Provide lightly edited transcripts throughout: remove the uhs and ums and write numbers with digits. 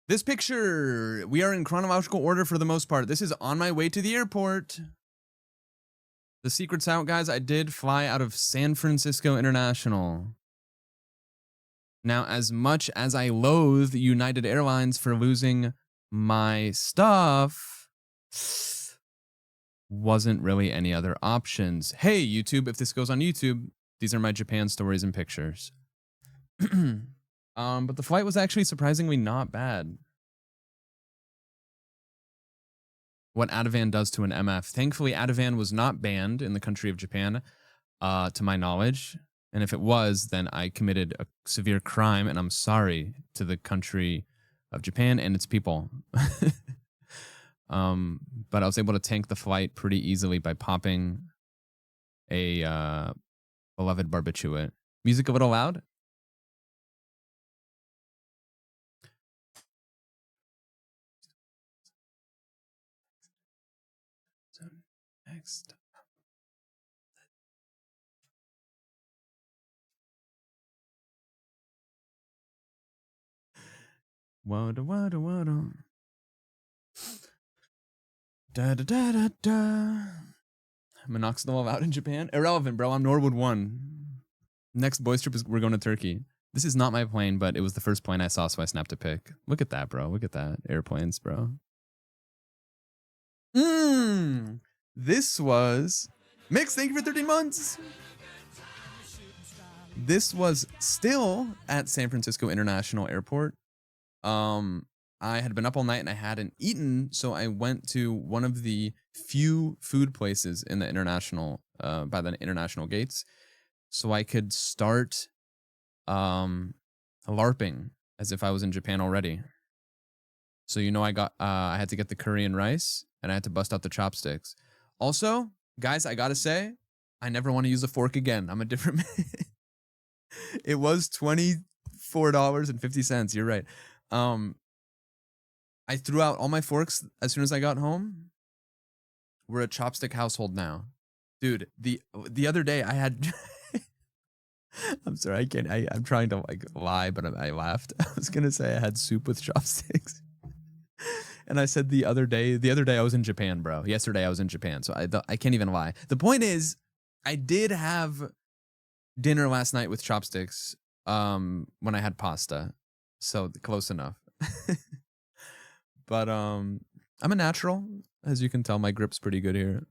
This picture, we are in chronological order for the most part. This is on my way to the airport. The secret's out, guys. I did fly out of San Francisco International. Now, as much as I loathe United Airlines for losing my stuff, wasn't really any other options. Hey, YouTube, if this goes on YouTube, these are my Japan stories and pictures. But the flight was actually surprisingly not bad. What Ativan does to an MF. Thankfully, Ativan was not banned in the country of Japan, to my knowledge. And if it was, then I committed a severe crime, and I'm sorry to the country of Japan and its people. But I was able to tank the flight pretty easily by popping a beloved barbiturate. Music a little loud? So next. Wada wada wada. Da da da da da. Minoxidil allowed in Japan? Irrelevant, bro. I'm Norwood 1. Next boys trip is we're going to Turkey. This is not my plane, but it was the first plane I saw, so I snapped a pic. Look at that, bro. Look at that. Airplanes, bro. This was Mix, thank you for 13 months. This was still at San Francisco International Airport. I had been up all night and I hadn't eaten, so I went to one of the few food places in the international, by the international gates, so I could start LARPing as if I was in Japan already. So I had to get the curry and rice, and I had to bust out the chopsticks. Also, guys, I gotta say, I never want to use a fork again. I'm a different man. It was $24.50. You're right. I threw out all my forks as soon as I got home. We're a chopstick household now. Dude, the other day I had I'm sorry, I'm trying to like lie, but I laughed. I was gonna say I had soup with chopsticks. And I said the other day I was in Japan, bro. Yesterday I was in Japan, so I can't even lie. The point is, I did have dinner last night with chopsticks when I had pasta. So close enough. But I'm a natural. As you can tell, my grip's pretty good here.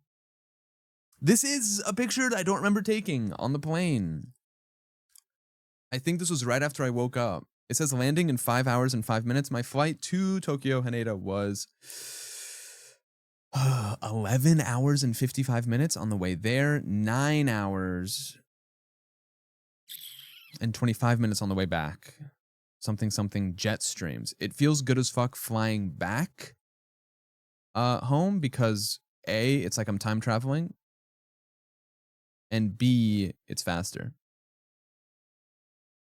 This is a picture that I don't remember taking on the plane. I think this was right after I woke up. It says landing in 5 hours and 5 minutes. My flight to Tokyo Haneda was 11 hours and 55 minutes on the way there. 9 hours and 25 minutes on the way back. Something jet streams. It feels good as fuck flying back home because A, it's like I'm time traveling, and B, it's faster.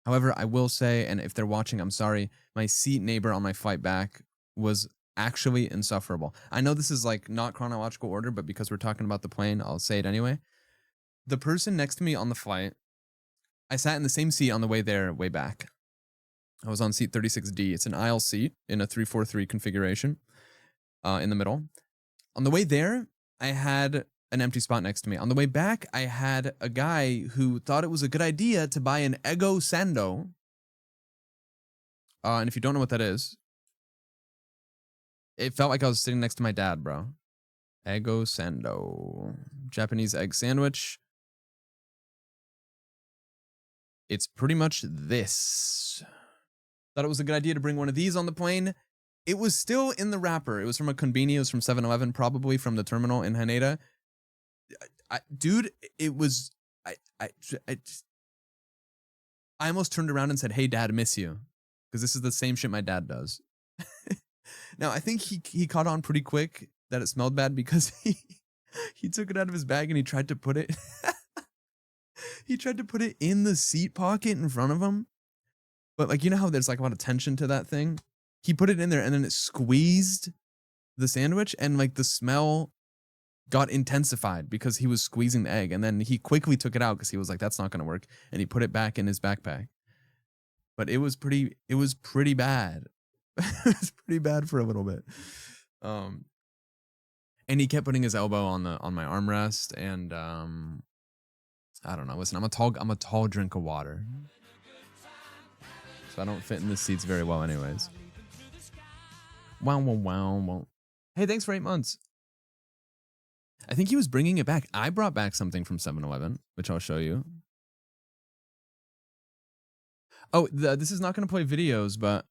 However, I will say, and if they're watching, I'm sorry, my seat neighbor on my flight back was actually insufferable. I know this is like not chronological order, but because we're talking about the plane, I'll say it anyway. The person next to me on the flight, I sat in the same seat on the way there, way back. I was on seat 36D. It's an aisle seat in a 343 configuration in the middle. On the way there, I had an empty spot next to me. On the way back, I had a guy who thought it was a good idea to buy an Ego Sando. And if you don't know what that is, it felt like I was sitting next to my dad, bro. Ego Sando. Japanese egg sandwich. It's pretty much this. Thought it was a good idea to bring one of these on the plane. It was still in the wrapper. It was from a convenience. It was from 7-Eleven, probably from the terminal in Haneda. Dude, it was... I almost turned around and said, "Hey, Dad, miss you." Because this is the same shit my dad does. Now, I think he caught on pretty quick that it smelled bad because he took it out of his bag and he tried to put it... he tried to put it in the seat pocket in front of him. But like, you know how there's like a lot of tension to that thing? He put it in there and then it squeezed the sandwich and like the smell got intensified because he was squeezing the egg. And then he quickly took it out because he was like, that's not going to work. And he put it back in his backpack. But it was pretty bad. It's pretty bad for a little bit. Um, and he kept putting his elbow on my armrest, and I don't know. Listen, I'm a tall drink of water, so I don't fit in the seats very well, anyways. Wow, wow, wow, wow. Hey, thanks for 8 months. I think he was bringing it back. I brought back something from 7-Eleven, which I'll show you. Oh, this is not going to play videos, but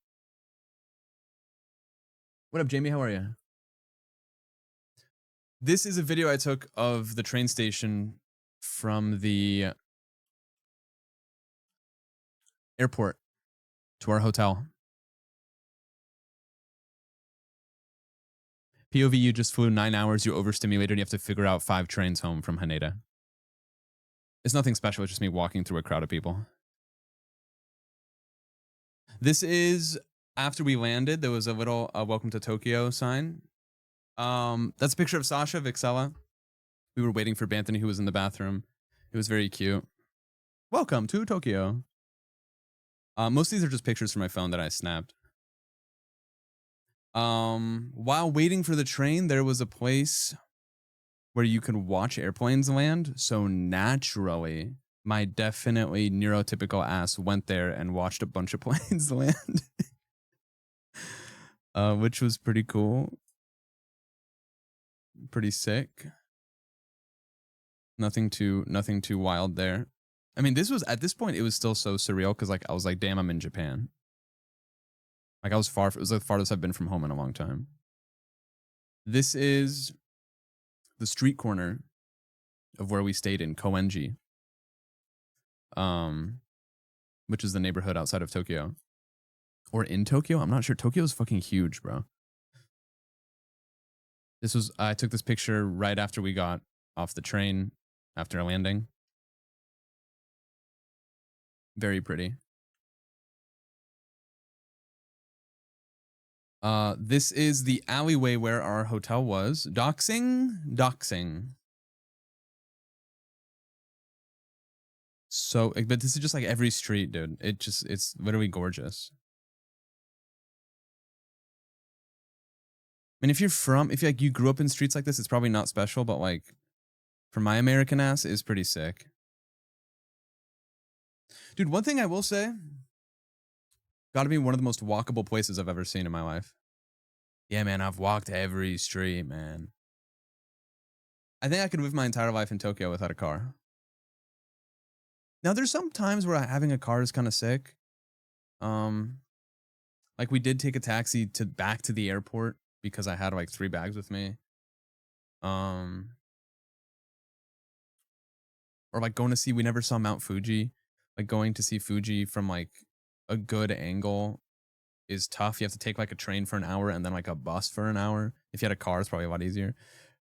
what up, Jamie? How are you? This is a video I took of the train station from the airport to our hotel. POV, you just flew 9 hours, you're overstimulated, and you have to figure out 5 trains home from Haneda. It's nothing special, it's just me walking through a crowd of people. This is after we landed, there was a little welcome to Tokyo sign. That's a picture of Sasha, Vixella. We were waiting for Banthony, who was in the bathroom. It was very cute. Welcome to Tokyo. Most of these are just pictures from my phone that I snapped. While waiting for the train, there was a place where you could watch airplanes land. So naturally, my definitely neurotypical ass went there and watched a bunch of planes land, which was pretty cool. Pretty sick. Nothing too wild there. I mean, this was, at this point, it was still so surreal because like I was like, damn, I'm in Japan. Like I was it was the farthest I've been from home in a long time. This is the street corner of where we stayed in Koenji, which is the neighborhood outside of Tokyo. Or in Tokyo? I'm not sure. Tokyo is fucking huge, bro. This was, I took this picture right after we got off the train after a landing. Very pretty. This is the alleyway where our hotel was. Doxing. So, but this is just like every street, dude. It's literally gorgeous. I mean, if you grew up in streets like this, it's probably not special, but like, for my American ass, is pretty sick. Dude, one thing I will say, gotta be one of the most walkable places I've ever seen in my life. Yeah, man, I've walked every street, man. I think I could live my entire life in Tokyo without a car. Now, there's some times where having a car is kind of sick. Like we did take a taxi back to the airport because I had like 3 bags with me. Or like going to see, we never saw Mount Fuji. Like going to see Fuji from like a good angle is tough. You have to take like a train for an hour and then like a bus for an hour. If you had a car, it's probably a lot easier.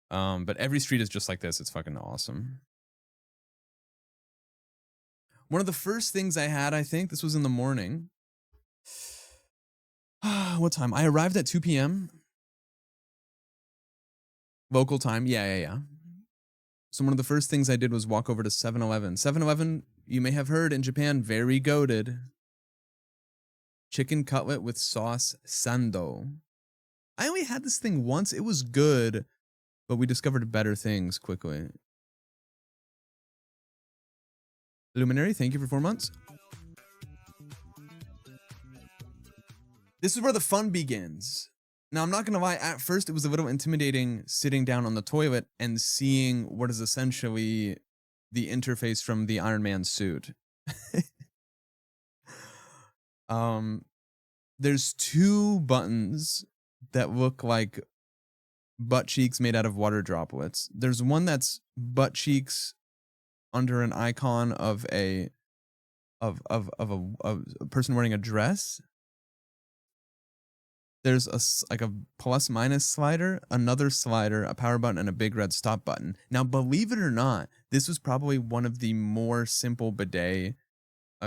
But every street is just like this. It's fucking awesome. One of the first things I had, I think, this was in the morning. What time? I arrived at 2 p.m. Local time. Yeah. So one of the first things I did was walk over to 7-Eleven. 7-Eleven, you may have heard in Japan, very goated. Chicken cutlet with sauce sando. I only had this thing once. It was good, but we discovered better things quickly. Luminary, thank you for 4 months. This is where the fun begins. Now, I'm not going to lie. At first, it was a little intimidating sitting down on the toilet and seeing what is essentially the interface from the Iron Man suit. There's 2 buttons that look like butt cheeks made out of water droplets. There's one that's butt cheeks under an icon of a person wearing a dress. There's a plus minus slider, another slider, a power button, and a big red stop button. Now, believe it or not, this was probably one of the more simple bidet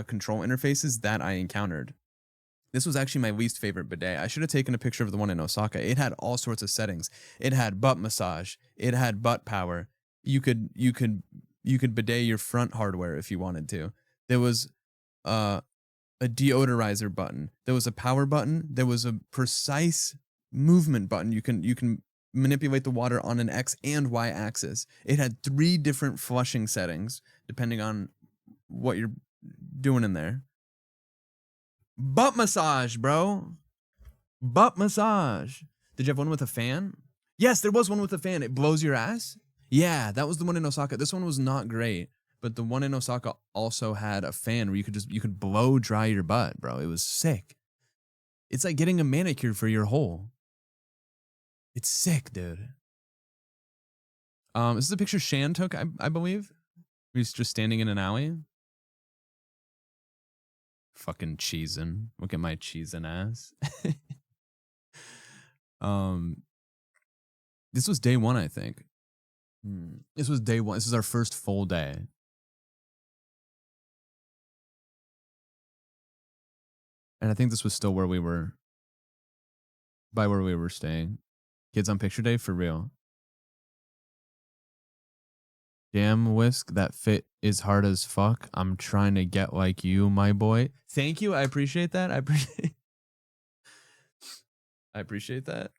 control interfaces that I encountered. This was actually my least favorite bidet. I should have taken a picture of the one in Osaka. It had all sorts of settings. It had butt massage. It had butt power. You could bidet your front hardware if you wanted to. There was a deodorizer button. There was a power button. There was a precise movement button. You can manipulate the water on an X and Y axis. It had 3 different flushing settings depending on what you're doing in there. Butt massage, bro. Butt massage. Did you have one with a fan? Yes, there was one with a fan. It blows your ass. Yeah, that was the one in Osaka. This one was not great, but the one in Osaka also had a fan where you could blow dry your butt, bro. It was sick. It's like getting a manicure for your hole. It's sick, dude. This is a picture Shan took, I believe. He's just standing in an alley. Fucking cheesing. Look at my cheesing ass. This was day 1, I think. This was day 1. This is our first full day. And I think this was still where we were staying. Kids on picture day for real. Damn, Whisk, that fit is hard as fuck. I'm trying to get like you, my boy. Thank you. I appreciate that. I appreciate that.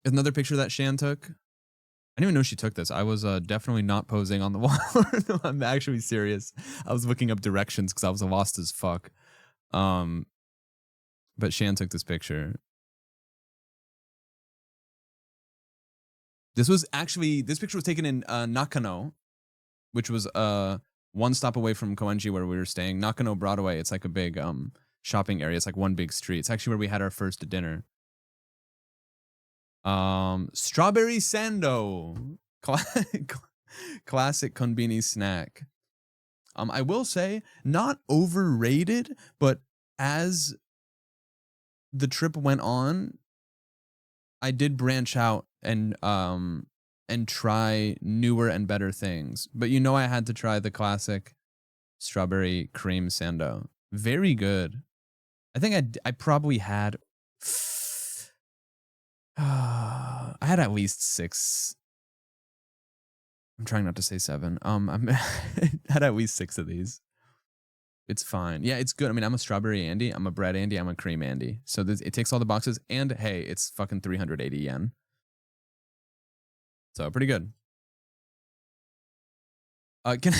Another picture that Shan took. I didn't even know she took this. I was definitely not posing on the wall. No, I'm actually serious. I was looking up directions because I was lost as fuck. But Shan took this picture. This picture was taken in Nakano, which was 1 stop away from Koenji where we were staying. Nakano Broadway. It's like a big shopping area. It's like one big street. It's actually where we had our first dinner. Strawberry sando. Classic konbini snack. I will say, not overrated, but as the trip went on, I did branch out and try newer and better things. But I had to try the classic strawberry cream sando. Very good. I think I probably had I had at least 6. I'm trying not to say 7. I had at least 6 of these. It's fine. Yeah, it's good. I mean, I'm a strawberry Andy. I'm a bread Andy. I'm a cream Andy. So it takes all the boxes. And hey, it's fucking 380 yen. So pretty good. Can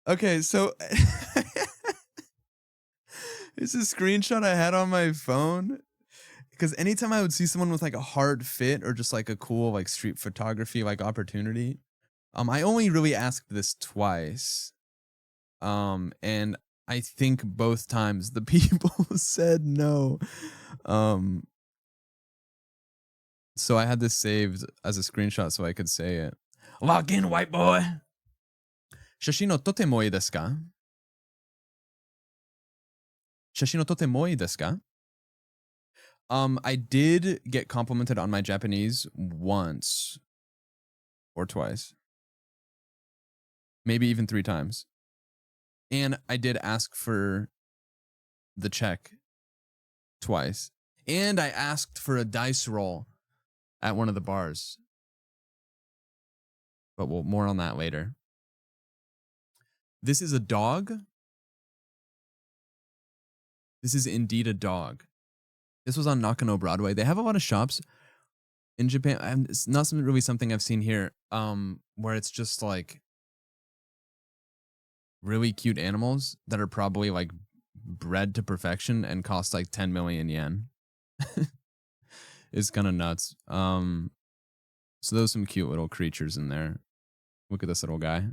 Okay, so it's a screenshot I had on my phone. Because anytime I would see someone with like a hard fit or just like a cool like street photography like opportunity, I only really asked this twice. And I think both times the people said no. So I had this saved as a screenshot so I could say it. Lock in, white boy. Shashino totemo ii desu ka? Shashino totemo ii desu ka? I did get complimented on my Japanese once or twice. Maybe even 3 times. And I did ask for the check twice. And I asked for a dice roll at one of the bars. But more on that later. This is a dog. This is indeed a dog. This was on Nakano Broadway. They have a lot of shops in Japan. And it's not really something I've seen here, where it's just like really cute animals that are probably like bred to perfection and cost like 10 million yen. It's kind of nuts. So there's some cute little creatures in there. Look at this little guy.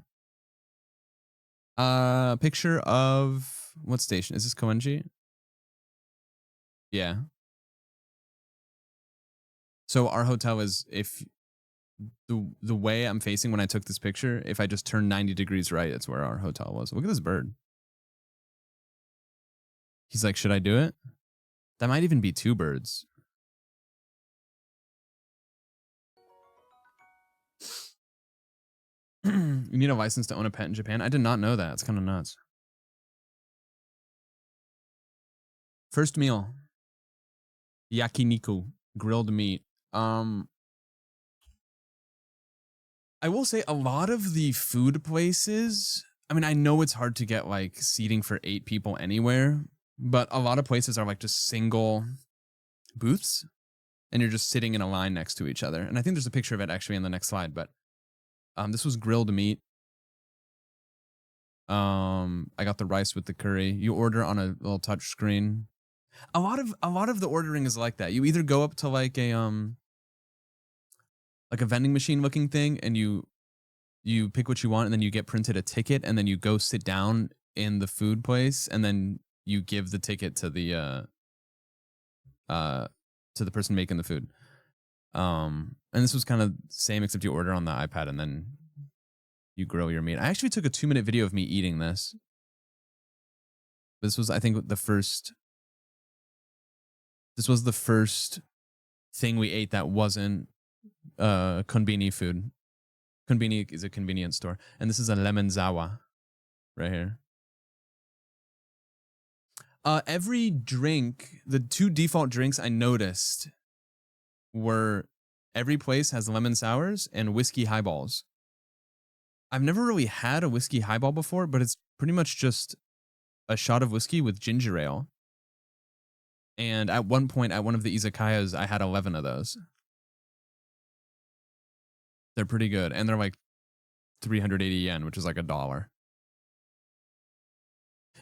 Picture of what station? Is this Koenji? Yeah. So our hotel is, if the way I'm facing when I took this picture, if I just turn 90 degrees right, it's where our hotel was. Look at this bird. He's like, should I do it? That might even be 2 birds. You need a license to own a pet in Japan? I did not know that. It's kind of nuts. First meal. Yakiniku. Grilled meat. I will say a lot of the food places, I mean, I know it's hard to get like seating for 8 people anywhere, but a lot of places are like just single booths and you're just sitting in a line next to each other. And I think there's a picture of it actually in the next slide, but this was grilled meat. I got the rice with the curry. You order on a little touch screen. A lot of the ordering is like that. You either go up to like a vending machine looking thing and you pick what you want and then you get printed a ticket and then you go sit down in the food place and then you give the ticket to the person making the food. And this was kind of same except you order on the iPad and then you grill your meat. I actually took a 2-minute video of me eating this. This was, I think, the first thing we ate that wasn't konbini food. Konbini is a convenience store. And this is a lemon zawa right here. Every drink, the 2 default drinks I noticed were every place has lemon sours and whiskey highballs. I've never really had a whiskey highball before, but it's pretty much just a shot of whiskey with ginger ale. And at one point at one of the izakayas, I had 11 of those. They're pretty good. And they're like 380 yen, which is like $1.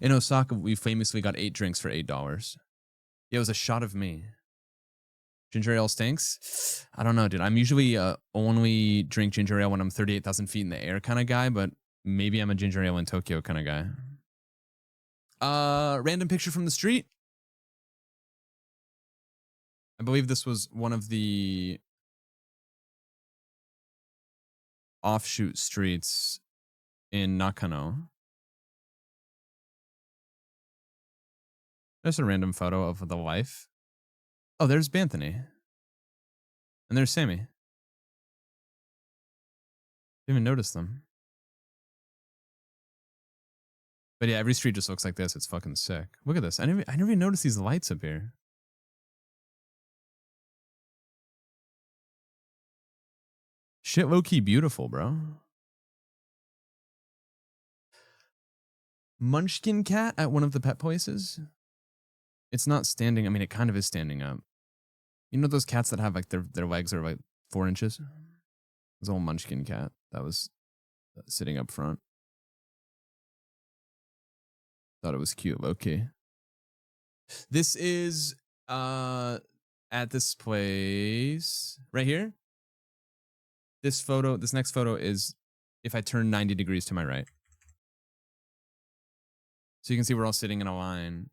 In Osaka, we famously got 8 drinks for $8. Yeah, it was a shot of me. Ginger ale stinks? I don't know, dude. I'm usually only drink ginger ale when I'm 38,000 feet in the air kind of guy, but maybe I'm a ginger ale in Tokyo kind of guy. Random picture from the street. I believe this was one of the offshoot streets in Nakano. There's a random photo of the life. Oh, there's Banthony. And there's Sammy. Didn't even notice them. But yeah, every street just looks like this. It's fucking sick. Look at this. I never even noticed these lights up here. Shit low-key beautiful, bro. Munchkin cat at one of the pet places. It's not standing. I mean, it kind of is standing up. You know those cats that have like their legs are like 4 inches? It's a little munchkin cat that was sitting up front. Thought it was cute, low-key. This is at this place right here. This next photo is if I turn 90 degrees to my right. So you can see we're all sitting in a line.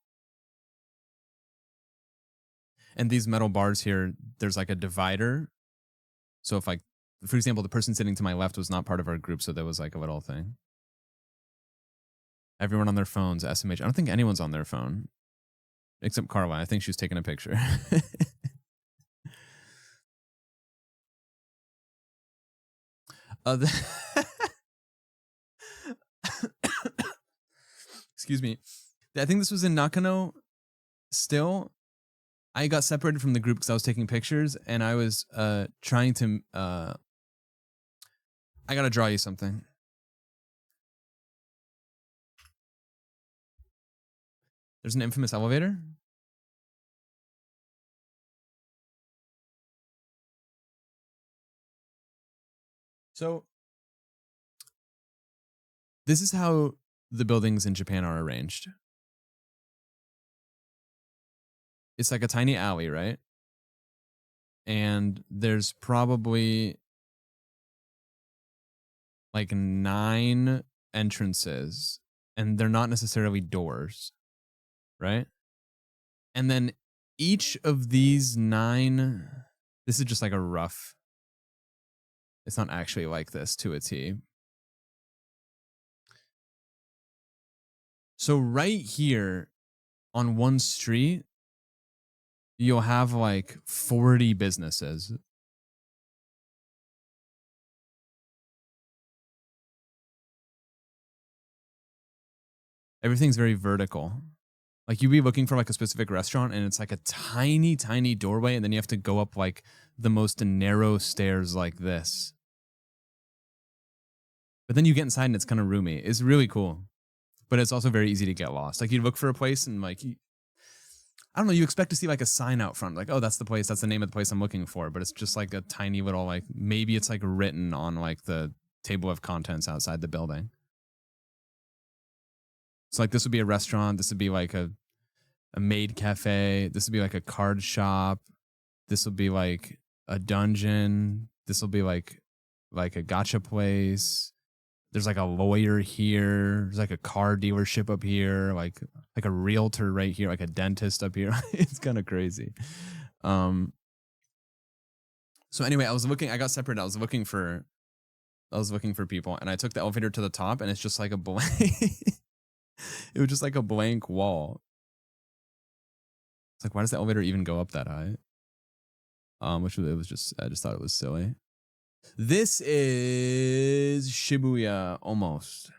And these metal bars here, there's like a divider. So if like, for example, the person sitting to my left was not part of our group, so there was like a little thing. Everyone on their phones, SMH. I don't think anyone's on their phone. Except Carla. I think she's taking a picture. Excuse me. I think this was in Nakano still. I got separated from the group because I was taking pictures and I was trying to... I gotta draw you something. There's an infamous elevator. So, this is how the buildings in Japan are arranged. It's like a tiny alley, right? And there's probably like 9 entrances, and they're not necessarily doors, right? And then each of these 9, this is just like a rough, it's not actually like this to a T. So right here on one street, you'll have like 40 businesses. Everything's very vertical. Like you'd be looking for like a specific restaurant and it's like a tiny, tiny doorway and then you have to go up like the most narrow stairs like this. But then you get inside and it's kind of roomy. It's really cool. But it's also very easy to get lost. Like you look for a place and like, I don't know, you expect to see like a sign out front. Like, oh, that's the place. That's the name of the place I'm looking for. But it's just like a tiny little, like, maybe it's like written on like the table of contents outside the building. So like this would be a restaurant. This would be like a maid cafe. This would be like a card shop. This will be like a dungeon. This will be like a gacha place. There's like a lawyer here. There's like a car dealership up here. Like a realtor right here. Like a dentist up here. It's kind of crazy. So anyway, I got separated. I was looking for people, and I took the elevator to the top, and it's just like a blank. It was just like a blank wall. It's like, why does the elevator even go up that high? I just thought it was silly. This is Shibuya, almost.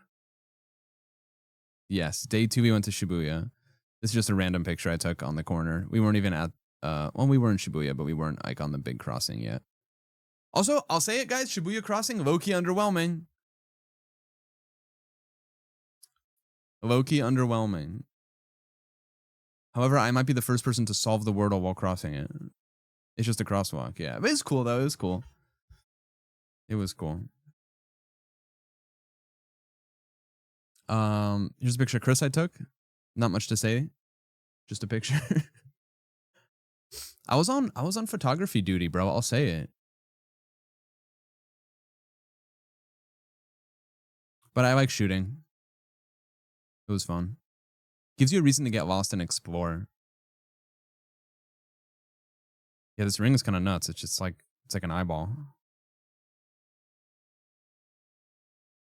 Yes, day 2 we went to Shibuya. This is just a random picture I took on the corner. We weren't even at, we were in Shibuya, but we weren't like on the big crossing yet. Also, I'll say it, guys, Shibuya crossing, low-key underwhelming. Low-key underwhelming. However, I might be the first person to solve the Wordle while crossing it. It's just a crosswalk, yeah. But it's cool, though. It was cool. It was cool. Here's a picture of Chris I took. Not much to say. Just a picture. I was on photography duty, bro. I'll say it. But I like shooting. It was fun. Gives you a reason to get lost and explore. Yeah, this ring is kind of nuts. It's just like, it's like an eyeball.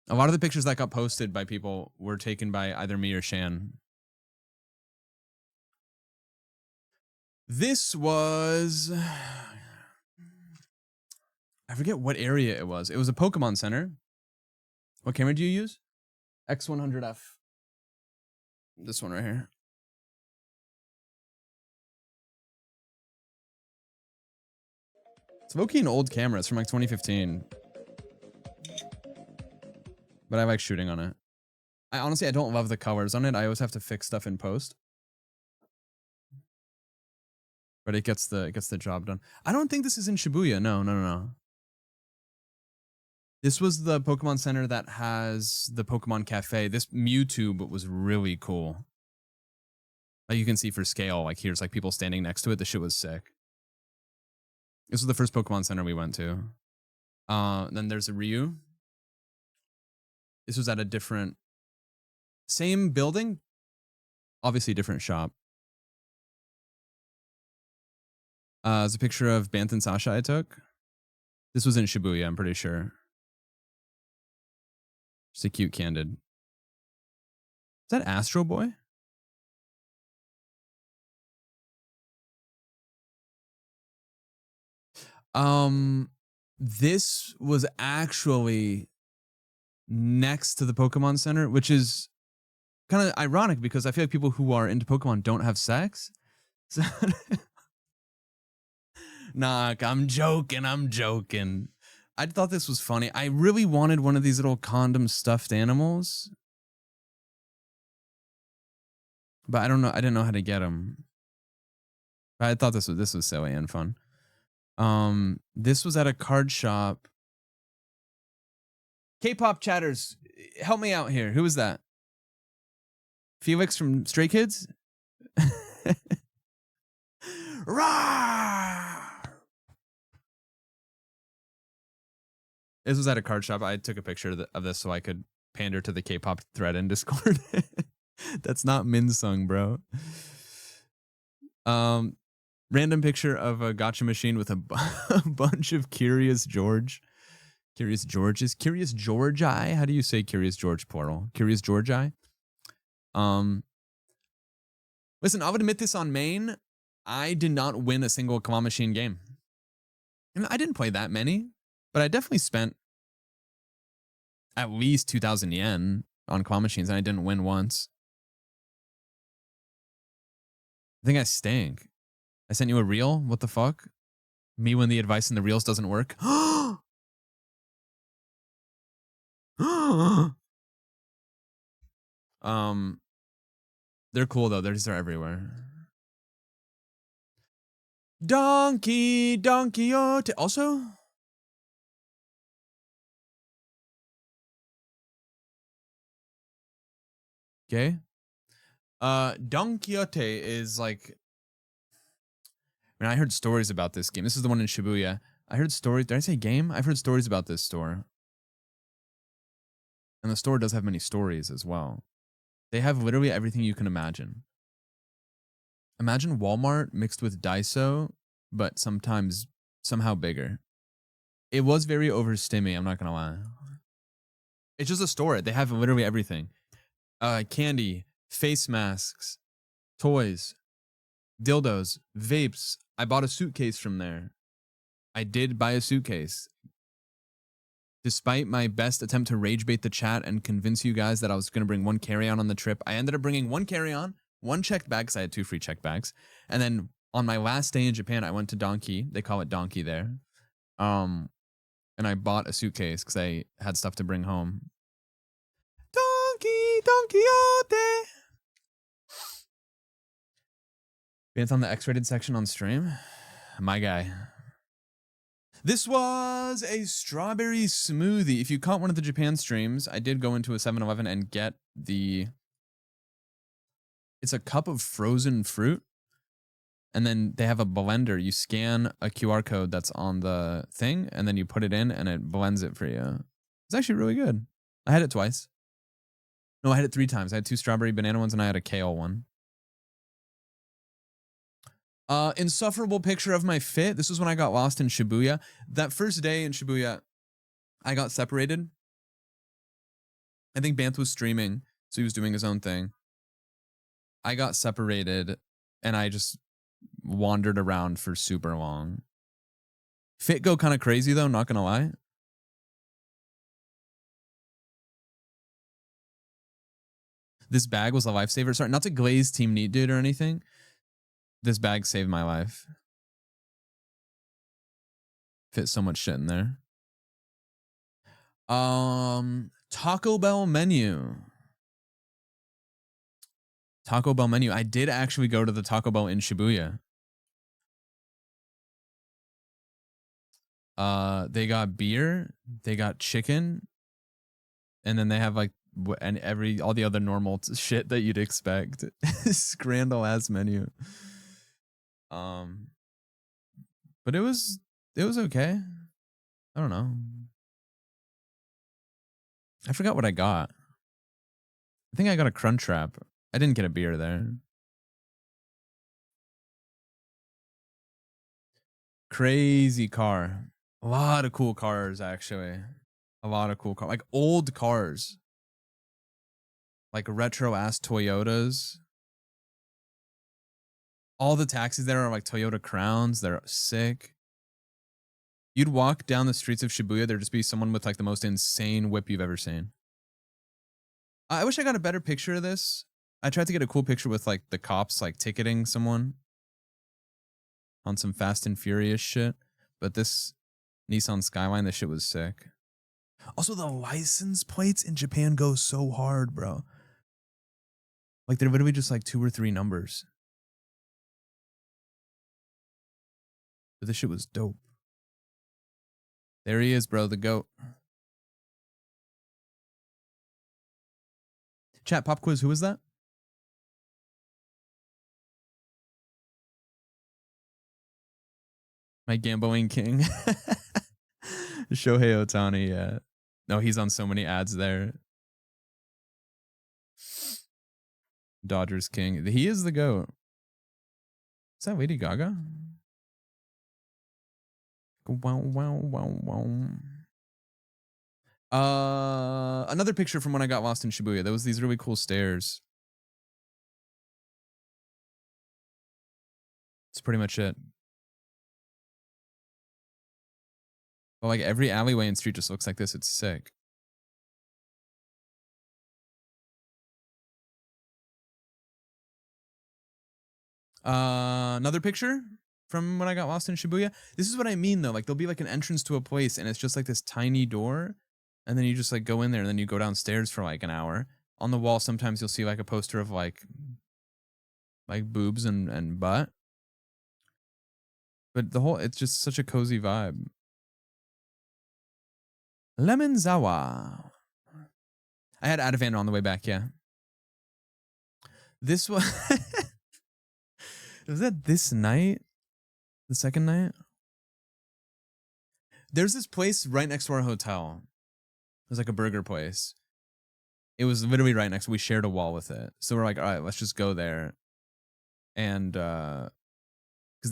A lot of the pictures that got posted by people were taken by either me or Shan. This was, I forget what area it was. It was a Pokemon Center. What camera do you use? X100F. This one right here. It's low-key an old camera. It's from like 2015. But I like shooting on it. I don't love the colors on it. I always have to fix stuff in post. But it gets the job done. I don't think this is in Shibuya. No. This was the Pokemon Center that has the Pokemon Cafe. This Mewtwo was really cool. Like you can see for scale, like here's like people standing next to it. The shit was sick. This was the first Pokemon Center we went to. Then there's a Ryu. This was at a different, same building, obviously different shop. There's a picture of Bant and Sasha I took. This was in Shibuya, I'm pretty sure. Just a cute candid. Is that Astro Boy? This was actually next to the Pokemon Center, which is kind of ironic because I feel like people who are into Pokemon don't have sex. So nah, I'm joking. I thought this was funny. I really wanted one of these little condom stuffed animals. But I don't know. I didn't know how to get them. But I thought this was silly and fun. This was at a card shop. K-pop chatters, help me out here. Who was that? Felix from Stray Kids? Rawr! This was at a card shop. I took a picture of this so I could pander to the K-pop thread in Discord. That's not Minsung, bro. Random picture of a gacha machine with a bunch of Curious George. Curious Georges. Curious George I? How do you say Curious George plural? Curious George I? Listen, I would admit this on main. I did not win a single claw machine game. And I didn't play that many, but I definitely spent at least 2,000 yen on claw machines, and I didn't win once. I think I stink. I sent you a reel? What the fuck? Me when the advice in the reels doesn't work? um, they're cool though. They're just everywhere. Donkey, Donkey also. Okay. Don Quixote is like, I heard stories about this game. This is the one in Shibuya. I heard stories. Did I say game? I've heard stories about this store. And the store does have many stories as well. They have literally everything you can imagine. Imagine Walmart mixed with Daiso, but sometimes somehow bigger. It was very overstimmy, I'm not gonna lie. It's just a store. They have literally everything. Candy, face masks, toys, dildos, vapes. I bought a suitcase from there. I did buy a suitcase. Despite my best attempt to rage bait the chat and convince you guys that I was going to bring one carry-on on the trip, I ended up bringing one carry-on, one checked bag, because I had 2 free checked bags. And then on my last day in Japan, I went to Donkey. They call it Donkey there. And I bought a suitcase because I had stuff to bring home. Donkey, Don Quixote. Been on the X-rated section on stream. My guy. This was a strawberry smoothie. If you caught one of the Japan streams, I did go into a 7-Eleven and get it's a cup of frozen fruit. And then they have a blender. You scan a QR code that's on the thing, and then you put it in, and it blends it for you. It's actually really good. I had it twice. No, I had it 3 times. I had 2 strawberry banana ones, and I had a kale one. Insufferable picture of my fit. This was when I got lost in Shibuya. That first day in Shibuya, I got separated. I think Banth was streaming, so he was doing his own thing. I got separated, and I just wandered around for super long. Fit go kind of crazy, though, not gonna lie. This bag was a lifesaver. Sorry, not to glaze Team Neat Dude or anything. This bag saved my life. Fit so much shit in there. Taco Bell menu. Taco Bell menu. I did actually go to the Taco Bell in Shibuya. They got beer, they got chicken, and then they have like all the other normal shit that you'd expect. Scrandal ass menu. But it was okay. I don't know. I forgot what I got. I think I got a Crunchwrap. I didn't get a beer there. Crazy car. A lot of cool cars, actually. A lot of cool cars. Like old cars. Like retro-ass Toyotas. All the taxis there are like Toyota Crowns. They're sick. You'd walk down the streets of Shibuya, there'd just be someone with like the most insane whip you've ever seen. I wish I got a better picture of this. I tried to get a cool picture with like the cops like ticketing someone on some Fast and Furious shit. But this Nissan Skyline, this shit was sick. Also, the license plates in Japan go so hard, bro. Like they're literally just like 2 or 3 numbers. But this shit was dope. There he is, bro, the goat. Chat, pop quiz, who is that? My gambling king. Shohei Ohtani, yeah. No, he's on so many ads there. Dodgers king. He is the GOAT. Is that Lady Gaga? Wow, wow, wow, wow. Another picture from when I got lost in Shibuya. There was these really cool stairs. That's pretty much it. But like every alleyway and street just looks like this. It's sick. Another picture from when I got lost in Shibuya. This is what I mean though. Like there'll be like an entrance to a place and it's just like this tiny door And then you just like go in there and then you go downstairs for like an hour. On the wall, sometimes you'll see like a poster of like boobs and butt. But it's just such a cozy vibe. Lemon Zawa. I had Ativan on the way back, yeah. This was was that this night? The second night? There's this place right next to our hotel. It was like a burger place. It was literally right next. We shared a wall with it. So we're like, all right, let's just go there. And because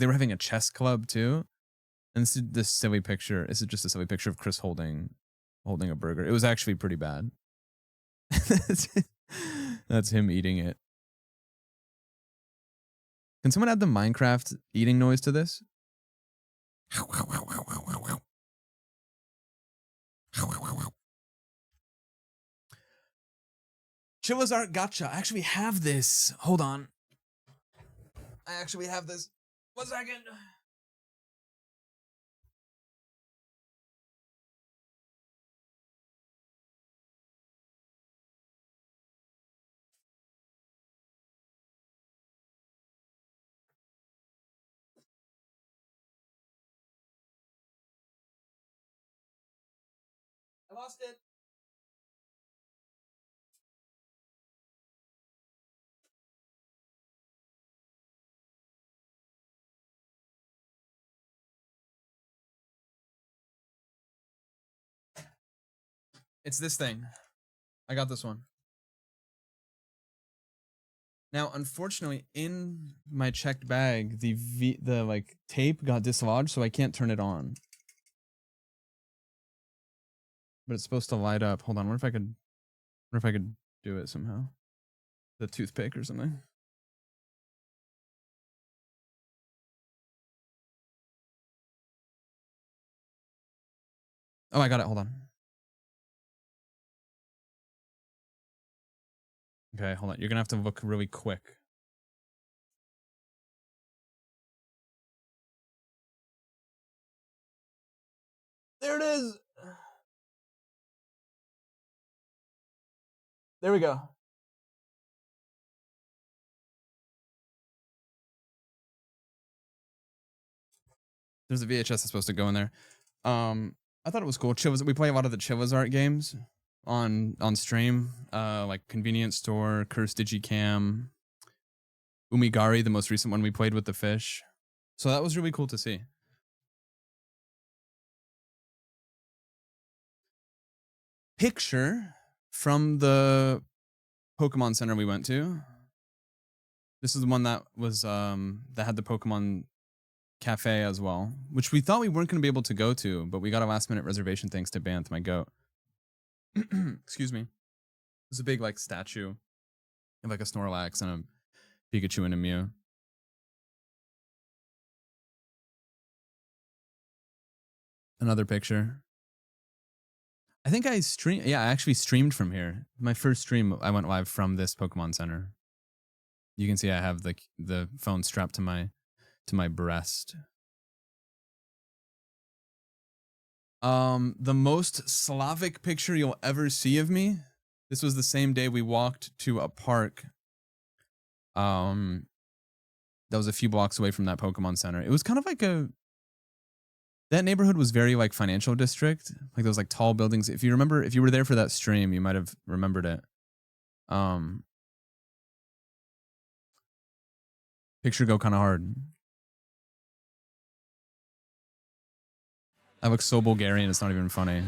they were having a chess club too. And this silly picture. This is just a silly picture of Chris holding a burger. It was actually pretty bad. That's him eating it. Can someone add the Minecraft eating noise to this? Chilla's Art Gotcha. I actually have this. Hold on. I actually have this. 1 second. I lost it. It's this thing. I got this one. Now, unfortunately, in my checked bag, the like tape got dislodged, so I can't turn it on. But it's supposed to light up. Hold on, wonder if I could do it somehow. The toothpick or something. Oh, I got it. Hold on. Okay, hold on. You're gonna have to look really quick. There it is. There we go. There's a VHS that's supposed to go in there. I thought it was cool. We play a lot of the Chilla's Art games on stream. Like Convenience Store, Curse Digicam, Umigari, the most recent one we played with the fish. So that was really cool to see. Picture from the Pokemon Center we went to. This is the one that was that had the Pokemon Cafe as well, which we thought we weren't going to be able to go to, but we got a last minute reservation thanks to Banth, my goat. Excuse me. There's a big like statue of like a Snorlax and a Pikachu and a Mew. Another picture. I think I streamed. Yeah, I actually streamed from here. My first stream, I went live from this Pokemon Center. You can see I have the phone strapped to my breast. The most Slavic picture you'll ever see of me. This was the same day we walked to a park. That was a few blocks away from that Pokemon Center. It was kind of like that neighborhood was very like financial district, like those like tall buildings. If you were there for that stream, you might have remembered it. Picture go kind of hard. I look so Bulgarian, it's not even funny.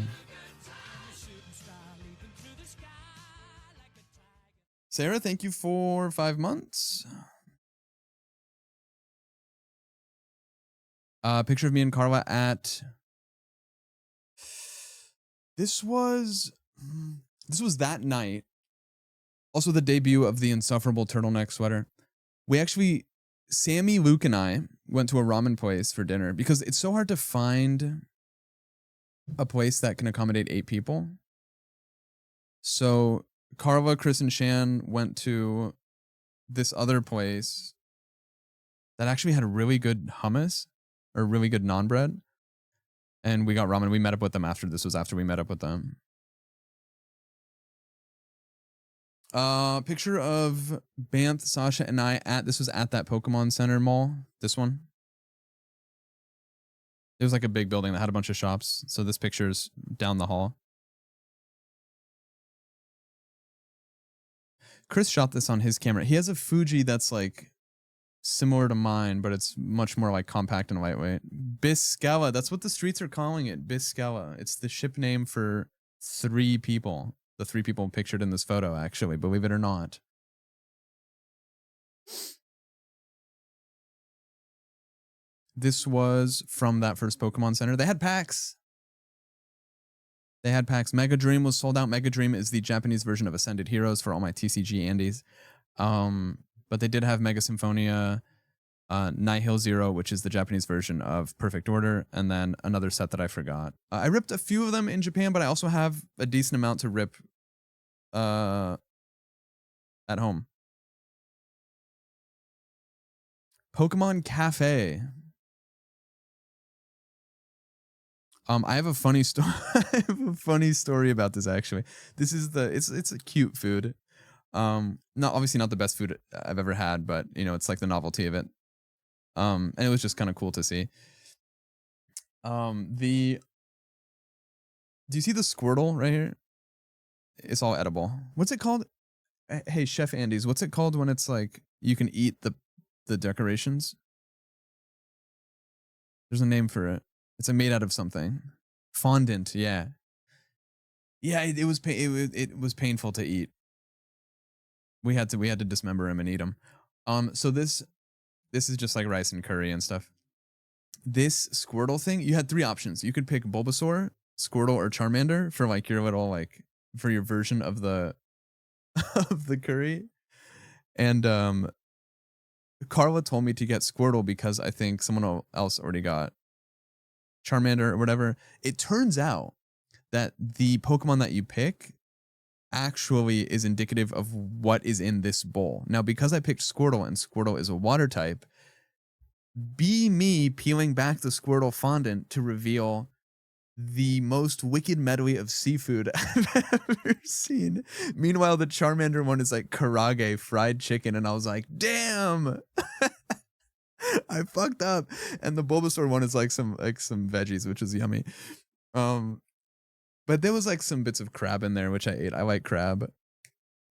Sarah, thank you for 5 months. Picture of me and Carla at... This was that night. Also the debut of the insufferable turtleneck sweater. We actually... Sammy, Luke, and I went to a ramen place for dinner because it's so hard to find a place that can accommodate 8 people. So Carla, Chris, and Shan went to this other place that actually had really good hummus or really good naan bread. And we got ramen. We met up with them after. This was after we met up with them. Picture of Banth, Sasha, and I this was at that Pokemon Center mall. This one. It was like a big building that had a bunch of shops. So this picture's down the hall. Chris shot this on his camera. He has a Fuji that's like similar to mine, but it's much more like compact and lightweight. Biscala, that's what the streets are calling it. Biscala. It's the ship name for 3 people. The 3 people pictured in this photo, actually, believe it or not. This was from that first Pokemon Center. They had packs. Mega Dream was sold out. Mega Dream is the Japanese version of Ascended Heroes for all my TCG Andes. But they did have Mega Symphonia, Nihil Zero, which is the Japanese version of Perfect Order, and then another set that I forgot. I ripped a few of them in Japan, but I also have a decent amount to rip at home. Pokemon Cafe. I have a funny story. I have a funny story about this actually. This is it's a cute food. Not obviously not the best food I've ever had, but you know, it's like the novelty of it. And it was just kind of cool to see. Do you see the Squirtle right here? It's all edible. What's it called? Hey, Chef Andy's, what's it called when it's like you can eat the decorations? There's a name for it. It's made out of something. Fondant, yeah. Yeah, it was painful to eat. We had to dismember him and eat him. So this is just like rice and curry and stuff. This Squirtle thing, you had 3 options. You could pick Bulbasaur, Squirtle, or Charmander for like your little like for your version of the of the curry. And Carla told me to get Squirtle because I think someone else already got Charmander or whatever. It turns out that the Pokemon that you pick actually is indicative of what is in this bowl. Now, because I picked Squirtle and Squirtle is a water type, be me peeling back the Squirtle fondant to reveal the most wicked medley of seafood I've ever seen. Meanwhile, the Charmander one is like karage, fried chicken, and I was like, damn! I fucked up. And the Bulbasaur one is like some veggies, which is yummy. But there was like some bits of crab in there, which I ate. I like crab.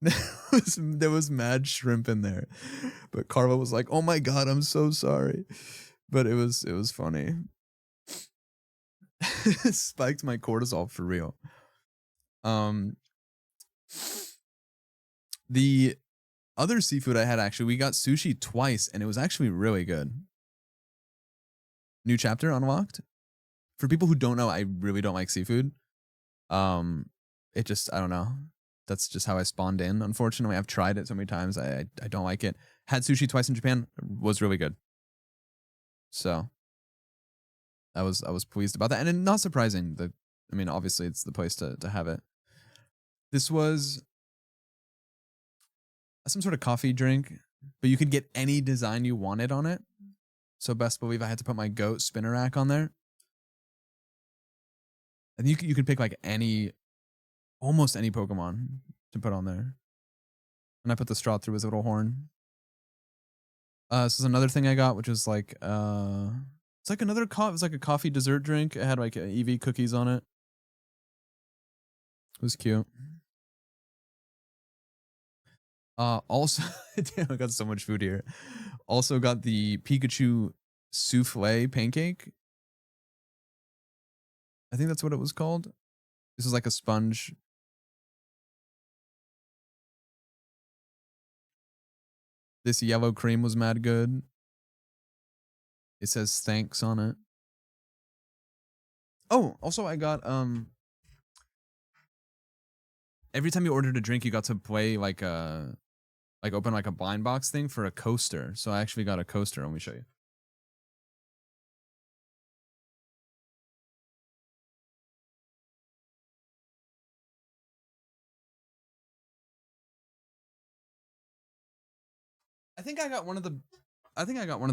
There was mad shrimp in there. But Carla was like, "Oh my god, I'm so sorry." But it was funny. Spiked my cortisol for real. The other seafood I had, actually, we got sushi twice and it was actually really good. New chapter unlocked. For people who don't know, I really don't like seafood. It just, I don't know. That's just how I spawned in. Unfortunately, I've tried it so many times. I don't like it. Had sushi twice in Japan. Was really good. So I was pleased about that. And not surprising. I mean, obviously it's the place to have it. This was some sort of coffee drink, but you could get any design you wanted on it. So best believe I had to put my goat spinner rack on there. And you could pick like almost any Pokemon to put on there. And I put the straw through his little horn. This is another thing I got, which is like it's like another it was like a coffee dessert drink. It had like EV cookies on it. It was cute. Also, damn, I got so much food here. Also got the Pikachu souffle pancake. I think that's what it was called. This is like a sponge. This yellow cream was mad good. It says thanks on it. Oh, also I got every time you ordered a drink, you got to play like open like a blind box thing for a coaster. So I actually got a coaster. Let me show you. I think I got one of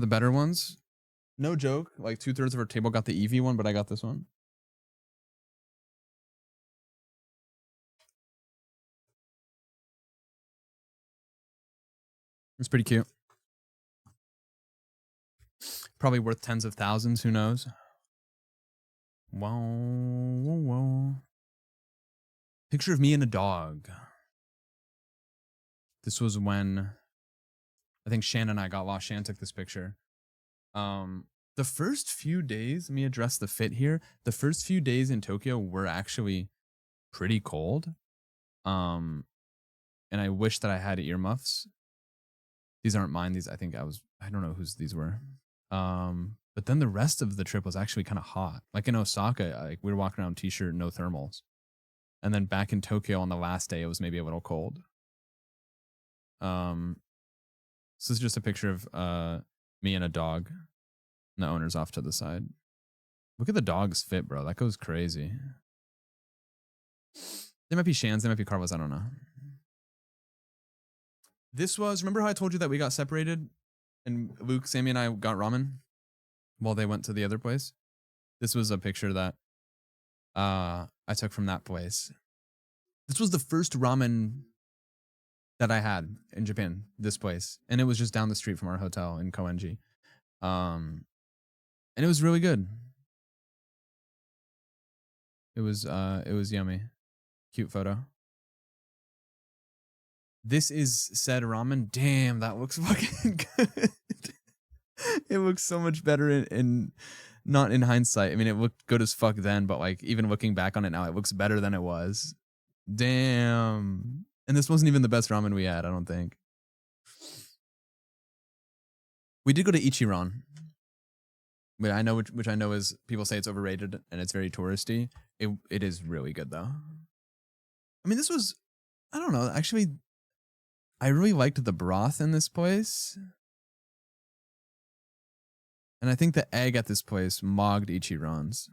the better ones. No joke. Like 2/3 of our table got the Eevee one, but I got this one. It's pretty cute. Probably worth tens of thousands. Who knows? Wow, whoa, whoa. Picture of me and a dog. This was when I think Shan and I got lost. Shan took this picture. The first few days, let me address the fit here. The first few days in Tokyo were actually pretty cold. And I wish that I had earmuffs. These aren't mine. These, I don't know whose these were. But then the rest of the trip was actually kind of hot. Like in Osaka, we were walking around t-shirt, no thermals. And then back in Tokyo on the last day, it was maybe a little cold. So this is just a picture of me and a dog. And the owner's off to the side. Look at the dog's fit, bro. That goes crazy. They might be Shans, they might be Carvas, I don't know. This was, remember how I told you that we got separated and Luke, Sammy, and I got ramen while they went to the other place? This was a picture that I took from that place. This was the first ramen that I had in Japan, this place. And it was just down the street from our hotel in Koenji. And it was really good. It was yummy. Cute photo. This is said ramen. Damn, that looks fucking good. It looks so much better in not in hindsight. I mean, it looked good as fuck then, but like even looking back on it now, it looks better than it was. Damn. And this wasn't even the best ramen we had, I don't think. We did go to Ichiran. But I know which I know is people say it's overrated and it's very touristy. It is really good though. I mean, this was, I don't know, actually I really liked the broth in this place. And I think the egg at this place mogged Ichiran's.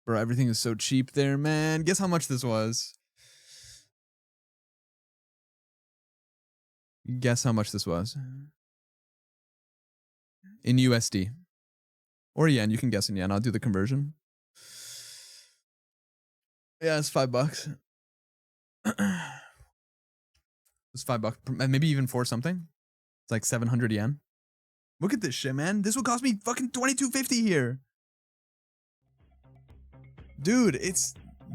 Bro, everything is so cheap there, man. Guess how much this was? Guess how much this was? In USD. Or yen, you can guess in yen. I'll do the conversion. Yeah, it's $5. It's $5, maybe even 4 something. It's like 700 yen. Look at this shit, man. This would cost me fucking $22.50 here. Dude, it's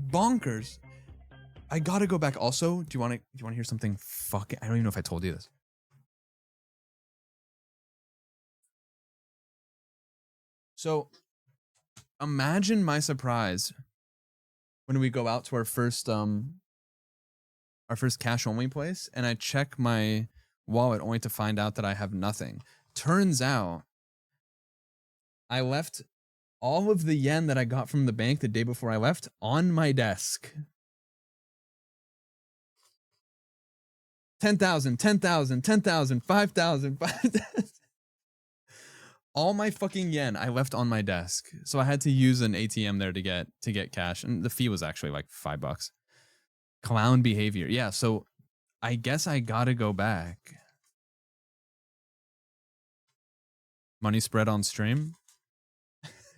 bonkers. I gotta go back. Also, do you want to hear something fucking? I don't even know if I told you this. So, imagine my surprise when we go out to our first cash only place, and I check my wallet only to find out that I have nothing. Turns out, I left all of the yen that I got from the bank the day before I left on my desk. 10,000, 10,000, 10,000, 5,000, 5,000. All my fucking yen I left on my desk. So I had to use an ATM there to get cash. And the fee was actually like $5. Clown behavior. Yeah, so I guess I gotta go back. Money spread on stream.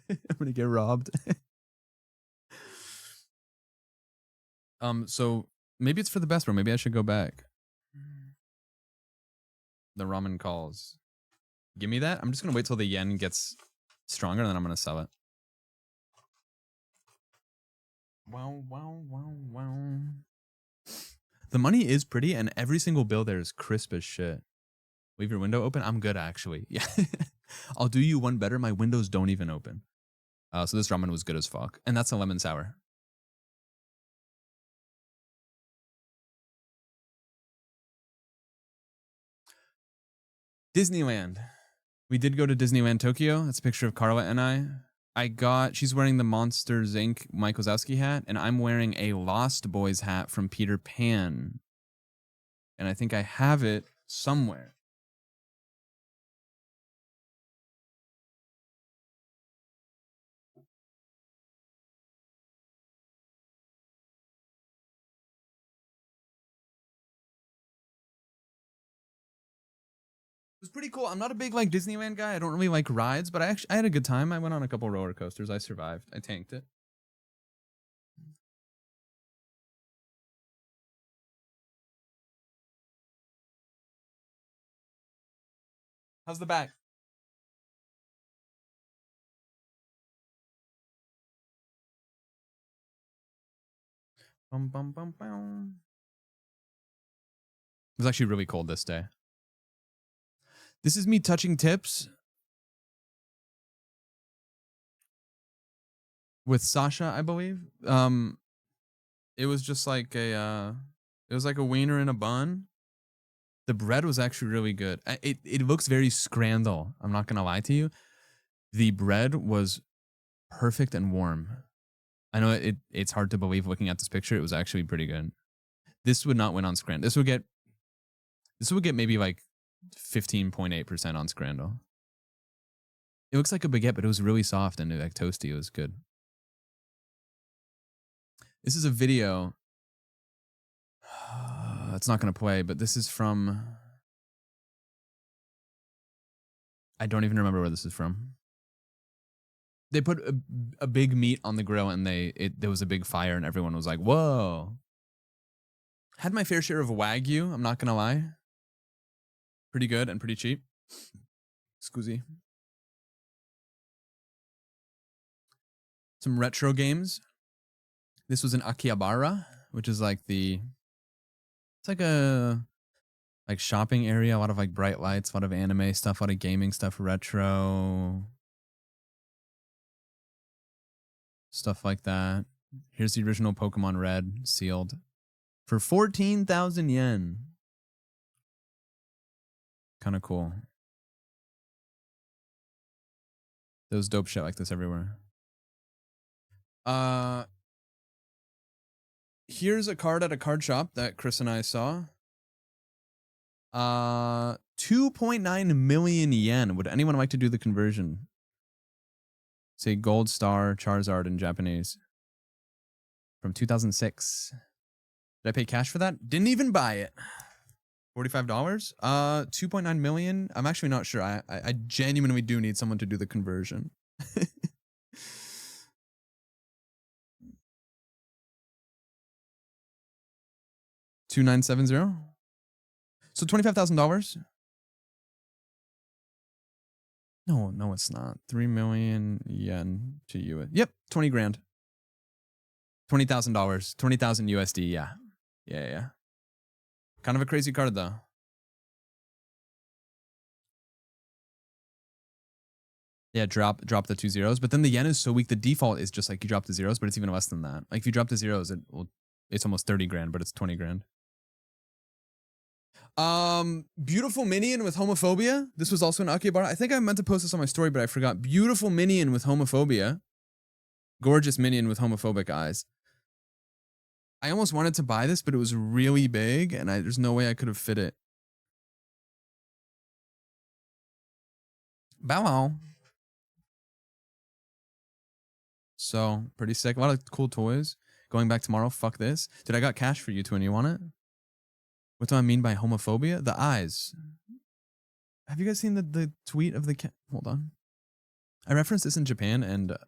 I'm gonna get robbed. So maybe it's for the best, bro. Maybe I should go back. The ramen calls. Give me that. I'm just gonna wait till the yen gets stronger, and then I'm gonna sell it. Wow, wow, wow, wow. The money is pretty, and every single bill there is crisp as shit. Leave your window open? I'm good, actually. Yeah. I'll do you one better. My windows don't even open. So this ramen was good as fuck. And that's a lemon sour. Disneyland. We did go to Disneyland Tokyo. That's a picture of Carla and I. She's wearing the Monsters Inc. Mike Wazowski hat, and I'm wearing a Lost Boys hat from Peter Pan. And I think I have it somewhere. It was pretty cool. I'm not a big like Disneyland guy. I don't really like rides, but I had a good time. I went on a couple roller coasters. I survived. I tanked it. How's the back? Bum, bum, bum, bum. It was actually really cold this day. This is me touching tips with Sasha, I believe. It was just like it was like a wiener in a bun. The bread was actually really good. It looks very scrandal. I'm not gonna lie to you. The bread was perfect and warm. I know it's hard to believe looking at this picture. It was actually pretty good. This would not win on Scrandle. This would get maybe like 15.8% on Scrandle. It looks like a baguette, but it was really soft and like toasty. It was good. This is a video. It's not going to play, but this is from. I don't even remember where this is from. They put a big meat on the grill and there was a big fire and everyone was like, whoa. Had my fair share of Wagyu, I'm not going to lie. Pretty good and pretty cheap. Scusi. Some retro games. This was in Akihabara, which is like it's like a like shopping area, a lot of like bright lights, a lot of anime stuff, a lot of gaming stuff, retro stuff like that. Here's the original Pokemon Red sealed for 14,000 yen. Kind of cool. There was dope shit like this everywhere. Here's a card at a card shop that Chris and I saw. 2.9 million yen. Would anyone like to do the conversion? Say Gold Star Charizard in Japanese. From 2006. Did I pay cash for that? Didn't even buy it. $45? 2.9 million? I'm actually not sure. I genuinely do need someone to do the conversion. 2970? So $25,000? No, it's not. 3 million yen to US. Yep, 20 grand. $20,000. 20,000 USD, yeah. Yeah. Kind of a crazy card though. Yeah, drop the 2 zeros, but then the yen is so weak. The default is just like you drop the zeros, but it's even less than that. Like if you drop the zeros, it's almost 30 grand, but it's 20 grand. Beautiful minion with homophobia. This was also an Akihabara. I think I meant to post this on my story, but I forgot. Beautiful minion with homophobia. Gorgeous minion with homophobic eyes. I almost wanted to buy this, but it was really big, and there's no way I could have fit it. Bow wow. So, pretty sick. A lot of cool toys. Going back tomorrow, fuck this. Dude, I got cash for you two, and you want it? What do I mean by homophobia? The eyes. Have you guys seen the tweet of the cat? Hold on. I referenced this in Japan, and it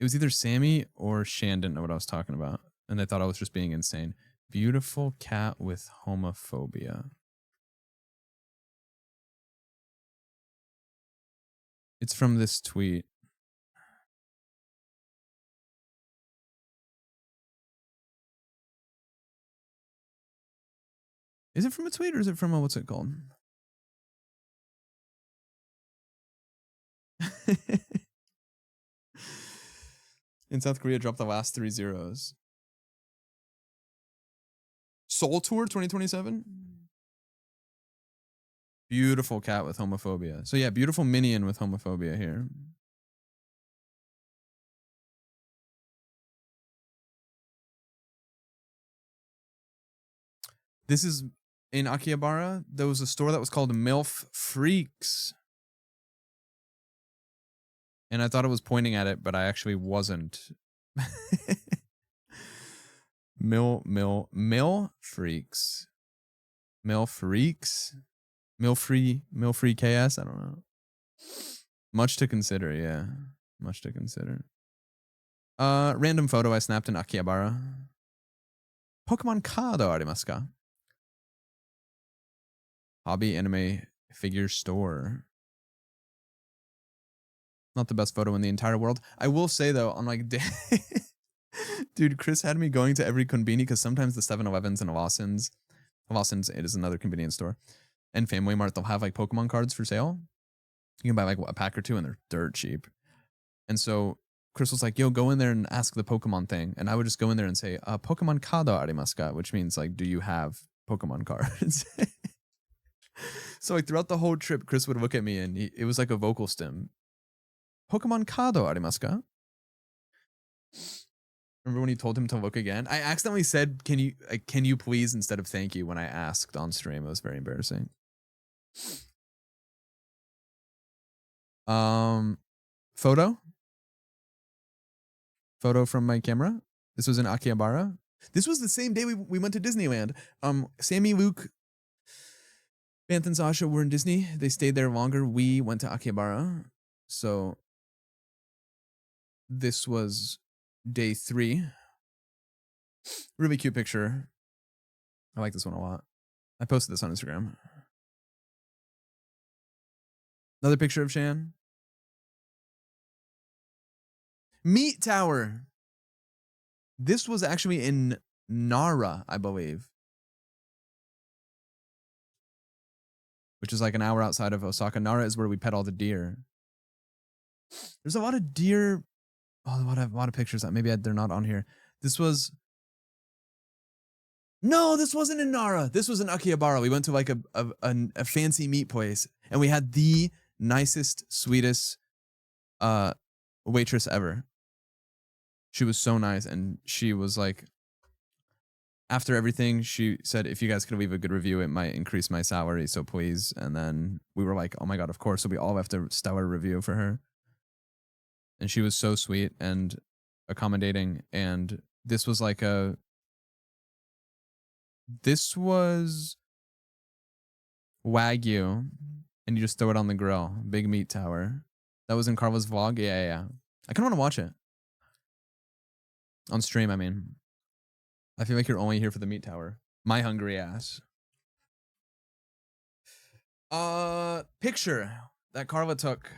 was either Sammy or Shan didn't know what I was talking about, and they thought I was just being insane. Beautiful cat with homophobia. It's from this tweet. Is it from a tweet or is it from a, what's it called? In South Korea, dropped the last 3 zeros. Soul Tour 2027? Beautiful cat with homophobia. So yeah, beautiful minion with homophobia here. This is in Akihabara. There was a store that was called MILF Freaks. And I thought it was pointing at it, but I actually wasn't. Mill Freaks. Mill Freaks? Mill Free KS? I don't know. Much to consider, yeah. Much to consider. Random photo I snapped in Akihabara. Pokemon card arimasu ka? Hobby anime figure store. Not the best photo in the entire world. I will say though, on like dude, Chris had me going to every konbini because sometimes the 7-Elevens and Lawson's, it is another convenience store, and Family Mart, they'll have like Pokemon cards for sale. You can buy like a pack or two and they're dirt cheap. And so Chris was like, yo, go in there and ask the Pokemon thing. And I would just go in there and say, Pokemon kado arimasu ka? Which means like, do you have Pokemon cards? So like throughout the whole trip, Chris would look at me and it was like a vocal stim. Pokemon kado arimasu ka? Remember when you told him to look again? I accidentally said, can you please, instead of thank you when I asked on stream. It was very embarrassing. Photo from my camera. This was in Akihabara. This was the same day we went to Disneyland. Sammy, Luke, Bantha, and Sasha were in Disney. They stayed there longer. We went to Akihabara. So this was day 3. Really cute picture. I like this one a lot. I posted this on Instagram. Another picture of Shan. Meat Tower. This was actually in Nara, I believe, which is like an hour outside of Osaka. Nara is where we pet all the deer. There's a lot of deer. Oh, a lot of pictures. Maybe they're not on here. This wasn't in Nara. This was in Akihabara. We went to like a fancy meat place, and we had the nicest, sweetest waitress ever. She was so nice, and she was like, after everything, she said, if you guys could leave a good review, it might increase my salary, so please. And then we were like, oh my God, of course. So we all left a stellar review for her. And she was so sweet and accommodating. And this was Wagyu, and you just throw it on the grill. Big Meat Tower. That was in Carla's vlog? Yeah. I kind of want to watch it. On stream, I mean. I feel like you're only here for the Meat Tower. My hungry ass. Picture that Carla took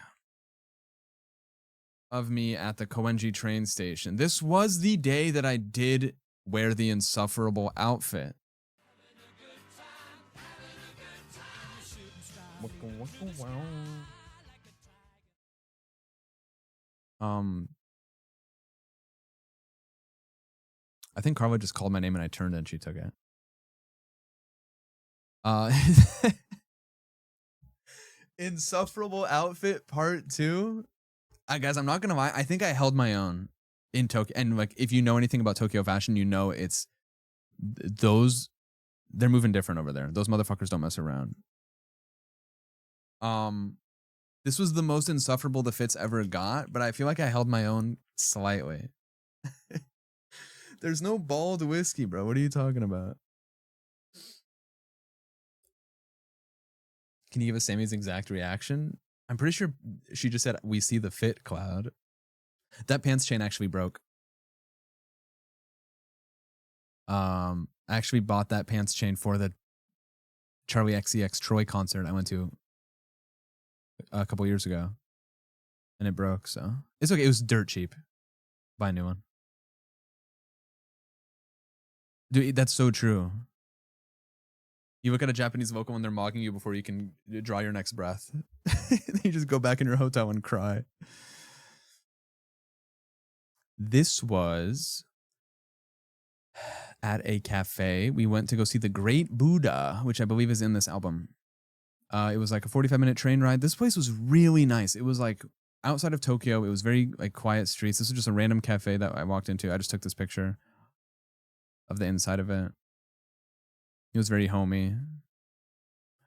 of me at the Koenji train station. This was the day that I did wear the insufferable outfit. I think Carla just called my name and I turned and she took it. Insufferable outfit part 2. Guys, I'm not gonna lie. I think I held my own in Tokyo. And like, if you know anything about Tokyo fashion, you know it's they're moving different over there. Those motherfuckers don't mess around. This was the most insufferable the fits ever got, but I feel like I held my own slightly. There's no bald whiskey, bro. What are you talking about? Can you give us Sammy's exact reaction? I'm pretty sure she just said, we see the fit cloud. That pants chain actually broke. I actually bought that pants chain for the Charlie XCX Troy concert I went to a couple years ago. And it broke, so it's okay. It was dirt cheap. Buy a new one. Dude, that's so true. You look at a Japanese vocal when they're mocking you before you can draw your next breath. You just go back in your hotel and cry. This was at a cafe. We went to go see The Great Buddha, which I believe is in this album. It was like a 45-minute train ride. This place was really nice. It was like outside of Tokyo. It was very like quiet streets. This was just a random cafe that I walked into. I just took this picture of the inside of it. It was very homey.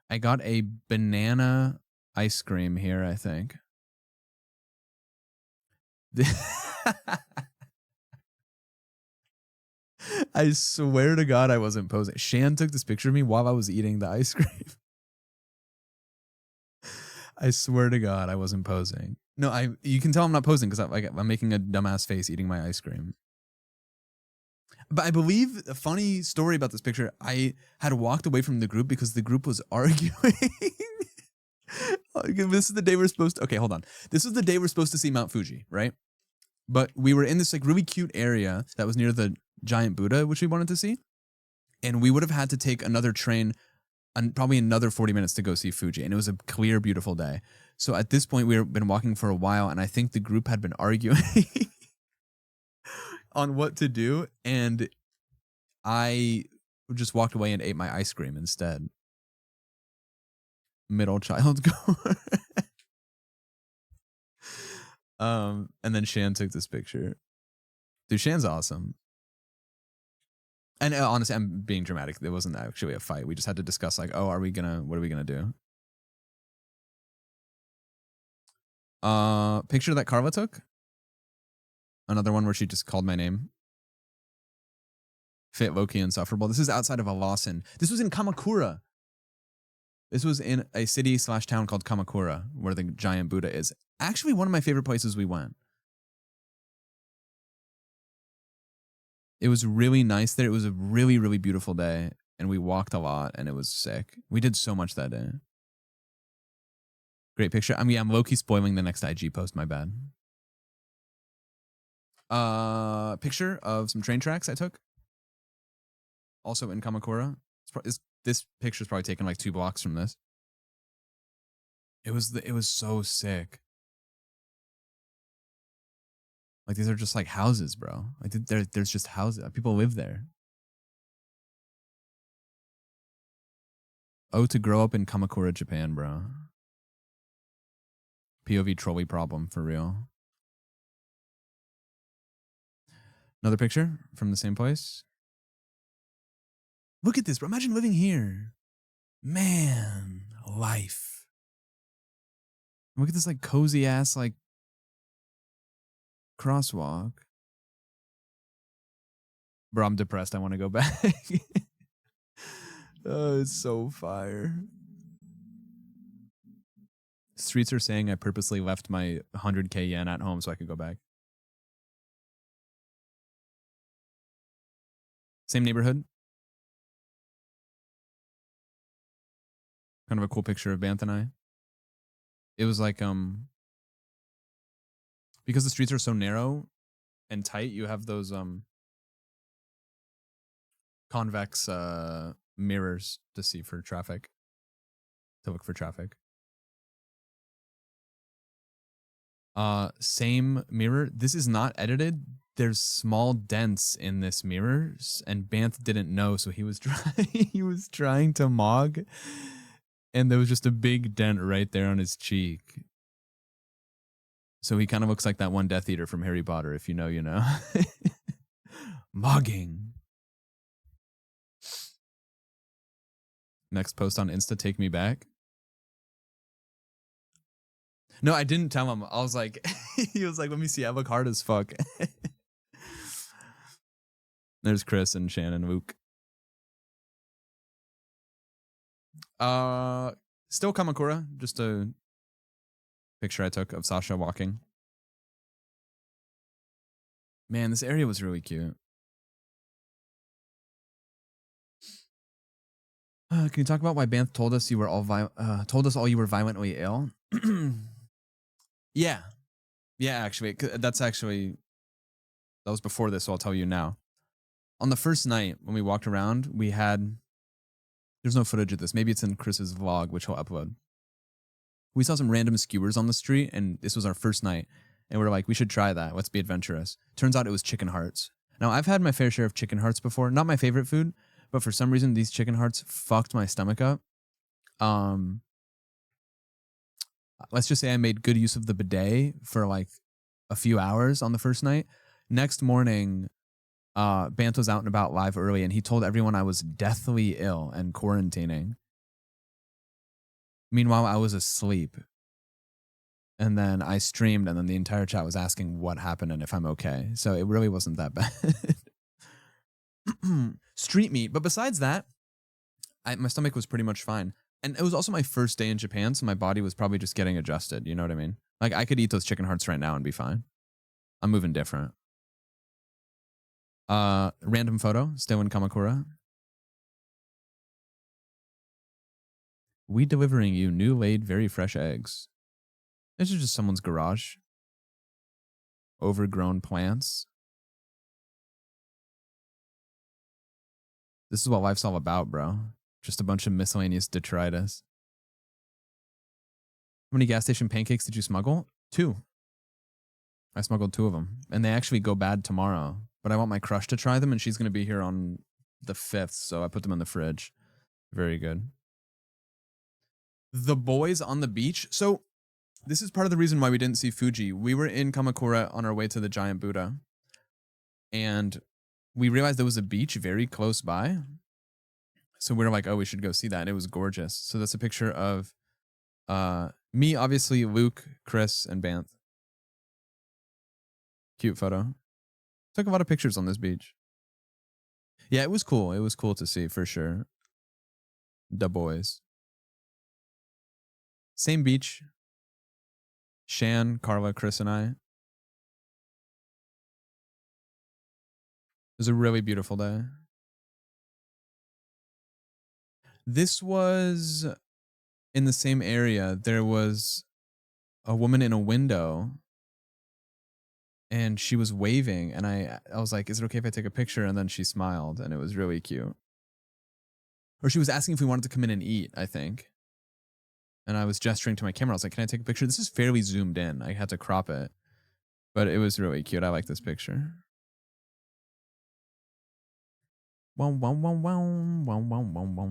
I got a banana ice cream here, I think. I swear to God I wasn't posing. Shan took this picture of me while I was eating the ice cream. I swear to God I wasn't posing. No, you can tell I'm not posing because I'm making a dumbass face eating my ice cream. But I believe a funny story about this picture. I had walked away from the group because the group was arguing. This is the day we're supposed to. Okay, hold on. This is the day we're supposed to see Mount Fuji, right? But we were in this like really cute area that was near the giant Buddha, which we wanted to see, and we would have had to take another train, and probably another 40 minutes to go see Fuji. And it was a clear, beautiful day. So at this point, we've been walking for a while, and I think the group had been arguing on what to do, and I just walked away and ate my ice cream instead. Middle child gore. And then Shan took this picture. Dude, Shan's awesome. And honestly, I'm being dramatic. There wasn't actually a fight. We just had to discuss like, oh, what are we gonna do? Picture that Carla took. Another one where she just called my name. Fit, low-key, insufferable. This is outside of Lawson. This was in Kamakura. This was in a city/town called Kamakura, where the giant Buddha is. Actually, one of my favorite places we went. It was really nice there. It was a really, really beautiful day, and we walked a lot, and it was sick. We did so much that day. Great picture. I mean, I'm low-key spoiling the next IG post. My bad. Picture of some train tracks I took. Also in Kamakura. This picture's probably taken like 2 blocks from this. It was so sick. Like these are just like houses, bro. Like there's just houses. People live there. Oh, to grow up in Kamakura, Japan, bro. POV trolley problem for real. Another picture from the same place. Look at this, bro. Imagine living here. Man, life. Look at this like cozy ass like crosswalk. Bro, I'm depressed. I want to go back. Oh, it's so fire. Streets are saying I purposely left my 100k yen at home so I could go back. Same neighborhood. Kind of a cool picture of Banth and I. It was like, because the streets are so narrow and tight, you have those, convex, mirrors to see for traffic. To look for traffic. Same mirror. This is not edited. There's small dents in this mirror, and Banth didn't know, so he was trying to mog, and there was just a big dent right there on his cheek. So he kind of looks like that one Death Eater from Harry Potter. If you know, you know. Mogging. Next post on Insta, take me back. No, I didn't tell him. I was like, he was like, let me see. I look hard as fuck. There's Chris and Shannon Luke. Still Kamakura. Just a picture I took of Sasha walking. Man, this area was really cute. Can you talk about why Banth told us you were all you were violently ill? Yeah. Yeah, actually. That was before this, so I'll tell you now. On the first night, when we walked around, there's no footage of this. Maybe it's in Chris's vlog, which he'll upload. We saw some random skewers on the street, and this was our first night. And we're like, we should try that. Let's be adventurous. Turns out it was chicken hearts. Now, I've had my fair share of chicken hearts before. Not my favorite food, but for some reason, these chicken hearts fucked my stomach up. Let's just say I made good use of the bidet for like a few hours on the first night. Next morning, Banth was out and about live early, and he told everyone I was deathly ill and quarantining. Meanwhile, I was asleep. And then I streamed, and then the entire chat was asking what happened and if I'm okay. So it really wasn't that bad. Street meat. But besides that, my stomach was pretty much fine. And it was also my first day in Japan, so my body was probably just getting adjusted. You know what I mean? Like, I could eat those chicken hearts right now and be fine. I'm moving different. Random photo, still in Kamakura. We delivering you new laid, very fresh eggs. This is just someone's garage. Overgrown plants. This is what life's all about, bro. Just a bunch of miscellaneous detritus. How many gas station pancakes did you smuggle? 2. I smuggled 2 of them. And they actually go bad tomorrow. But I want my crush to try them, and she's going to be here on the 5th, so I put them in the fridge. Very good. The boys on the beach. So this is part of the reason why we didn't see Fuji. We were in Kamakura on our way to the giant Buddha, and we realized there was a beach very close by. So we were like, oh, we should go see that. And it was gorgeous. So that's a picture of me, obviously, Luke, Chris, and Banth. Cute photo. Took a lot of pictures on this beach. Yeah, it was cool. It was cool to see, for sure. The boys. Same beach. Shan, Carla, Chris, and I. It was a really beautiful day. This was in the same area. There was a woman in a window, and she was waving, and I was like, is it okay if I take a picture? And then she smiled, and it was really cute. Or she was asking if we wanted to come in and eat, I think. And I was gesturing to my camera. I was like, can I take a picture? This is fairly zoomed in. I had to crop it. But it was really cute. I like this picture. Wow, wow, wow, wow, wow, wow, wow, wow.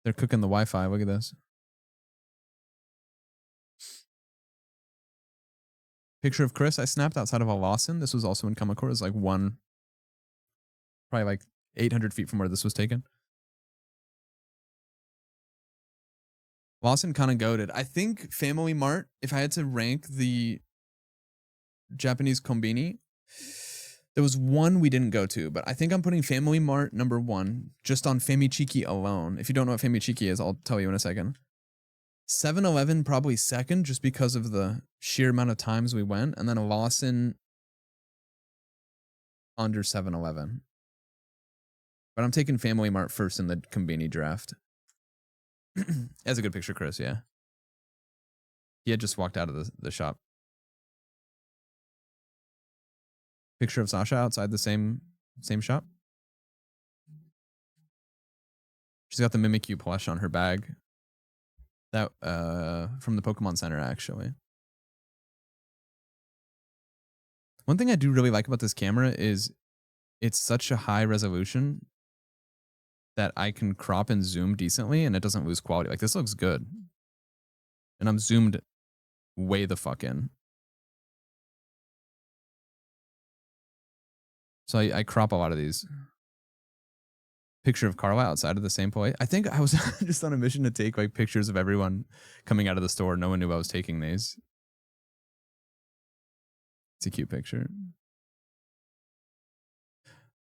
They're cooking the Wi-Fi. Look at this. Picture of Chris I snapped outside of a Lawson. This was also in Kamakura. It was like probably like 800 feet from where this was taken. Lawson kind of goated. I think Family Mart, if I had to rank the Japanese kombini, there was one we didn't go to, but I think I'm putting Family Mart number 1 just on Famichiki alone. If you don't know what Famichiki is, I'll tell you in a second. 7-Eleven probably second, just because of the sheer amount of times we went, and then a Lawson under 7-Eleven. But I'm taking Family Mart first in the kombini draft. That's a good picture, Chris, yeah. He had just walked out of the shop. Picture of Sasha outside the same shop. She's got the Mimikyu plush on her bag. That from the Pokemon Center, actually. One thing I do really like about this camera is it's such a high resolution that I can crop and zoom decently, and it doesn't lose quality. Like, this looks good. And I'm zoomed way the fuck in. So I crop a lot of these. Picture of Carla outside of the same place. I think I was just on a mission to take like pictures of everyone coming out of the store. No one knew I was taking these. It's a cute picture.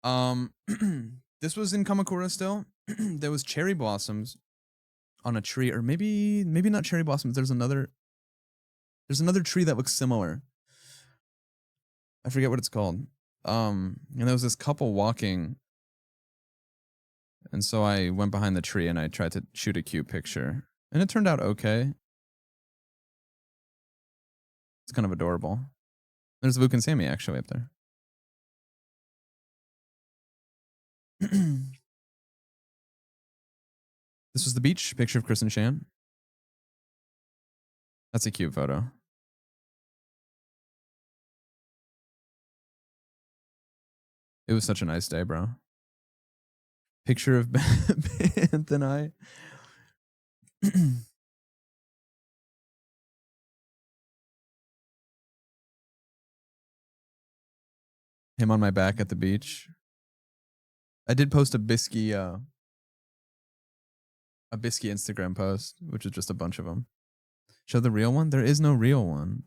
This was in Kamakura still. There was cherry blossoms on a tree, or maybe not cherry blossoms. There's another tree that looks similar. I forget what it's called. And there was this couple walking, and so I went behind the tree and I tried to shoot a cute picture, and it turned out okay. It's kind of adorable. There's Luke and Sammy actually up there. This was the beach. Picture of Chris and Shan. That's a cute photo. It was such a nice day, bro. Picture of Banth and I. Him on my back at the beach. I did post a Bisky Instagram post, which is just a bunch of them. Show the real one? There is no real one.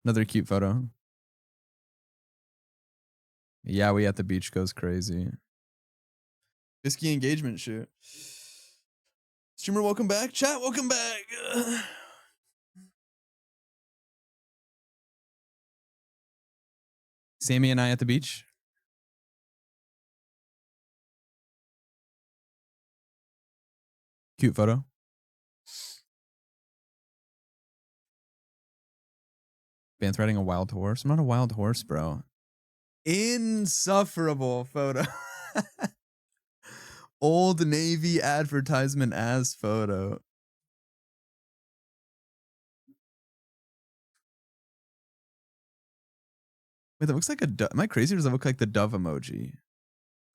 Another cute photo. Yeah, we at the beach goes crazy. Bisky engagement shoot. Streamer, welcome back. Chat, welcome back. Sammy and I at the beach. Cute photo. Bant's riding a wild horse. I'm not a wild horse, bro. Insufferable photo. Old Navy advertisement as photo. Wait, that looks like a dove. Am I crazy or does that look like the dove emoji?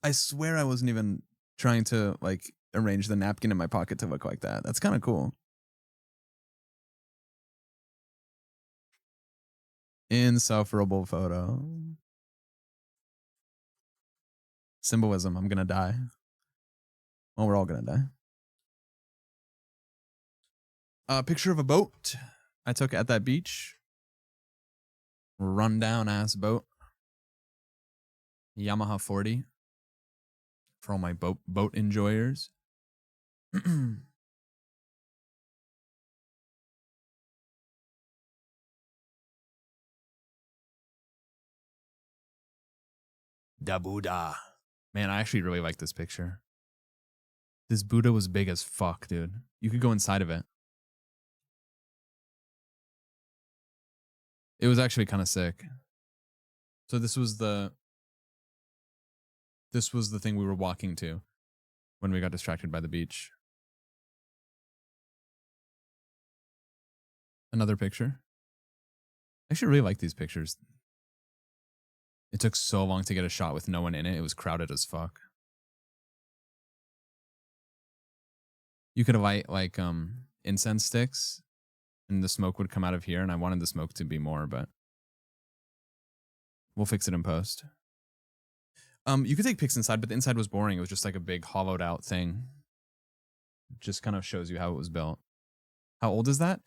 I swear I wasn't even trying to like arrange the napkin in my pocket to look like that. That's kind of cool. Insufferable photo. Symbolism. I'm gonna die. Well, we're all gonna die. Picture of a boat I took at that beach. Rundown ass boat. Yamaha 40 for all my boat enjoyers. Da Buddha. Man, I actually really like this picture. This Buddha was big as fuck, dude. You could go inside of it. It was actually kind of sick. So this was the thing we were walking to when we got distracted by the beach. Another picture. I actually really like these pictures. It took so long to get a shot with no one in it. It was crowded as fuck. You could light like incense sticks and the smoke would come out of here, and I wanted the smoke to be more, but we'll fix it in post. You could take pics inside, but the inside was boring. It was just like a big hollowed out thing. Just kind of shows you how it was built. How old is that?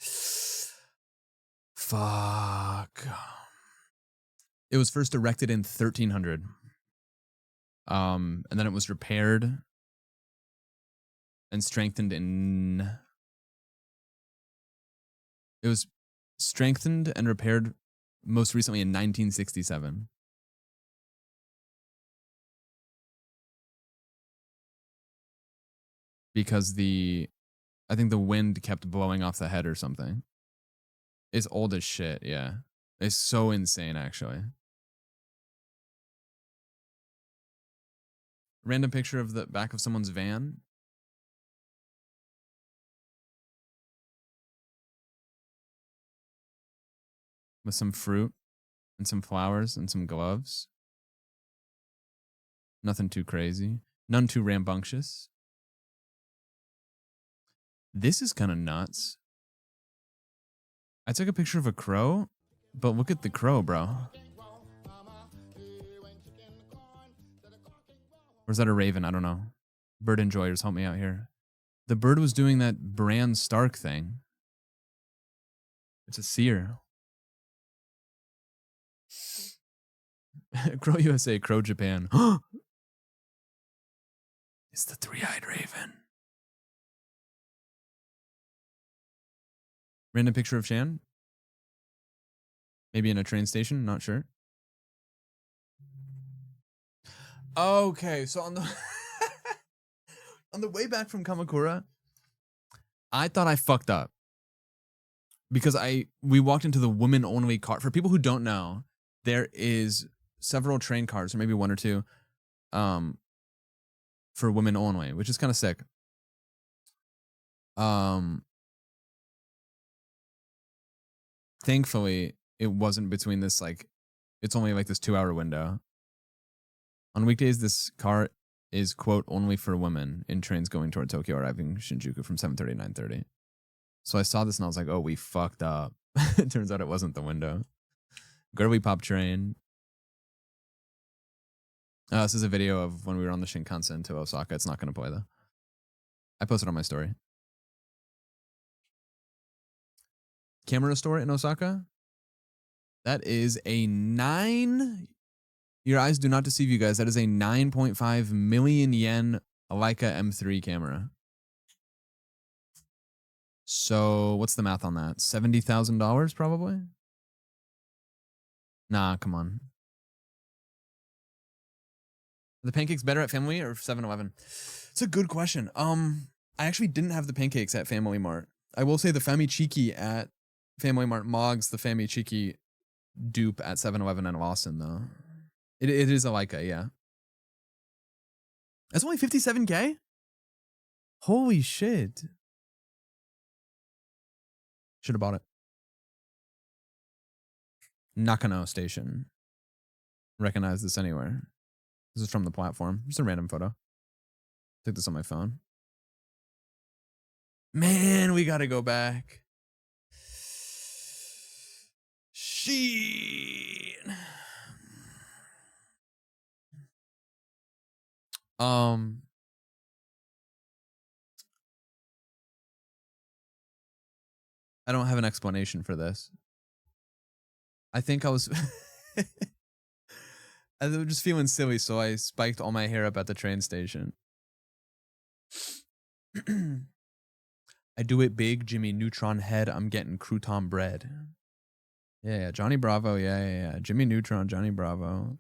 Fuck. It was first erected in 1300. And then it was repaired and strengthened in... It was strengthened and repaired most recently in 1967. Because I think the wind kept blowing off the head or something. It's old as shit, yeah. It's so insane, actually. Random picture of the back of someone's van. With some fruit and some flowers and some gloves. Nothing too crazy. None too rambunctious. This is kind of nuts. I took a picture of a crow, but look at the crow, bro. Or is that a raven? I don't know. Bird enjoyers, help me out here. The bird was doing that Bran Stark thing. It's a seer. Crow USA, Crow Japan. It's the three-eyed raven. Random picture of Shan. Maybe in a train station, not sure. Okay, so on the on the way back from Kamakura, I thought I fucked up. Because we walked into the women-only car. For people who don't know, there is several train cars, or maybe one or two, for women only, which is kind of sick. Thankfully, it wasn't between this, like, it's only like this 2-hour window. On weekdays, this car is, quote, only for women in trains going toward Tokyo, arriving Shinjuku from 7:30 to 9:30. So I saw this and I was like, oh, we fucked up. It turns out it wasn't the window. Girly pop train. This is a video of when we were on the Shinkansen to Osaka. It's not going to play, though. I posted on my story. Camera store in Osaka. That is a 9... Your eyes do not deceive you guys. That is a 9.5 million yen Leica M3 camera. So what's the math on that? $70,000 probably? Nah, come on. The pancakes better at Family or 7-Eleven? It's a good question. I actually didn't have the pancakes at Family Mart. I will say the Fami Cheeky at Family Mart mogs the Fami Cheeky dupe at 7-Eleven and Lawson, though. It is a Leica, yeah. That's only 57K? Holy shit. Should have bought it. Nakano Station. Recognize this anywhere. This is from the platform. Just a random photo. Took this on my phone. Man, we gotta go back. Shit. I don't have an explanation for this. I think I was I was just feeling silly, so I spiked all my hair up at the train station. I do it big, Jimmy Neutron head. I'm getting crouton bread. Yeah, Johnny Bravo. Yeah. Jimmy Neutron, Johnny Bravo.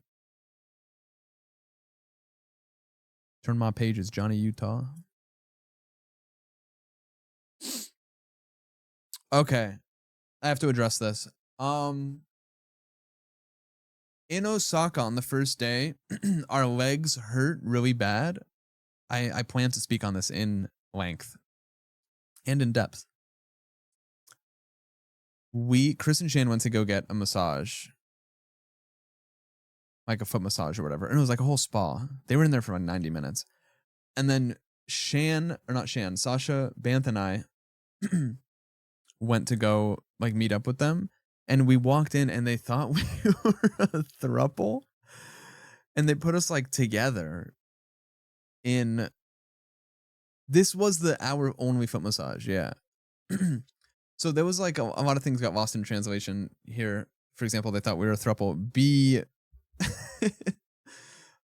Turn my pages, Johnny Utah. Okay, I have to address this. In Osaka on the first day, our legs hurt really bad. I plan to speak on this in length and in depth. Chris and Shane went to go get a massage, like a foot massage or whatever, and it was like a whole spa. They were in there for like 90 minutes. And then Sasha, Banth, and I went to go like meet up with them. And we walked in and they thought we were a throuple. And they put us like together in. This was our only foot massage, yeah. So there was like a lot of things got lost in translation here. For example, they thought we were a throuple.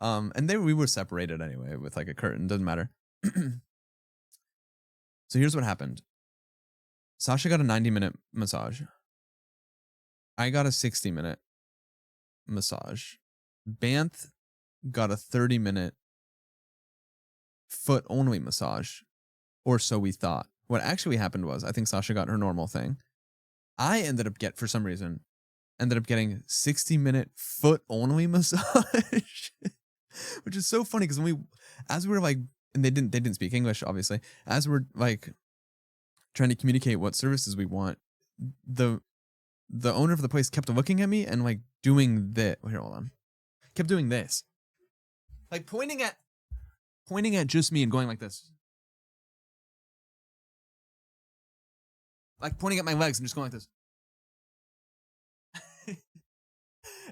And we were separated anyway with like a curtain. Doesn't matter. So here's what happened. Sasha got a 90-minute massage. I got a 60-minute massage. Banth got a 30-minute foot-only massage, or so we thought. What actually happened was, I think Sasha got her normal thing. I for some reason, ended up getting 60-minute foot-only massage, which is so funny because as we were like, and they didn't speak English, obviously. As we're like trying to communicate what services we want, the owner of the place kept looking at me and like doing this. Here, hold on. Kept doing this, like pointing at just me and going like this, like pointing at my legs and just going like this.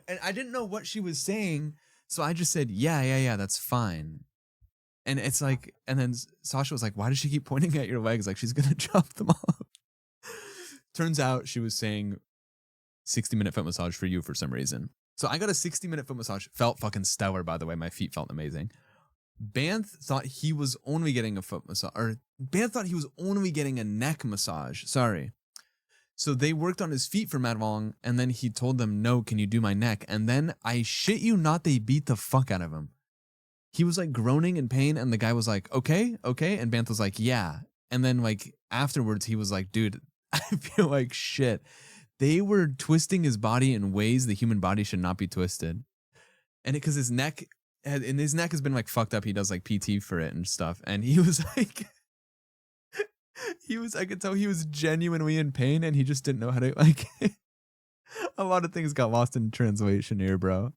And I didn't know what she was saying, so I just said, yeah, that's fine. And it's like, and then Sasha was like, why does she keep pointing at your legs? Like she's gonna chop them off. Turns out she was saying 60-minute foot massage for you for some reason. So I got a 60-minute foot massage. Felt fucking stellar, by the way. My feet felt amazing. Banth thought he was only getting a foot massage, or Banth thought he was only getting a neck massage. Sorry. So they worked on his feet for mad long, and then he told them, no, can you do my neck? And then, I shit you not, they beat the fuck out of him. He was like groaning in pain, and the guy was like, okay. And Banth was like, yeah. And then like afterwards, he was like, dude, I feel like shit. They were twisting his body in ways the human body should not be twisted. And because his neck has been like fucked up. He does like PT for it and stuff. And he was like, I could tell he was genuinely in pain and he just didn't know how to like, a lot of things got lost in translation here, bro.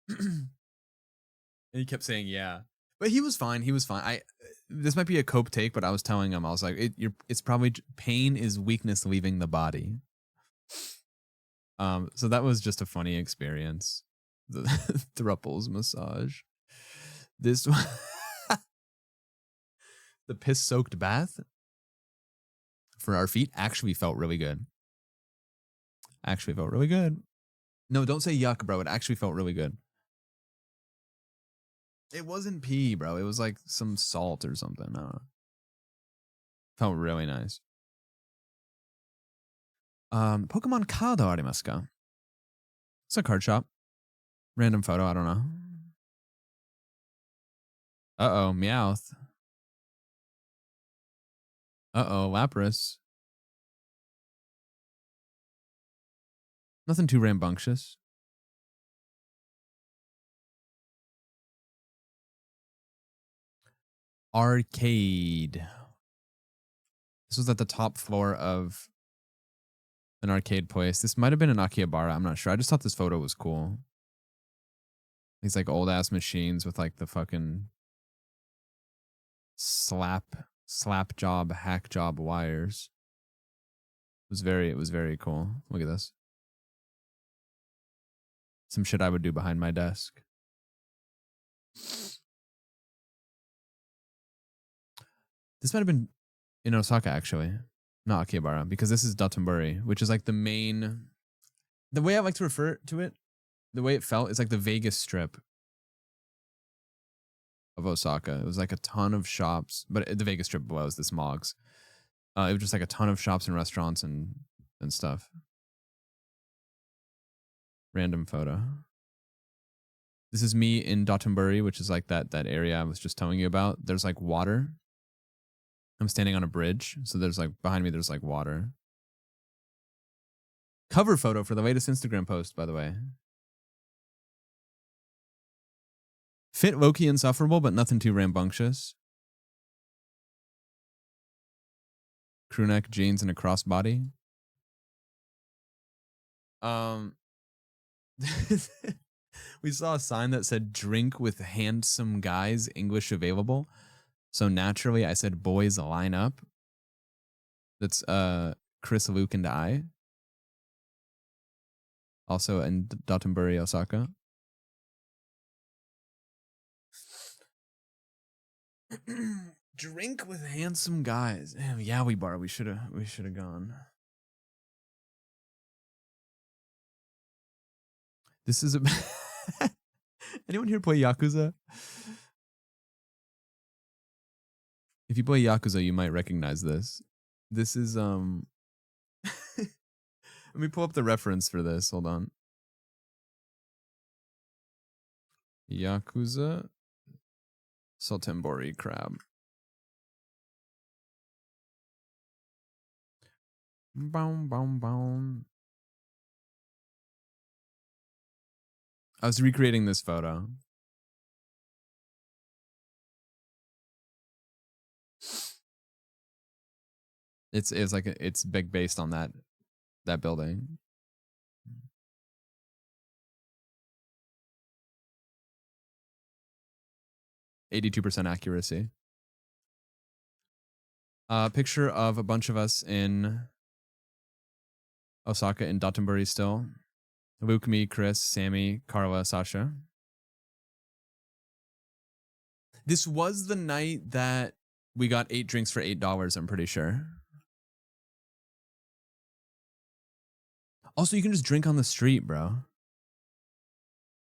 And he kept saying, yeah, but he was fine. This might be a cope take, but I was telling him, I was like, it's probably pain is weakness leaving the body. So that was just a funny experience. The Thruples massage. This one, the piss-soaked bath for our feet actually felt really good. No, don't say yuck, bro. It actually felt really good. It wasn't pee, bro. It was like some salt or something. I don't know. Felt really nice. Pokemon card arimasu ka? It's a card shop. Random photo, I don't know. Uh-oh, Meowth. Uh-oh, Lapras. Nothing too rambunctious. Arcade. This was at the top floor of an arcade place. This might have been an Akihabara. I'm not sure. I just thought this photo was cool. These like old ass machines with like the fucking slap job, hack job wires. It was very cool. Look at this. Some shit I would do behind my desk. This might have been in Osaka, actually, not Akihabara, because this is Dotonbori, which is like the main. The way I like to refer to it, the way it felt, is like the Vegas Strip of Osaka. It was like a ton of shops, but the Vegas Strip was the Smogs. It was just like a ton of shops and restaurants and stuff. Random photo. This is me in Dotonbori, which is like that area I was just telling you about. There's like water. I'm standing on a bridge, so there's like behind me there's like water. Cover photo for the latest Instagram post, by the way. Fit low-key insufferable, but nothing too rambunctious. Crewneck, jeans, and a crossbody. We saw a sign that said "Drink with handsome guys, English available." So naturally, I said, "Boys, line up." That's Chris, Luke, and I. Also in Dotonbori, Osaka. Drink with handsome guys. Yeah, we should have gone. This is a. Anyone here play Yakuza? If you play Yakuza, you might recognize this. This is Let me pull up the reference for this. Hold on. Yakuza Saltembori crab. Boom, boom, boom. I was recreating this photo. It's like it's big based on that building. %82 accuracy. Picture of a bunch of us in Osaka in Dotonbori still. Luke, me, Chris, Sammy, Carla, Sasha. This was the night that we got 8 drinks for $8, I'm pretty sure. Also, you can just drink on the street, bro.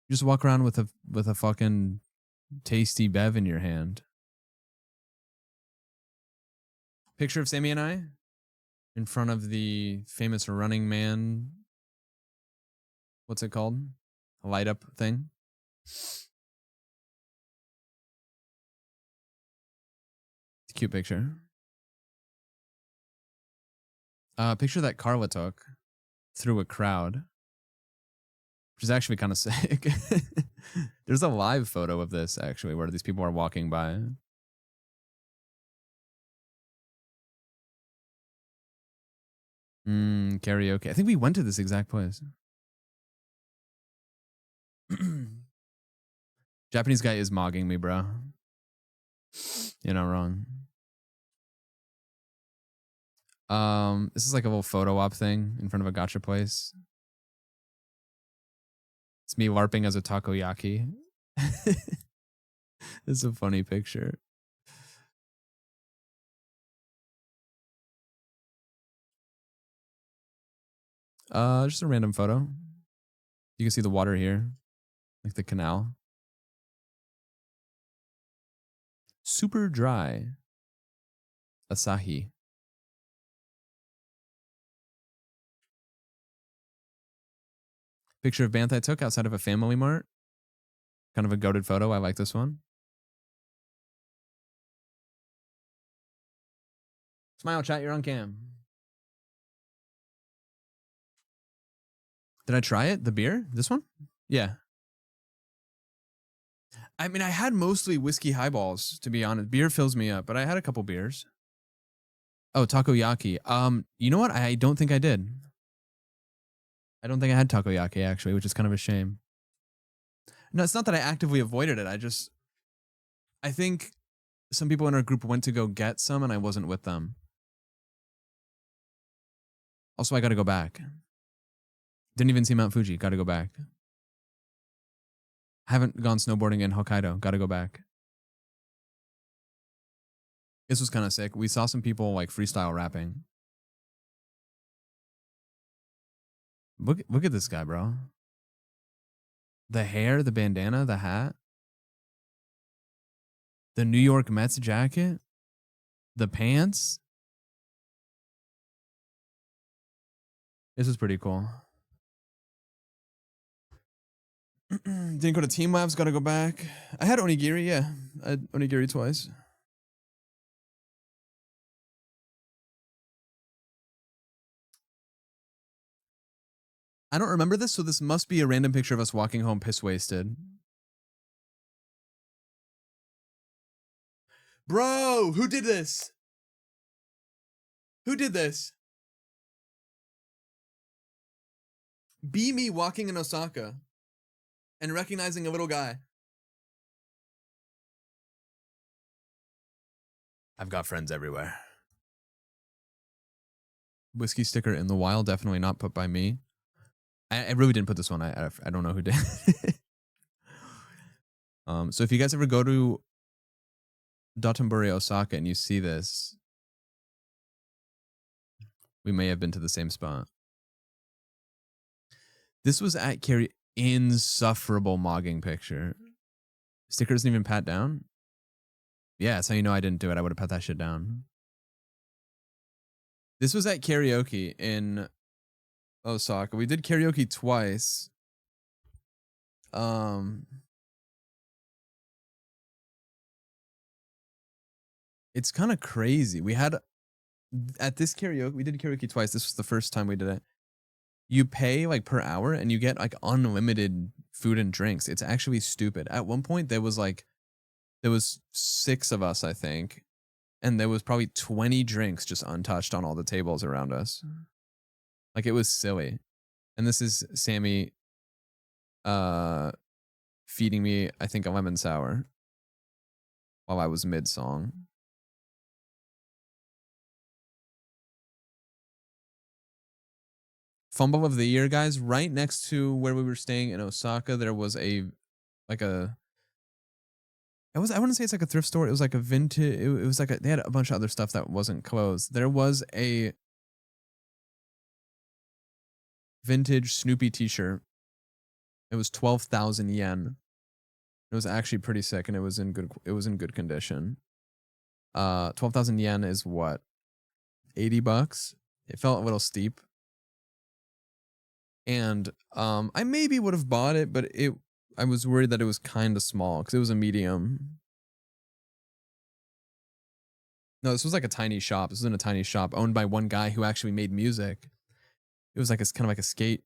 You just walk around with a fucking tasty bev in your hand. Picture of Sammy and I in front of the famous Running Man. What's it called? A light up thing. It's a cute picture. Picture that Carla took through a crowd, which is actually kind of sick. There's a live photo of this actually where these people are walking by. Karaoke. I think we went to this exact place. Japanese guy is mogging me, bro. You're not wrong. This is like a little photo op thing in front of a gacha place. It's me LARPing as a takoyaki. It's a funny picture. Just a random photo. You can see the water here, like the canal. Super dry. Asahi. Picture of Banth I took outside of a Family Mart. Kind of a goated photo. I like this one. Smile chat, you're on cam. Did I try it? The beer? This one? Yeah. I mean, I had mostly whiskey highballs, to be honest. Beer fills me up, but I had a couple beers. Oh, takoyaki. You know what? I don't think I did. I don't think I had takoyaki actually, which is kind of a shame. No, it's not that I actively avoided it. I think some people in our group went to go get some and I wasn't with them. Also, I got to go back. Didn't even see Mount Fuji. Got to go back. Haven't gone snowboarding in Hokkaido. Got to go back. This was kind of sick. We saw some people like freestyle rapping. Look at this guy, bro. The hair, the bandana, the hat, the New York Mets jacket, the pants. This is pretty cool. Didn't go to Team Labs, gotta go back. I had onigiri, yeah. I had onigiri twice. I don't remember this, so this must be a random picture of us walking home piss wasted. Bro, who did this? Who did this? Be me walking in Osaka and recognizing a little guy. I've got friends everywhere. Whiskey sticker in the wild, definitely not put by me. I really didn't put this one. I don't know who did. So if you guys ever go to Dotonbori, Osaka, and you see this, we may have been to the same spot. This was at Carrie. Insufferable mogging picture. Sticker doesn't even pat down. Yeah, that's how you know I didn't do it. I would have pat that shit down. This was at karaoke in Osaka. We did karaoke twice. It's kind of crazy. We had at this karaoke, we did karaoke twice. This was the first time we did it. You pay like per hour and you get like unlimited food and drinks. It's actually stupid. At one point there was 6 of us, I think, and there was probably 20 drinks just untouched on all the tables around us. Like it was silly. And this is Sammy feeding me, I think, a lemon sour while I was mid-song. Fumble of the year, guys. Right next to where we were staying in Osaka, there was I wouldn't say it's like a thrift store. It was like a vintage. It was like they had a bunch of other stuff that wasn't closed. There was a vintage Snoopy t-shirt. It was 12,000 yen. It was actually pretty sick, and it was in good condition. 12,000 yen is what? $80. It felt a little steep. And I maybe would have bought it, but I was worried that it was kind of small because it was a medium. No, this was like a tiny shop. This was in a tiny shop owned by one guy who actually made music. It was like kind of like a skate.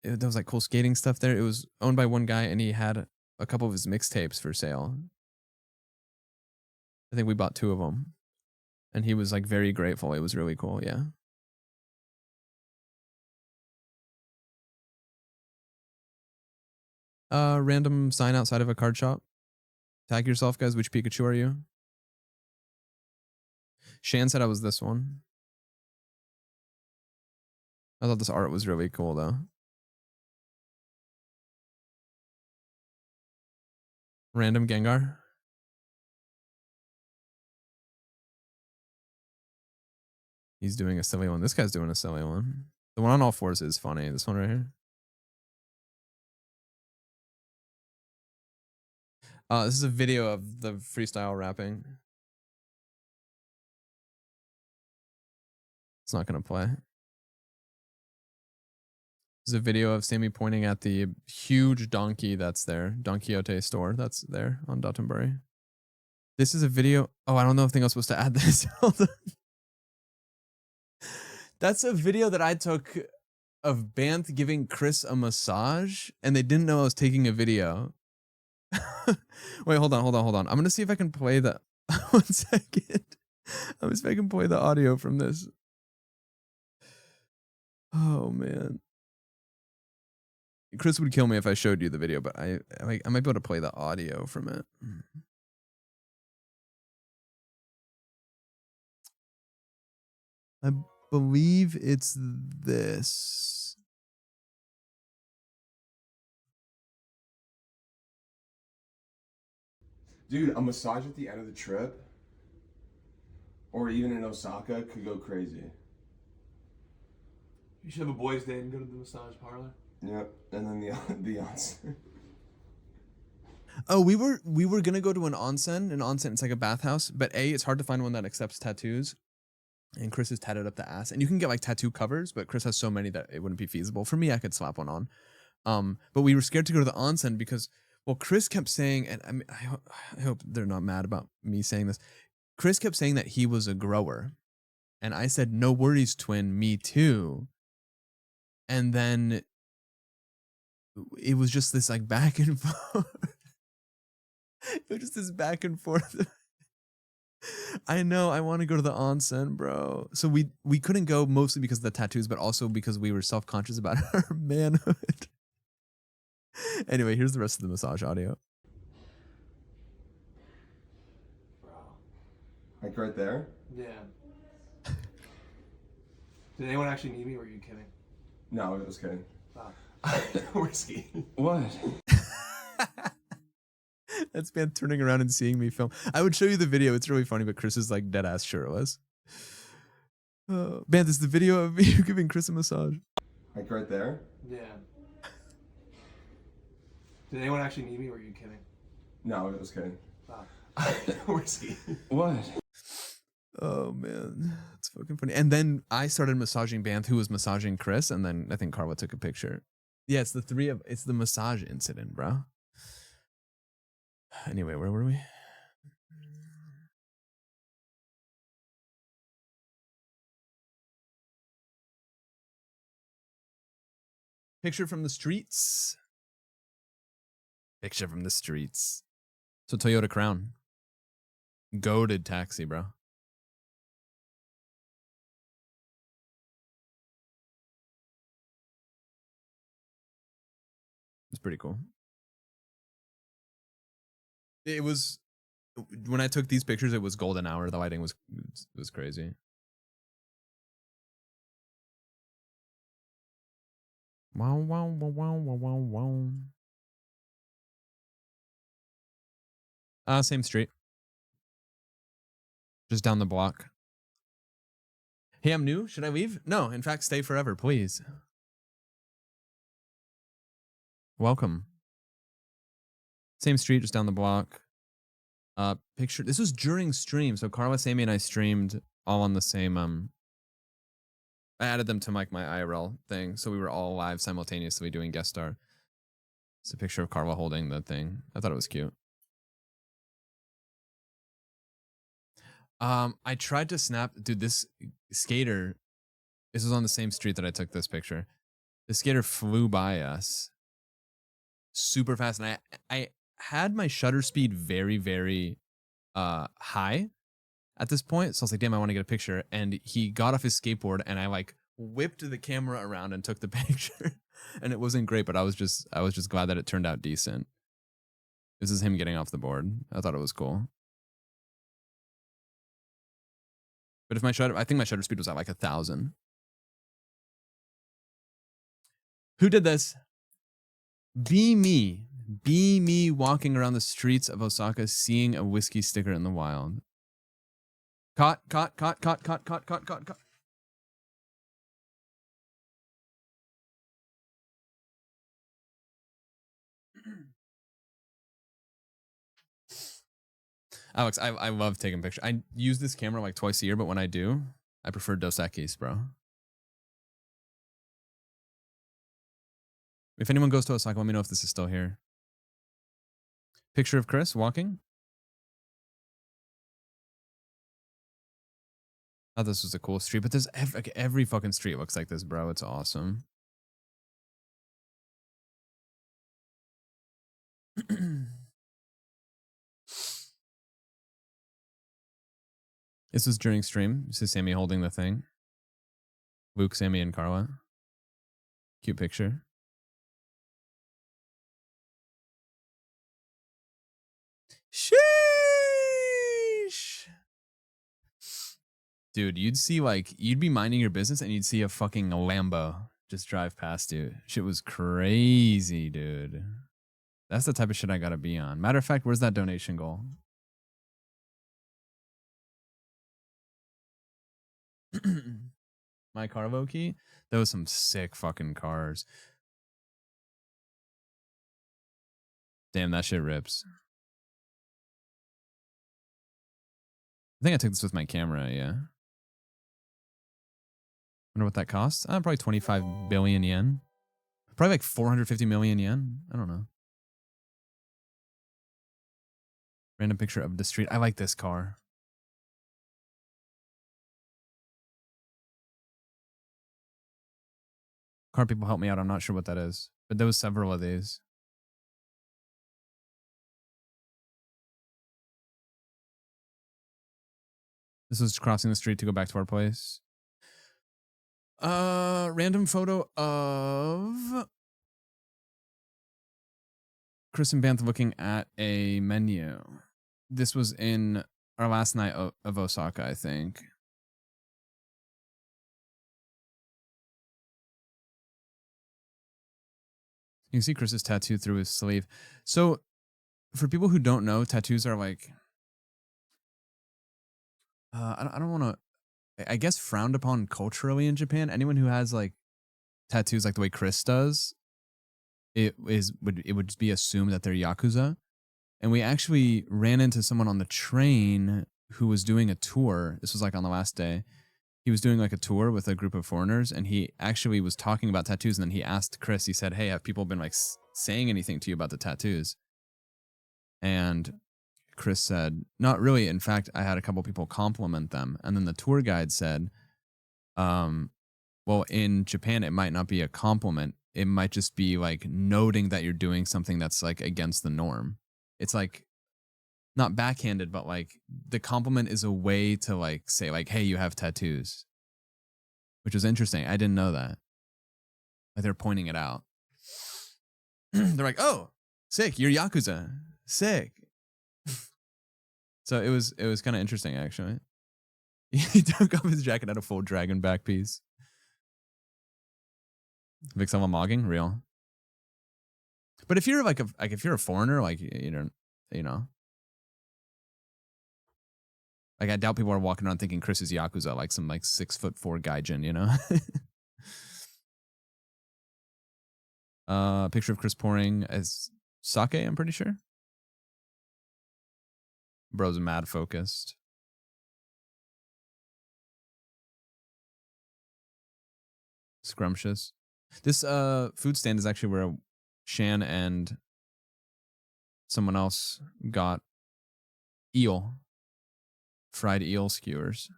There was like cool skating stuff there. It was owned by one guy, and he had a couple of his mixtapes for sale. I think we bought 2 of them, and he was like very grateful. It was really cool. Yeah. Random sign outside of a card shop. Tag yourself, guys. Which Pikachu are you? Shan said I was this one. I thought this art was really cool, though. Random Gengar. He's doing a silly one. This guy's doing a silly one. The one on all 4s is funny. This one right here. This is a video of the freestyle rapping. It's not going to play. This is a video of Sammy pointing at the huge donkey that's there. Don Quixote store that's there on Dotonbori. This is a video. Oh, I don't know if I was supposed to add this. Hold on. That's a video that I took of Banth giving Chris a massage, and they didn't know I was taking a video. Wait, hold on. I'm gonna see if I can play the 1 second. I'm gonna see if I can play the audio from this. Oh man. Chris would kill me if I showed you the video, but I might be able to play the audio from it. I believe it's this. Dude, a massage at the end of the trip, or even in Osaka, could go crazy. You should have a boys' day and go to the massage parlor. Yep, and then the onsen. Oh, we were gonna go to an onsen. An onsen, it's like a bathhouse, but it's hard to find one that accepts tattoos. And Chris is tatted up the ass, and you can get like tattoo covers, but Chris has so many that it wouldn't be feasible. For me, I could slap one on. But we were scared to go to the onsen because, well, Chris kept saying, and I mean, I hope they're not mad about me saying this. Chris kept saying that he was a grower, and I said, "No worries, twin, me too." And then it was just this like back and forth. It was just this back and forth. I know, I want to go to the onsen, bro. So we couldn't go mostly because of the tattoos, but also because we were self-conscious about our manhood. Anyway, here's the rest of the massage audio. Bro. Like right there? Yeah. Did anyone actually need me, or were you kidding? No, I was kidding. Oh. Whiskey. What? That's man turning around and seeing me film. I would show you the video. It's really funny, but Chris is like dead ass shirtless. Man, this is the video of you giving Chris a massage. Like right there? Yeah. Did anyone actually need me, or were you kidding? No, I was kidding. Oh. Whiskey. What? Oh man, it's fucking funny. And then I started massaging Banth, who was massaging Chris, and then I think Carla took a picture. Yeah, it's it's the massage incident, bro. Anyway, where were we? Picture from the streets. Picture from the streets. So Toyota Crown. Goated taxi, bro. It's pretty cool. It was, when I took these pictures, it was golden hour. The lighting was crazy. Wow, wow, wow, wow, wow, wow, wow. Same street. Just down the block. Hey, I'm new. Should I leave? No, in fact, stay forever, please. Welcome. Same street, just down the block. Picture. This was during stream, so Carla, Sammy, and I streamed all on the same. I added them to like my IRL thing, so we were all live simultaneously doing guest star. It's a picture of Carla holding the thing. I thought it was cute. I tried to snap, dude. This skater. This was on the same street that I took this picture. The skater flew by us super fast, and I had my shutter speed very, very high at this point. So I was like, damn, I want to get a picture. And he got off his skateboard, and I like whipped the camera around and took the picture. And it wasn't great, but I was just glad that it turned out decent. This is him getting off the board. I thought it was cool. But if I think my shutter speed was at like 1,000. Who did this? Be me. Be me walking around the streets of Osaka seeing a Whisqey sticker in the wild. Caught. Alex, I love taking pictures. I use this camera like twice a year, but when I do, I prefer Dos Equis, bro. If anyone goes to Osaka, let me know if this is still here. Picture of Chris walking. thought this was a cool street, but there's every fucking street looks like this, bro. It's awesome. This was during stream. This is Sammy holding the thing. Luke, Sammy, and Carla. Cute picture. Sheesh. Dude, you'd be minding your business and you'd see a fucking Lambo just drive past you. Shit was crazy, dude. That's the type of shit I gotta be on. Matter of fact, where's that donation goal? My Carvo key? There was some sick fucking cars. Damn, that shit rips. I think I took this with my camera, yeah. Wonder what that costs? Probably 25 billion yen. Probably like 450 million yen. I don't know. Random picture of the street. I like this car. Car people help me out. I'm not sure what that is. But there was several of these. This was crossing the street to go back to our place. Random photo of Chris and Bantha looking at a menu. This was in our last night of Osaka, I think. You can see Chris's tattoo through his sleeve. So, for people who don't know, tattoos are like, I don't want to, I guess, frowned upon culturally in Japan. Anyone who has like tattoos like the way Chris does, it would just be assumed that they're Yakuza. And we actually ran into someone on the train who was doing a tour. This was like on the last day. He was doing like a tour with a group of foreigners, and he actually was talking about tattoos. And then he asked Chris, he said, "Hey, have people been like saying anything to you about the tattoos?" And Chris said, "Not really. In fact, I had a couple people compliment them." And then the tour guide said, well, in Japan, it might not be a compliment. It might just be like noting that you're doing something that's like against the norm. It's like not backhanded, but like the compliment is a way to like say like, "Hey, you have tattoos," which was interesting. I didn't know that. Like they're pointing it out. They're like, "Oh, sick! You're Yakuza. Sick." So it was kind of interesting actually. He took off his jacket, had a full dragon back piece. Vixella mogging, real. But if you're like if you're a foreigner, like you know, like I doubt people are walking around thinking Chris is Yakuza, like some like 6'4" gaijin, you know. Picture of Chris pouring as sake, I'm pretty sure. Bro's mad focused. Scrumptious. This food stand is actually where Shan and someone else got eel. Fried eel skewers.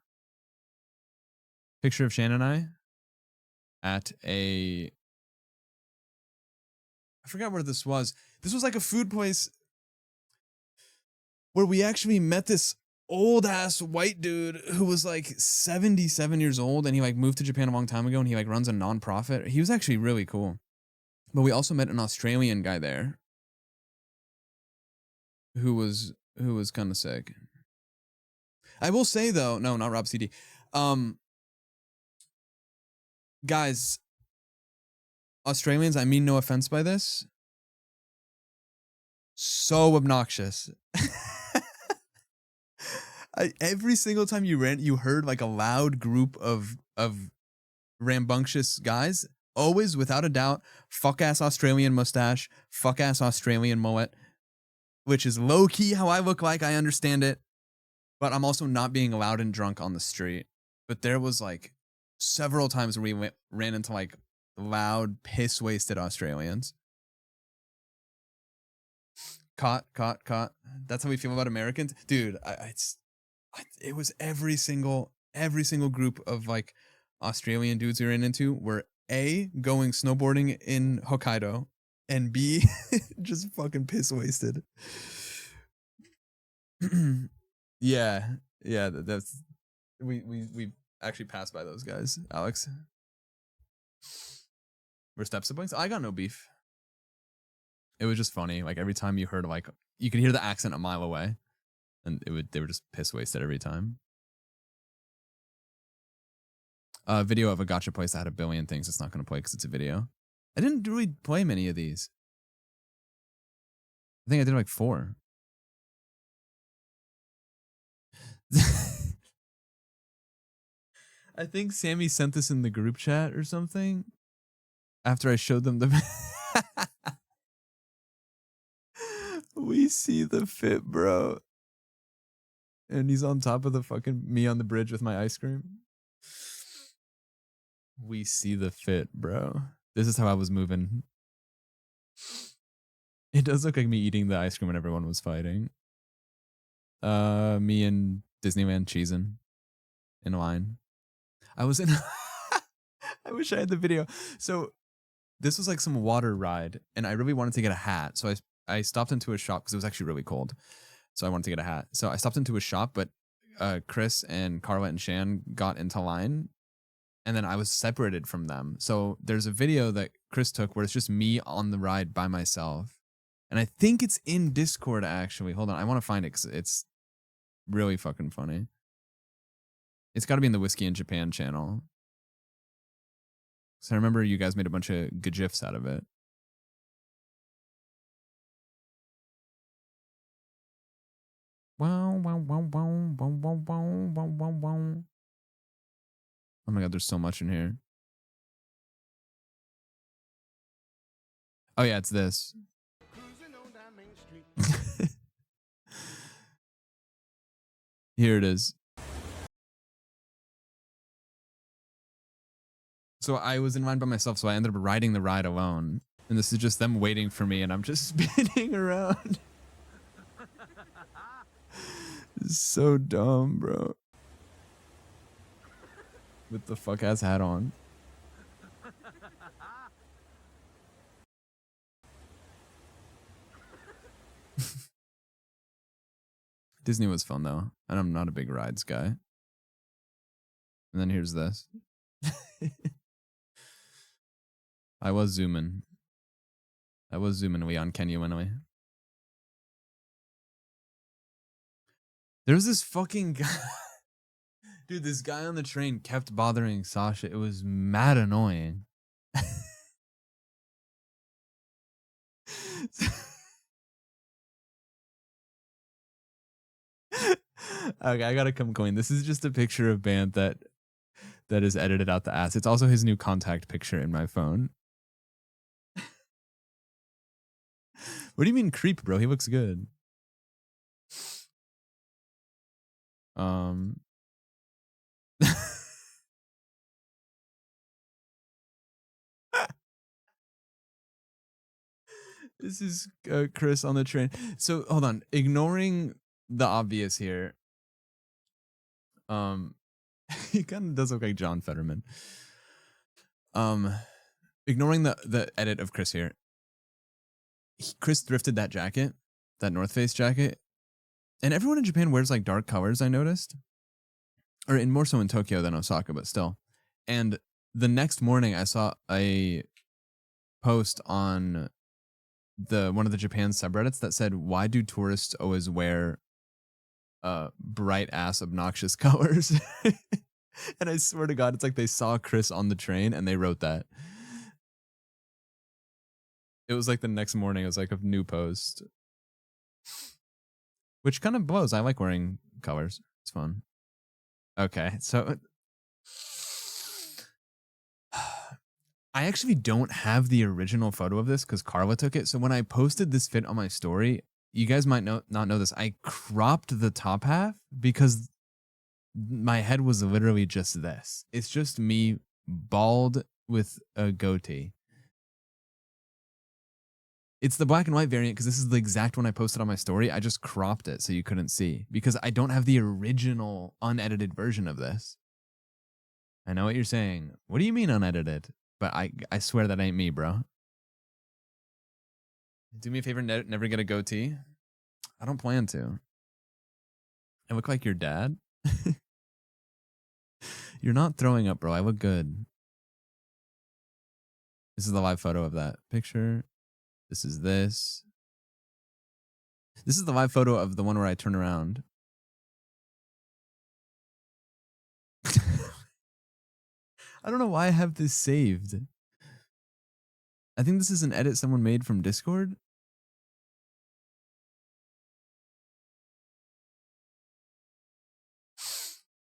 Picture of Shan and I at I forgot where this was. This was like a food place where we actually met this old ass white dude who was like 77 years old, and he like moved to Japan a long time ago, and he like runs a nonprofit. He was actually really cool. But we also met an Australian guy there who was kind of sick. I will say though, no, not Rob CD. Guys, Australians, I mean no offense by this. So obnoxious. Every single time you heard like a loud group of rambunctious guys, always without a doubt, fuck ass Australian mustache, fuck ass Australian mullet, which is low key how I look like. I understand it, but I'm also not being loud and drunk on the street. But there was like several times where we ran into like loud, piss wasted Australians. Caught. That's how we feel about Americans, dude. It was every single every single group of like Australian dudes we ran into were A, going snowboarding in Hokkaido, and B, just fucking piss wasted. Yeah, that's we actually passed by those guys, Alex. We're step siblings. I got no beef. It was just funny. Like every time you heard like you could hear the accent a mile away, and they were just piss wasted every time. A video of a gacha place that had a billion things it's not going to play because it's a video. I didn't really play many of these. I think I did like 4. I think Sammy sent this in the group chat or something after I showed them the. We see the fit, bro. And he's on top of the fucking me on the bridge with my ice cream. We see the fit, bro. This is how I was moving. It does look like me eating the ice cream when everyone was fighting. Me and Disneyland cheesing in line. I was in. I wish I had the video. So this was like some water ride, and I really wanted to get a hat. So I stopped into a shop because it was actually really cold. So I wanted to get a hat. So I stopped into a shop, but Chris and Carla and Shan got into line, and then I was separated from them. So there's a video that Chris took where it's just me on the ride by myself. And I think it's in Discord, actually. Hold on. I want to find it because it's really fucking funny. It's got to be in the Whisqey in Japan channel. So I remember you guys made a bunch of GIFs out of it. Wow, wow, wow, wow, wow, wow, wow, wow, wow. Oh my god, there's so much in here. Oh yeah, it's this. Here it is. So I was in line by myself, so I ended up riding the ride alone. And this is just them waiting for me, and I'm just spinning around. It's so dumb, bro. With the fuck ass hat on. Disney was fun though, and I'm not a big rides guy. And then here's this. I was zooming. We on genuinely. There was this fucking guy. Dude, this guy on the train kept bothering Sasha. It was mad annoying. Okay, I gotta come clean. This is just a picture of Bant that is edited out the ass. It's also his new contact picture in my phone. What do you mean creep, bro? He looks good. This is Chris on the train. So hold on, ignoring the obvious here. He kind of does look like John Fetterman. Ignoring the edit of Chris here. Chris thrifted that jacket, that North Face jacket, and everyone in Japan wears like dark colors. I noticed, or in more so in Tokyo than Osaka, but still. And the next morning, I saw a post on one of the Japan subreddits that said, "Why do tourists always wear bright ass obnoxious colors?" And I swear to God, it's like they saw Chris on the train and they wrote that. It was like the next morning. It was like a new post, which kind of blows. I like wearing colors. It's fun. Okay, so I actually don't have the original photo of this because Carla took it. So when I posted this fit on my story, you guys might not know this. I cropped the top half because my head was literally just this. It's just me bald with a goatee. It's the black and white variant because this is the exact one I posted on my story. I just cropped it so you couldn't see because I don't have the original unedited version of this. I know what you're saying. What do you mean unedited? But I swear that ain't me, bro. Do me a favor, never get a goatee. I don't plan to. I look like your dad. You're not throwing up, bro. I look good. This is the live photo of that picture. This is this. This is the live photo of the one where I turn around. I don't know why I have this saved. I think this is an edit someone made from Discord.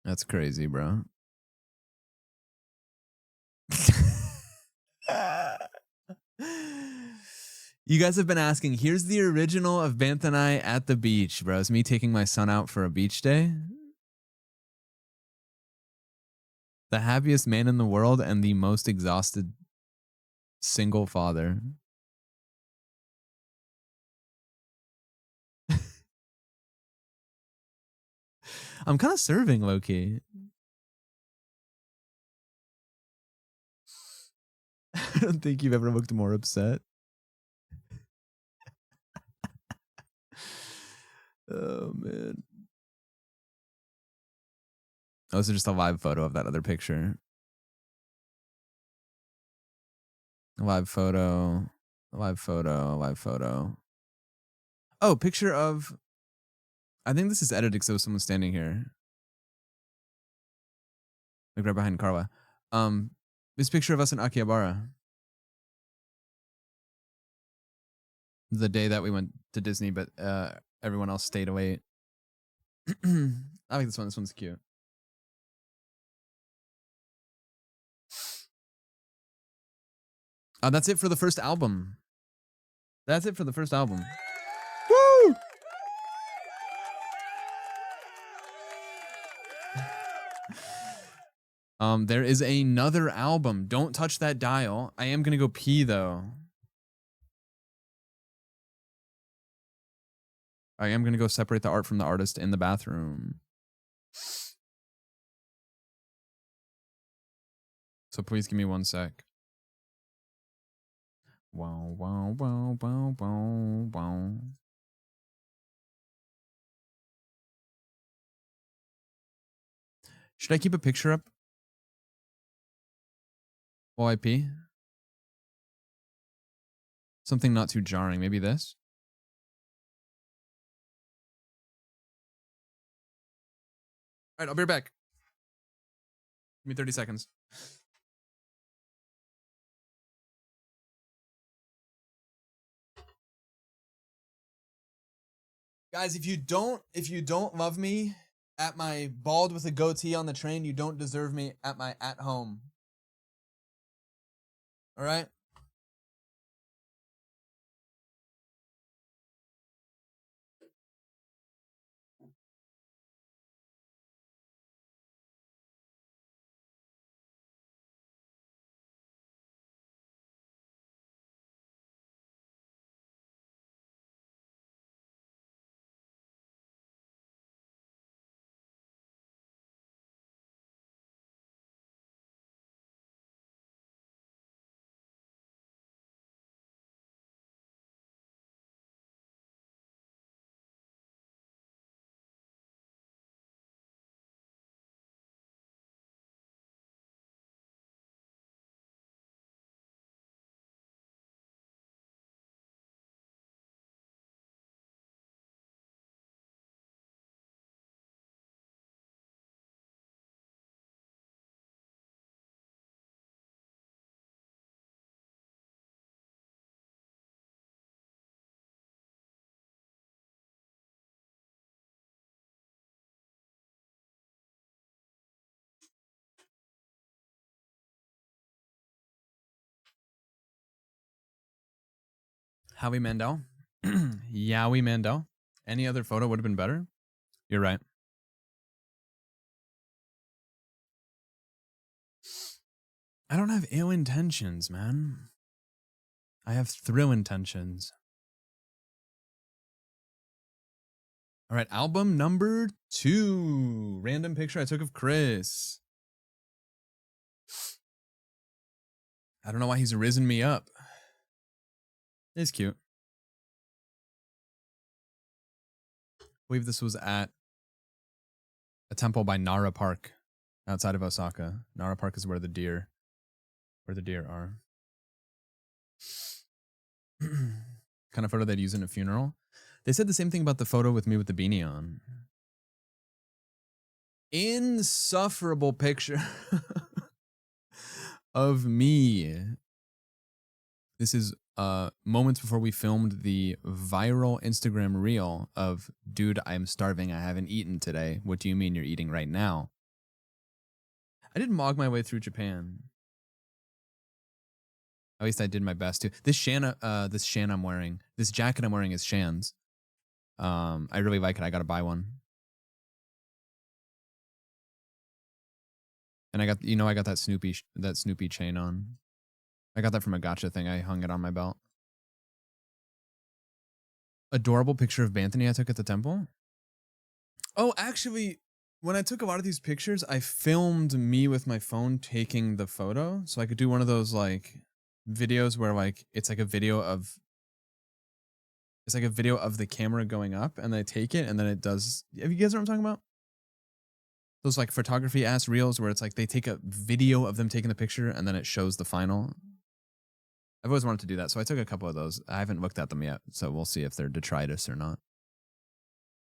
That's crazy, bro. You guys have been asking, here's the original of Bantha and I at the beach, bro. It's me taking my son out for a beach day. The happiest man in the world and the most exhausted single father. I'm kind of serving, low-key. I don't think you've ever looked more upset. Oh, man. Oh, this is just a live photo of that other picture. Live photo. Live photo. Live photo. Oh, picture of... I think this is edited because there was someone standing here. Like right behind Carla. This picture of us in Akihabara. The day that we went to Disney, but everyone else stayed away. I like this one. This one's cute. That's it for the first album. That's it for the first album. Woo! There is another album. Don't touch that dial. I am gonna go pee though. I am gonna go separate the art from the artist in the bathroom. So please give me 1 sec. Wow, wow, wow, wow, wow, wow. Should I keep a picture up while I pee? Something not too jarring. Maybe this? All right, I'll be right back. Give me 30 seconds. Guys, if you don't love me at my bald with a goatee on the train, you don't deserve me at my at home. All right? Howie Mandel. Yowie Mandel. Any other photo would have been better? You're right. I don't have ill intentions, man. I have thrill intentions. All right, album number 2. Random picture I took of Chris. I don't know why he's risen me up. It's cute. I believe this was at a temple by Nara Park outside of Osaka. Nara Park is where the deer are. Kind of photo they'd use in a funeral. They said the same thing about the photo with me with the beanie on. Insufferable picture of me. This is moments before we filmed the viral Instagram reel of, dude, I'm starving. I haven't eaten today. What do you mean you're eating right now? I did mog my way through Japan. At least I did my best to. This Shan I'm wearing, this jacket I'm wearing is Shan's. I really like it. I gotta buy one. And I got that Snoopy chain on. I got that from a gotcha thing. I hung it on my belt. Adorable picture of Banthony I took at the temple. Oh, actually, when I took a lot of these pictures, I filmed me with my phone taking the photo, so I could do one of those like videos where like it's like a video of the camera going up, and I take it, and then it does. Have you guys know what I'm talking about? Those like photography ass reels where it's like they take a video of them taking the picture and then it shows the final. I've always wanted to do that, so I took a couple of those. I haven't looked at them yet, so we'll see if they're detritus or not.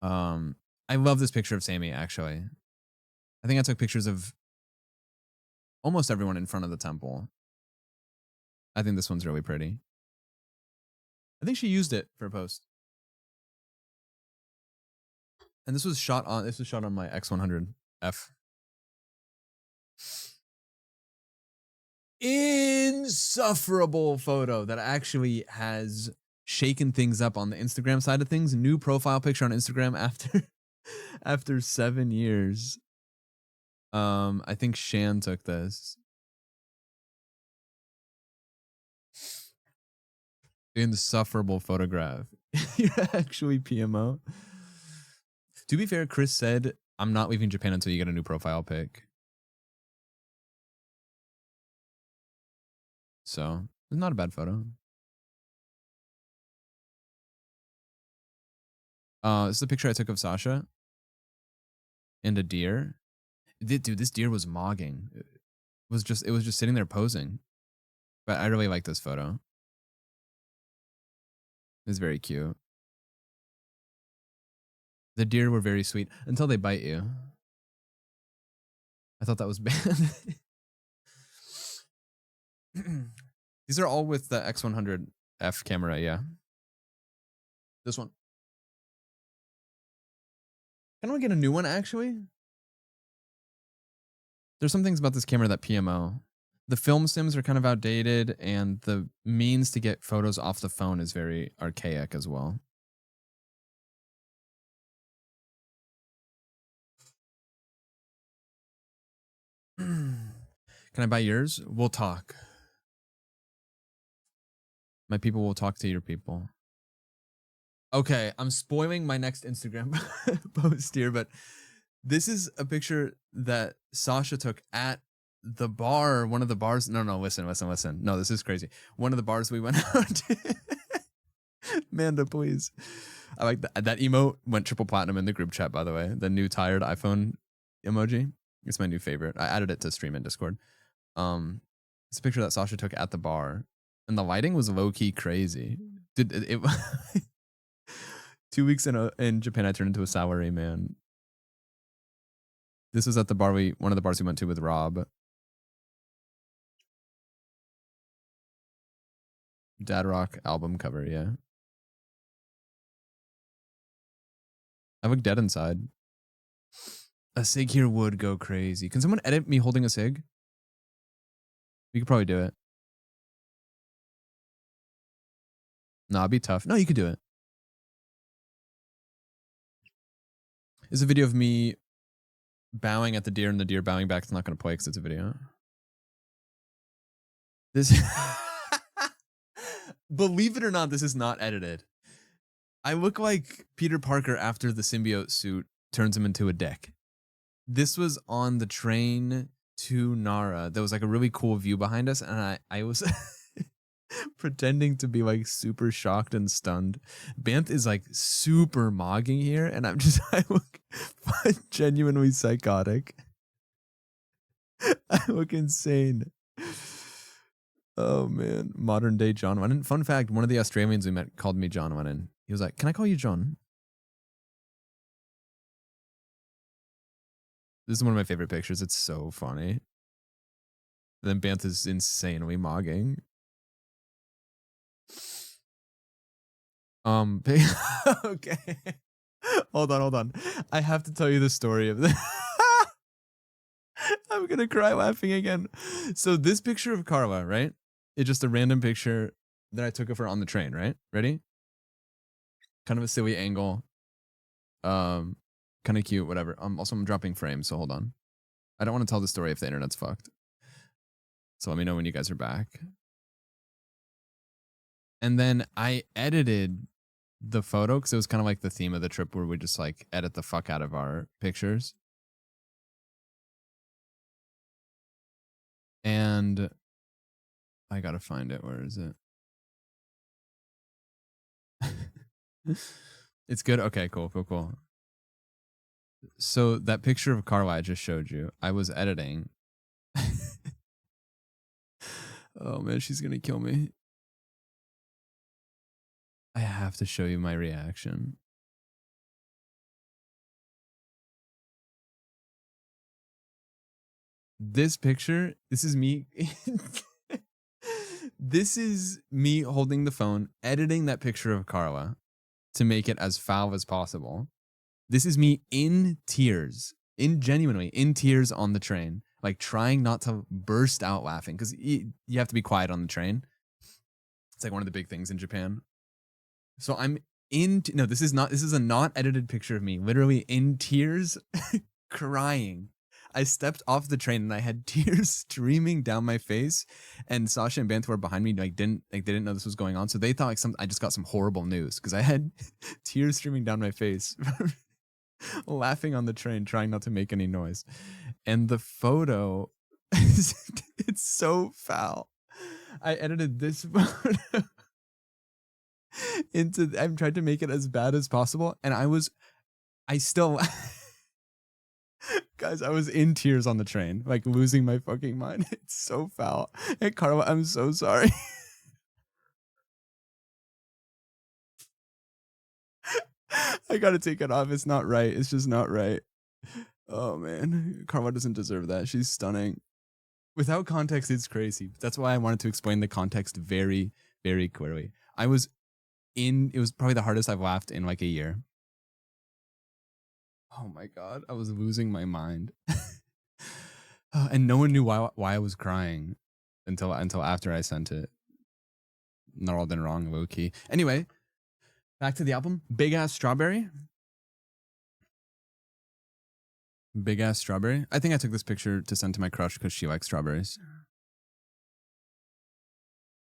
I love this picture of Sammy, actually. I think I took pictures of almost everyone in front of the temple. I think this one's really pretty. I think she used it for a post. And this was shot on my X100F. Insufferable photo that actually has shaken things up on the Instagram side of things. New profile picture on Instagram after 7 years. I think Shan took this. Insufferable photograph. You're actually PMO. To be fair, Chris said, I'm not leaving Japan until you get a new profile pic. So, it's not a bad photo. This is a picture I took of Sasha and a deer. Dude, this deer was mogging. It was just sitting there posing. But I really like this photo. It's very cute. The deer were very sweet until they bite you. I thought that was bad. These are all with the X100F camera, yeah. This one. Can I get a new one, actually? There's some things about this camera that PMO. The film sims are kind of outdated, and the means to get photos off the phone is very archaic as well. Can I buy yours? We'll talk. My people will talk to your people. Okay, I'm spoiling my next Instagram post here, but this is a picture that Sasha took at the bar, one of the bars. No, listen. No, this is crazy. One of the bars we went out to. Manda, please. I like that emote went triple platinum in the group chat, by the way. The new tired iPhone emoji. It's my new favorite. I added it to stream in Discord. It's a picture that Sasha took at the bar, and the lighting was low-key crazy. Dude, it 2 weeks in Japan, I turned into a soury man. This was at the bar one of the bars we went to with Rob. Dad Rock album cover, yeah. I look dead inside. A cig here would go crazy. Can someone edit me holding a cig? You could probably do it. No, it'd be tough. No, you could do it. It's a video of me bowing at the deer and the deer bowing back. It's not going to play because it's a video. This, believe it or not, this is not edited. I look like Peter Parker after the symbiote suit turns him into a dick. This was on the train to Nara, there was like a really cool view behind us, and I was pretending to be like super shocked and stunned. Banth is like super mogging here, and I look genuinely psychotic. I look insane. Oh man, modern day John Lennon. Fun fact: one of the Australians we met called me John Lennon. He was like, "Can I call you John?" This is one of my favorite pictures. It's so funny. Then Banth is insanely mogging. Okay. Hold on. I have to tell you the story of this. I'm gonna cry laughing again. So this picture of Carla, right? It's just a random picture that I took of her on the train, right? Ready? Kind of a silly angle. Kind of cute, whatever. Also I'm dropping frames, so hold on. I don't want to tell the story if the internet's fucked. So let me know when you guys are back. And then I edited the photo because it was kind of like the theme of the trip where we just like edit the fuck out of our pictures. And I gotta find it. Where is it? It's good. Okay, cool. So that picture of Carla I just showed you, I was editing. Oh man, she's gonna kill me. I have to show you my reaction. This picture, this is me. This is me holding the phone, editing that picture of Carla to make it as foul as possible. This is me in tears, genuinely in tears on the train, like trying not to burst out laughing because you have to be quiet on the train. It's like one of the big things in Japan. So I'm no, this is a not edited picture of me, literally in tears, crying. I stepped off the train and I had tears streaming down my face, and Sasha and Banth were behind me, they didn't know this was going on, so they thought like I just got some horrible news because I had tears streaming down my face, laughing on the train, trying not to make any noise. And the photo, it's so foul. I edited this photo I've tried to make it as bad as possible, and I still. Guys, I was in tears on the train, like losing my fucking mind. It's so foul. Hey, Carla, I'm so sorry. I gotta take it off. It's not right. It's just not right. Oh man, Carla doesn't deserve that. She's stunning. Without context, it's crazy. That's why I wanted to explain the context very, very clearly. It was probably the hardest I've laughed in like a year. Oh my god, I was losing my mind. And no one knew why I was crying until after I sent it. Not all done wrong, low key. Anyway, back to the album. Big Ass Strawberry. Big Ass Strawberry. I think I took this picture to send to my crush because she likes strawberries.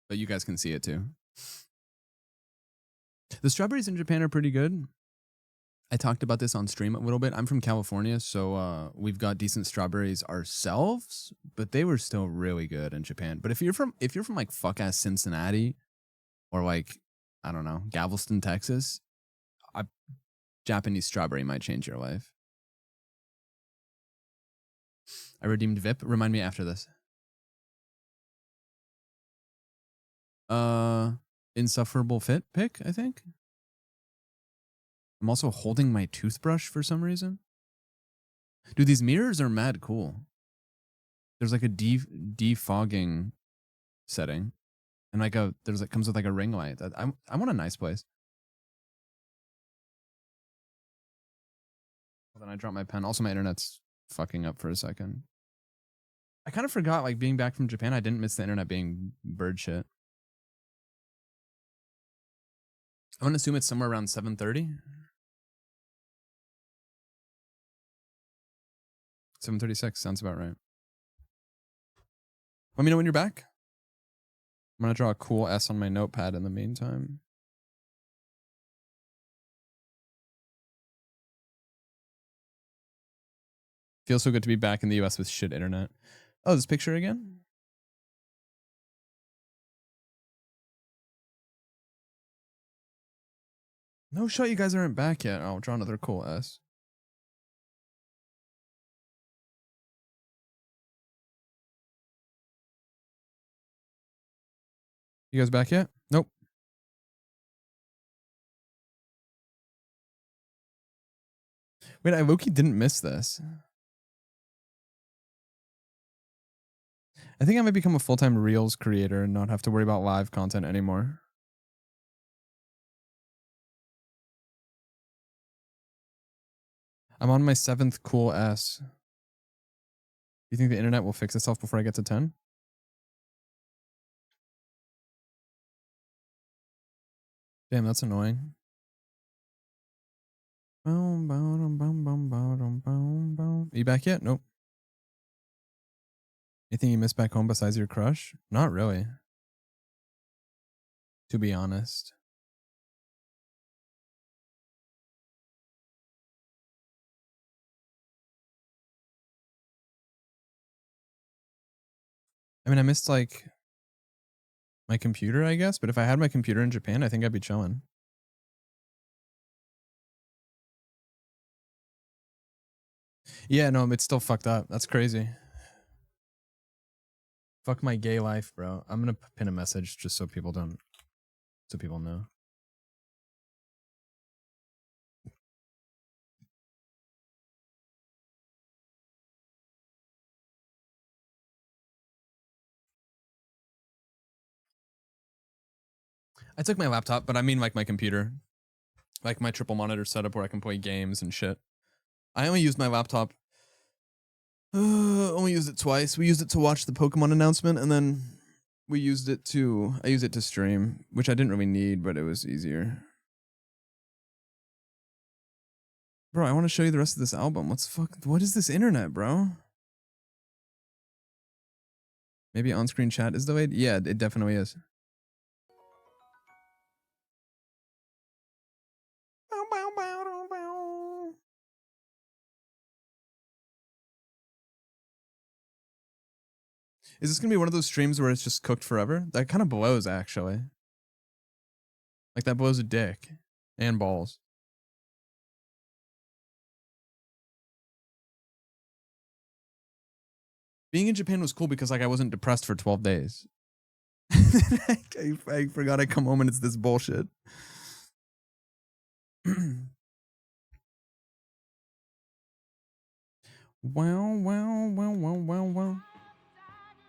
But you guys can see it too. The strawberries in Japan are pretty good. I talked about this on stream a little bit. I'm from California, so we've got decent strawberries ourselves, but they were still really good in Japan. But if you're from like fuck ass Cincinnati or like, I don't know, Galveston, Texas, Japanese strawberry might change your life. I redeemed VIP. Remind me after this. Insufferable fit pick, I think. I'm also holding my toothbrush for some reason. Dude, these mirrors are mad cool. There's like a defogging setting, and like comes with like a ring light. I want a nice place. Well, then I dropped my pen. Also, my internet's fucking up for a second. I kind of forgot, like being back from Japan, I didn't miss the internet being bird shit. I'm gonna assume it's somewhere around 7:30. 7:36 sounds about right. Let me know when you're back. I'm gonna draw a cool S on my notepad in the meantime. Feels so good to be back in the US with shit internet. Oh, this picture again? No shot, you guys aren't back yet. I'll draw another cool S. You guys back yet? Nope. Wait, I low-key didn't miss this. I think I might become a full-time Reels creator and not have to worry about live content anymore. I'm on my 7th cool S. You think the internet will fix itself before I get to 10? Damn, that's annoying. Are you back yet? Nope. Anything you miss back home besides your crush? Not really. To be honest. I mean, I missed like my computer, I guess, but if I had my computer in Japan, I think I'd be chilling. Yeah, no, it's still fucked up. That's crazy. Fuck my gay life, bro. I'm gonna pin a message just so people know. I took my laptop, but I mean like my computer. Like my triple monitor setup where I can play games and shit. I only used my laptop. Only used it twice. We used it to watch the Pokemon announcement, and then I used it to stream, which I didn't really need, but it was easier. Bro, I want to show you the rest of this album. What is this internet, bro? Maybe on-screen chat is delayed? Yeah, it definitely is. Is this gonna be one of those streams where it's just cooked forever? That kind of blows, actually. Like, that blows a dick. And balls. Being in Japan was cool because, like, I wasn't depressed for 12 days. I forgot I come home and it's this bullshit. Wow.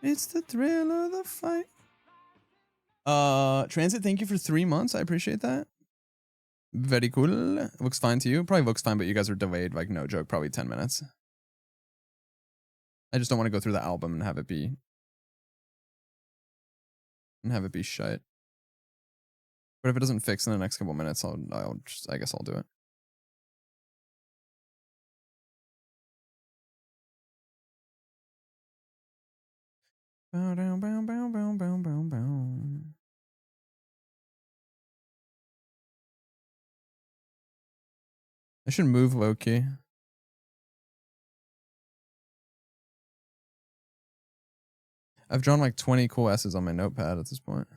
It's the thrill of the fight. Transit, thank you for 3 months. I appreciate that. Very cool. Looks fine to you. Probably looks fine, but you guys are delayed, like, no joke, probably 10 minutes. I just don't want to go through the album and have it be shite. But if it doesn't fix in the next couple minutes, I guess I'll do it. I should move low-key. I've drawn like 20 cool S's on my notepad at this point.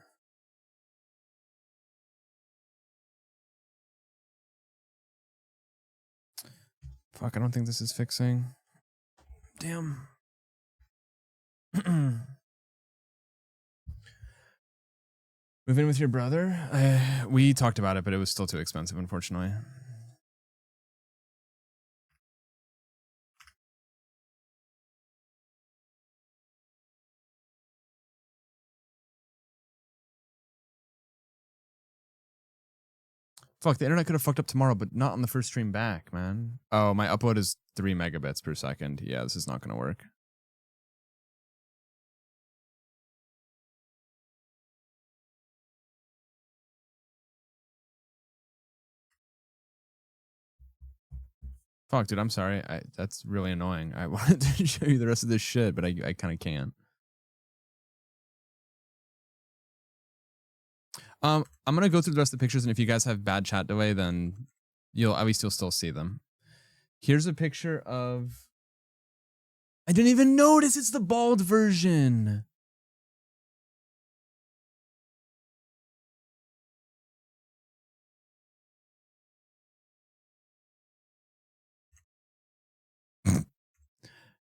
Fuck, I don't think this is fixing. Damn. Move in with your brother? We talked about it, but it was still too expensive, unfortunately. Fuck, the internet could have fucked up tomorrow, but not on the first stream back, man. Oh, my upload is 3 megabits per second. Yeah, this is not going to work. Fuck, dude, I'm sorry. That's really annoying. I wanted to show you the rest of this shit, but I kind of can't. I'm gonna go through the rest of the pictures, and if you guys have bad chat delay, then you'll still see them. Here's a picture of. I didn't even notice it's the bald version.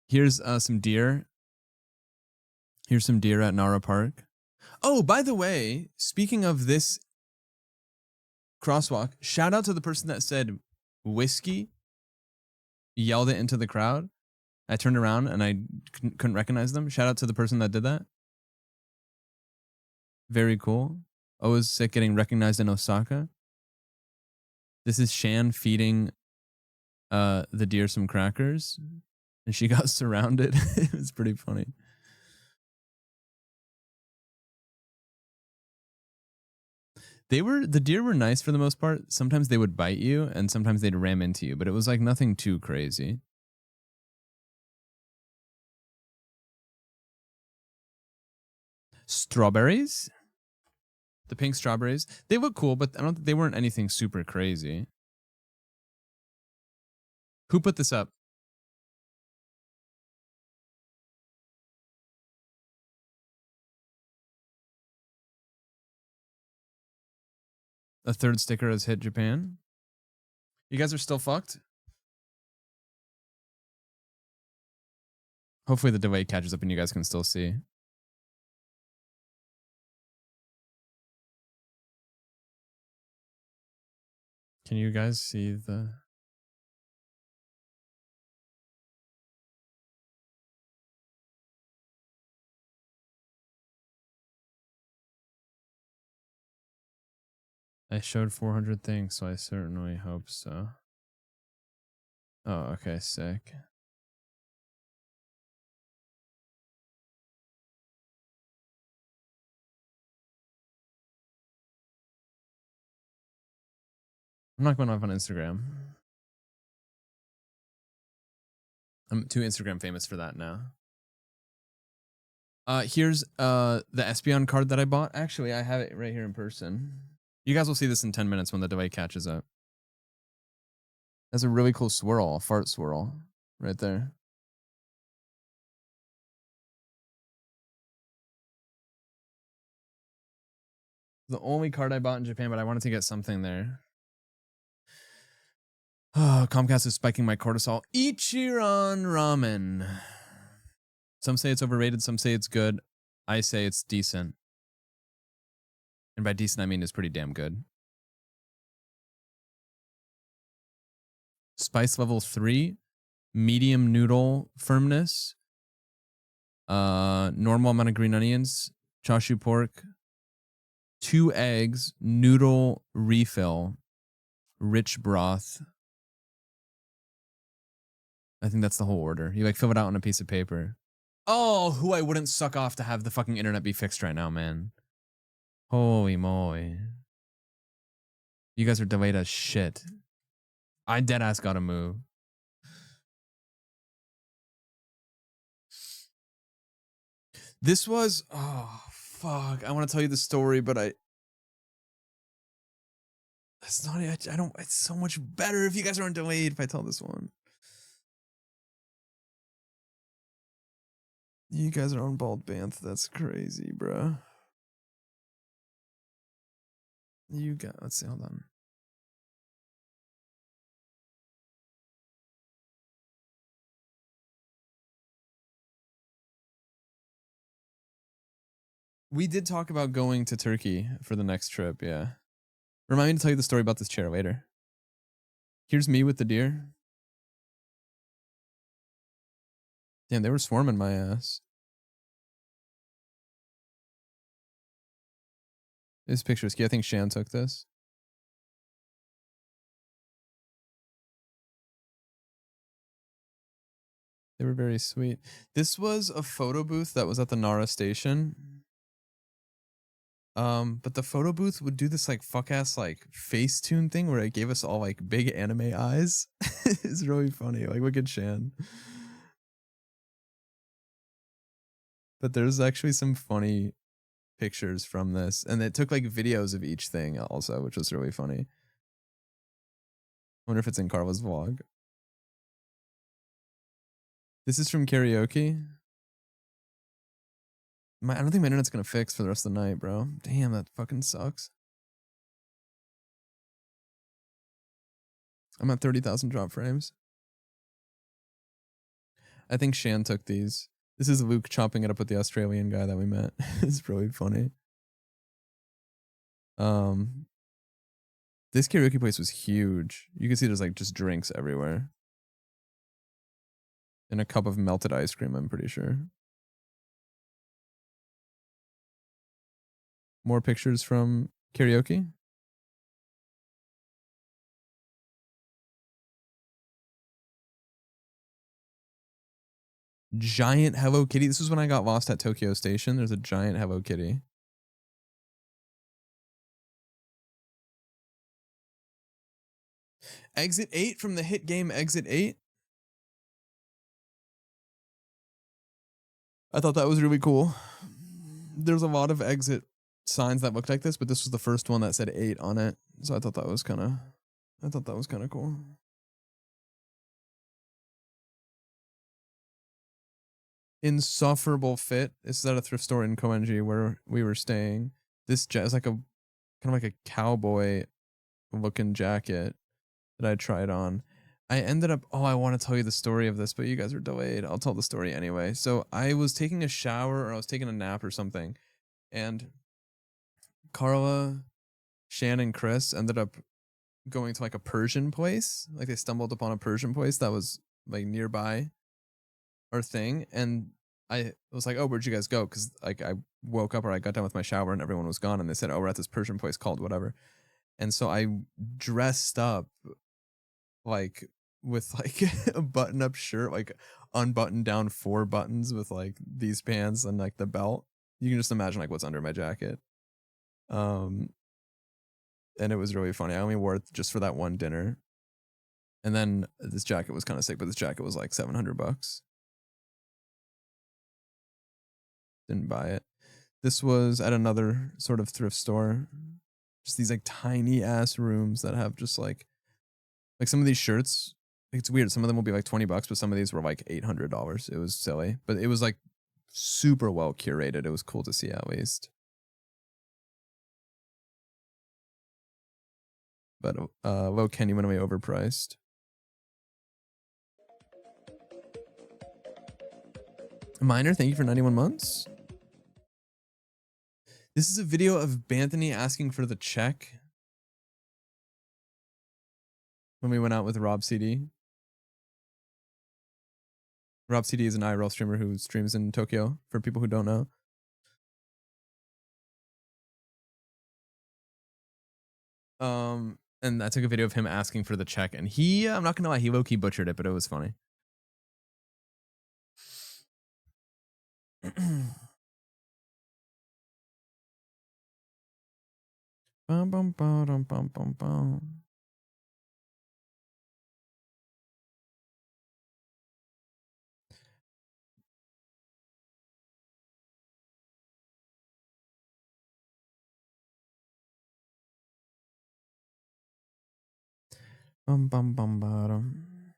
Here's some deer. Here's some deer at Nara Park. Oh, by the way, speaking of this crosswalk, shout out to the person that said whiskey, yelled it into the crowd. I turned around and I couldn't recognize them. Shout out to the person that did that. Very cool. Always sick getting recognized in Osaka. This is Shan feeding the deer some crackers, and she got surrounded. It was pretty funny. The deer were nice for the most part. Sometimes they would bite you and sometimes they'd ram into you, but it was like nothing too crazy. Strawberries? The pink strawberries. They look cool, but they weren't anything super crazy. Who put this up? A third sticker has hit Japan. You guys are still fucked? Hopefully the delay catches up and you guys can still see. Can you guys see the... I showed 400 things, so I certainly hope so. Oh, okay, sick. I'm not going off on Instagram. I'm too Instagram famous for that now. Here's the Espeon card that I bought. Actually, I have it right here in person. You guys will see this in 10 minutes when the delay catches up. That's a really cool swirl, a fart swirl, right there. The only card I bought in Japan, but I wanted to get something there. Oh, Comcast is spiking my cortisol. Ichiran ramen. Some say it's overrated, some say it's good. I say it's decent. And by decent, I mean it's pretty damn good. Spice level 3, medium noodle firmness, normal amount of green onions, chashu pork, 2 eggs, noodle refill, rich broth. I think that's the whole order. You like fill it out on a piece of paper. Oh, who I wouldn't suck off to have the fucking internet be fixed right now, man. Holy moly. You guys are delayed as shit. I deadass gotta move. This was, oh, fuck. I want to tell you the story, but it's not, I don't, it's so much better if you guys aren't delayed if I tell this one. You guys are on Bald Banth. That's crazy, bro. Let's see, hold on. We did talk about going to Turkey for the next trip, yeah. Remind me to tell you the story about this chair later. Here's me with the deer. Damn, they were swarming my ass. This picture is cute. I think Shan took this. They were very sweet. This was a photo booth that was at the Nara station. But the photo booth would do this like fuck ass like Facetune thing where it gave us all like big anime eyes. It's really funny. Like look at Shan. But there's actually some funny pictures from this, and it took like videos of each thing also, which was really funny. Wonder if it's in Carla's vlog. This is from karaoke. I don't think my internet's gonna fix for the rest of the night, bro. Damn, that fucking sucks. I'm at 30,000 drop frames. I think Shan took these. This is Luke chopping it up with the Australian guy that we met. It's really funny. This karaoke place was huge. You can see there's like just drinks everywhere. And a cup of melted ice cream, I'm pretty sure. More pictures from karaoke. Giant Hello Kitty. This was when I got lost at Tokyo Station. There's a giant Hello Kitty. Exit 8 from the hit game Exit 8. I thought that was really cool. There's a lot of exit signs that looked like this, but this was the first one that said 8 on it. So I thought that was kind of cool. Insufferable fit. This is at a thrift store in Koenji where we were staying. This is like a kind of like a cowboy looking jacket that I tried on. I ended up, I want to tell you the story of this, but you guys are delayed. I'll tell the story anyway. So I was taking a shower or I was taking a nap or something, and Carla, Shan, and Chris ended up going to like a Persian place. Like they stumbled upon a Persian place that was like nearby our thing. And I was like, oh, where'd you guys go? Because like I woke up or I got done with my shower and everyone was gone. And they said, oh, we're at this Persian place called whatever. And so I dressed up like with like a button up shirt, like unbuttoned down 4 buttons with like these pants and like the belt. You can just imagine like what's under my jacket. And it was really funny. I only wore it just for that one dinner. And then this jacket was kind of sick, but this jacket was like $700. Didn't buy it. This was at another sort of thrift store. Just these like tiny ass rooms that have just like some of these shirts. It's weird. Some of them will be like $20, but some of these were like $800. It was silly, but it was like super well curated. It was cool to see at least. But low Kenny went away overpriced. Minor, thank you for 91 months. This is a video of Banthony asking for the check when we went out with Rob CD. Rob CD is an IRL streamer who streams in Tokyo, for people who don't know. And I took a video of him asking for the check, and he, I'm not gonna lie, he low-key butchered it, but it was funny. Bum, bum, bum, bum, bum, bum. Bum, bum, bum, bottom.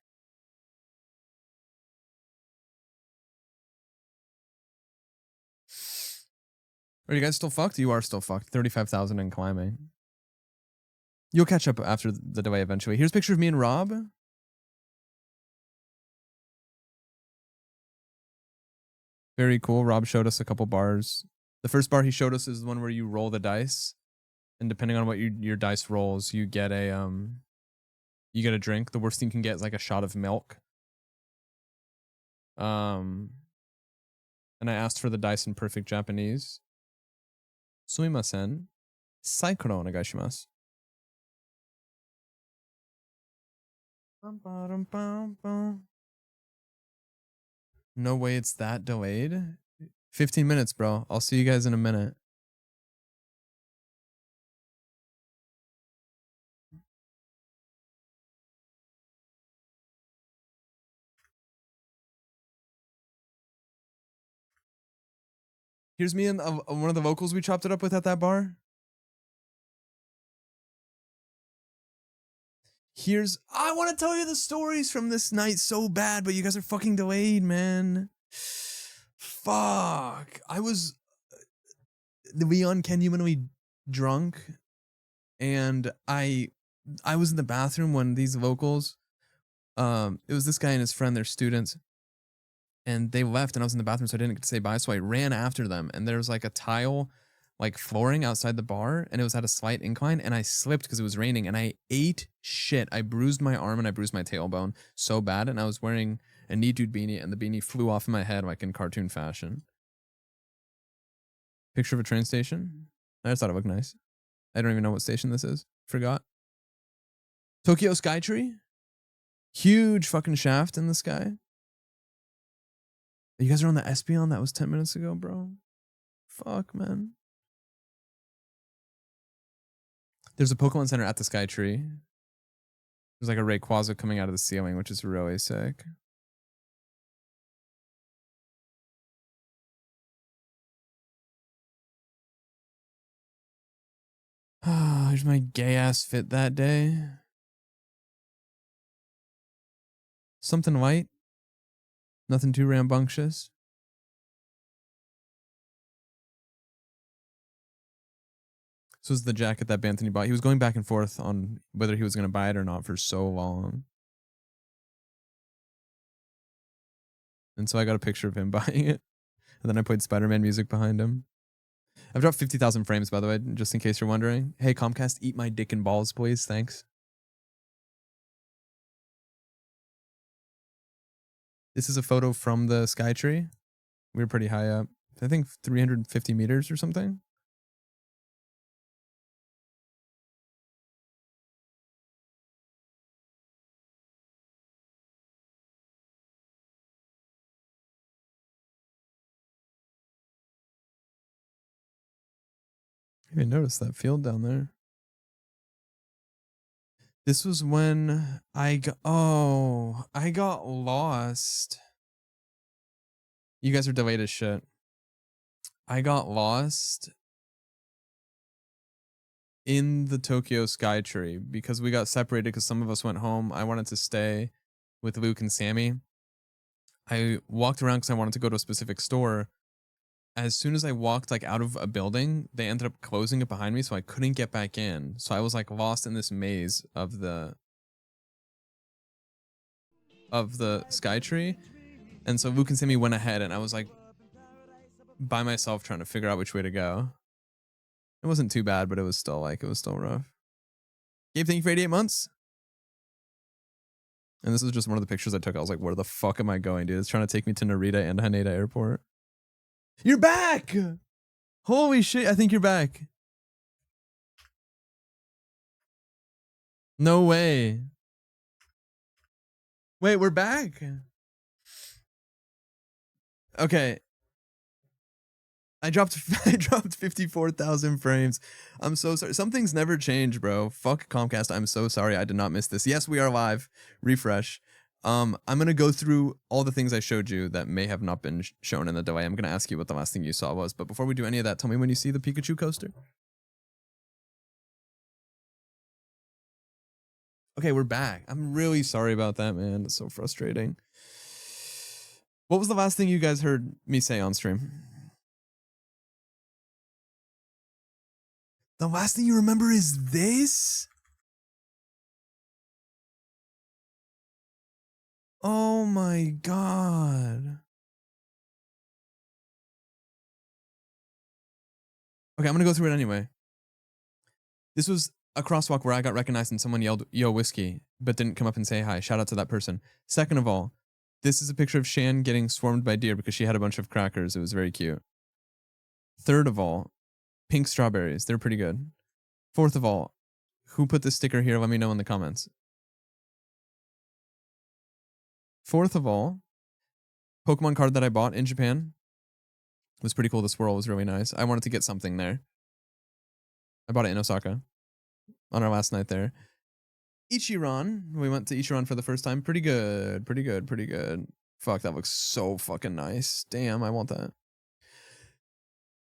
Are you guys still fucked? You are still fucked. 35,000 and climbing. You'll catch up after the delay eventually. Here's a picture of me and Rob. Very cool. Rob showed us a couple bars. The first bar he showed us is the one where you roll the dice, and depending on what your dice rolls, you get a drink. The worst thing you can get is like a shot of milk. And I asked for the dice in perfect Japanese. Sumimasen. Saikoro onegaishimasu. No way it's that delayed. 15 minutes, bro. I'll see you guys in a minute. Here's me and one of the vocals we chopped it up with at that bar. I want to tell you the stories from this night so bad, but you guys are fucking delayed, man. Fuck. I was the uncanny drunk, and I was in the bathroom when these locals, it was this guy and his friend, they're students, and they left, and I was in the bathroom, so I didn't get to say bye, so I ran after them, and there was like a tile like flooring outside the bar, and it was at a slight incline, and I slipped because it was raining, and I ate shit. I bruised my arm and I bruised my tailbone so bad, and I was wearing a knee dude beanie, and the beanie flew off of my head like in cartoon fashion. Picture of a train station. I just thought it looked nice. I don't even know what station this is. Forgot. Tokyo Skytree. Huge fucking shaft in the sky. You guys are on the Espeon? That was 10 minutes ago, bro. Fuck, man. There's a Pokemon Center at the Skytree. There's like a Rayquaza coming out of the ceiling, which is really sick. Here's my gay ass fit that day. Something light. Nothing too rambunctious. This was the jacket that Banthony bought. He was going back and forth on whether he was going to buy it or not for so long. And so I got a picture of him buying it. And then I played Spider-Man music behind him. I've dropped 50,000 frames, by the way, just in case you're wondering. Hey, Comcast, eat my dick and balls, please. Thanks. This is a photo from the Skytree. We were pretty high up. I think 350 meters or something. I didn't notice that field down there. This was when I got lost. You guys are delayed as shit. I got lost in the Tokyo Skytree because we got separated because some of us went home. I wanted to stay with Luke and Sammy. I walked around because I wanted to go to a specific store. As soon as I walked like out of a building, they ended up closing it behind me, so I couldn't get back in. So I was like lost in this maze of the Skytree. And so Luke and Sammy went ahead, and I was like by myself trying to figure out which way to go. It wasn't too bad, but it was still rough. Gabe, thank you for 88 months. And this is just one of the pictures I took. I was like, where the fuck am I going, dude? It's trying to take me to Narita and Haneda Airport. You're back! Holy shit, I think you're back. No way. Wait, we're back? Okay. I dropped 54,000 frames. I'm so sorry. Some things never change, bro. Fuck Comcast. I'm so sorry. I did not miss this. Yes, we are live. Refresh. I'm gonna go through all the things I showed you that may have not been shown in the delay. I'm gonna ask you what the last thing you saw was, but before we do any of that, tell me when you see the Pikachu coaster. Okay, we're back. I'm really sorry about that, man. It's so frustrating. What was the last thing you guys heard me say on stream? The last thing you remember is this? Oh my god. Okay, I'm gonna go through it anyway. This was a crosswalk where I got recognized and someone yelled, "Yo, Whisqey," but didn't come up and say hi. Shout out to that person. Second of all, this is a picture of Shan getting swarmed by deer because she had a bunch of crackers. It was very cute. Third of all, pink strawberries. They're pretty good. Fourth of all, who put this sticker here? Let me know in the comments. Fourth of all, Pokemon card that I bought in Japan. It was pretty cool. The swirl was really nice. I wanted to get something there. I bought it in Osaka on our last night there. Ichiran. We went to Ichiran for the first time. Pretty good. Pretty good. Pretty good. Fuck, that looks so fucking nice. Damn, I want that.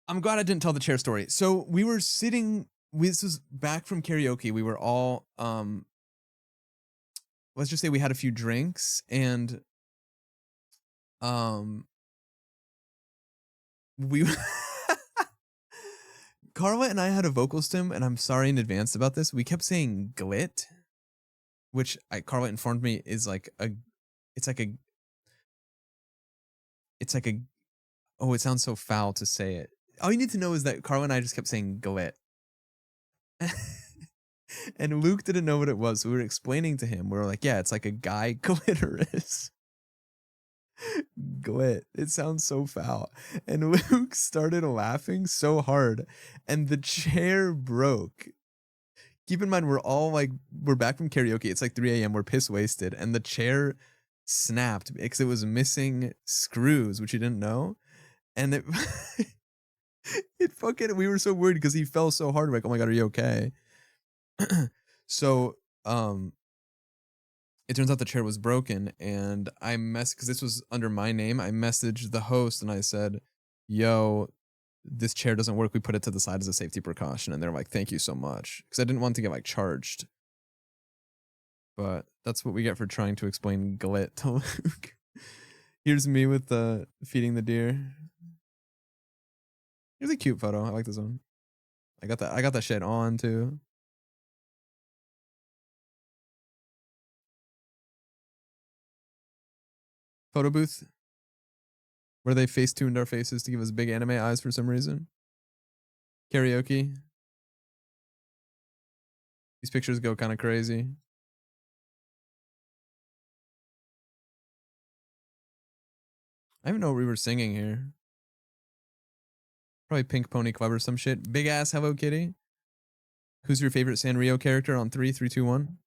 I'm glad I didn't tell the chair story. So we were sitting, this was back from karaoke. We were all let's just say we had a few drinks and we Carla and I had a vocal stim, and I'm sorry in advance about this. We kept saying glit, which Carla informed me is like it's like a, it's like a, oh, it sounds so foul to say it. All you need to know is that Carla and I just kept saying glit. And Luke didn't know what it was, so we were explaining to him. We were like, yeah, it's like a guy clitoris. Glit. It sounds so foul. And Luke started laughing so hard, and the chair broke. Keep in mind, we're back from karaoke. It's like 3 a.m. We're piss wasted, and the chair snapped because it was missing screws, which you didn't know. And it, it fucking, we were so worried because he fell so hard. We're like, oh my God, are you okay? So, it turns out the chair was broken, and I because this was under my name, I messaged the host and I said, yo, this chair doesn't work. We put it to the side as a safety precaution. And they're like, thank you so much. Because I didn't want to get like charged. But that's what we get for trying to explain glit to Luke. Here's me with the feeding the deer. Here's a cute photo. I like this one. I got that shit on too. Photo booth where they face tuned our faces to give us big anime eyes for some reason. Karaoke. These pictures go kind of crazy. I don't even know what we were singing here. Probably Pink Pony Club or some shit. Big ass Hello Kitty. Who's your favorite Sanrio character on 3, 3, 2, 1?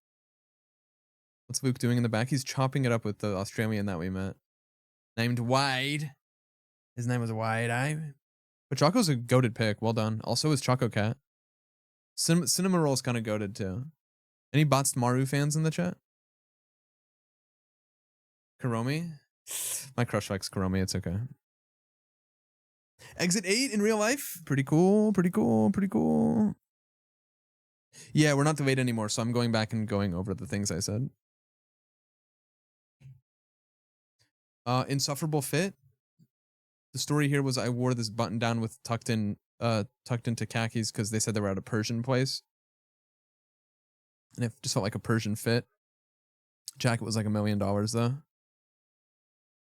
What's Luke doing in the back? He's chopping it up with the Australian that we met. Named Wade. His name was Wade, But Choco's a goated pick. Well done. Also is Choco Cat. Cinema Roll's kind of goated too. Any Bots Maru fans in the chat? Kuromi? My crush likes Kuromi. It's okay. Exit 8 in real life? Pretty cool. Pretty cool. Pretty cool. Yeah, we're not delayed anymore, so I'm going back and going over the things I said. Insufferable fit. The story here was I wore this button down with tucked into khakis because they said they were at a Persian place. And it just felt like a Persian fit. Jacket was like $1 million though.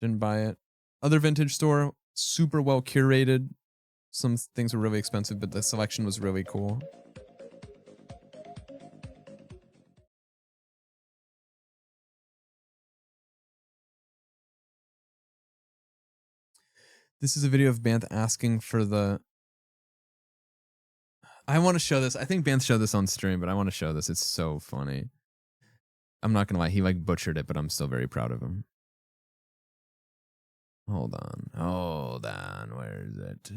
Didn't buy it. Other vintage store, super well curated. Some things were really expensive, but the selection was really cool. This is a video of Banth asking for the... I want to show this. I think Banth showed this on stream, but I want to show this. It's so funny. I'm not going to lie. He like butchered it, but I'm still very proud of him. Hold on. Hold on. Where is it?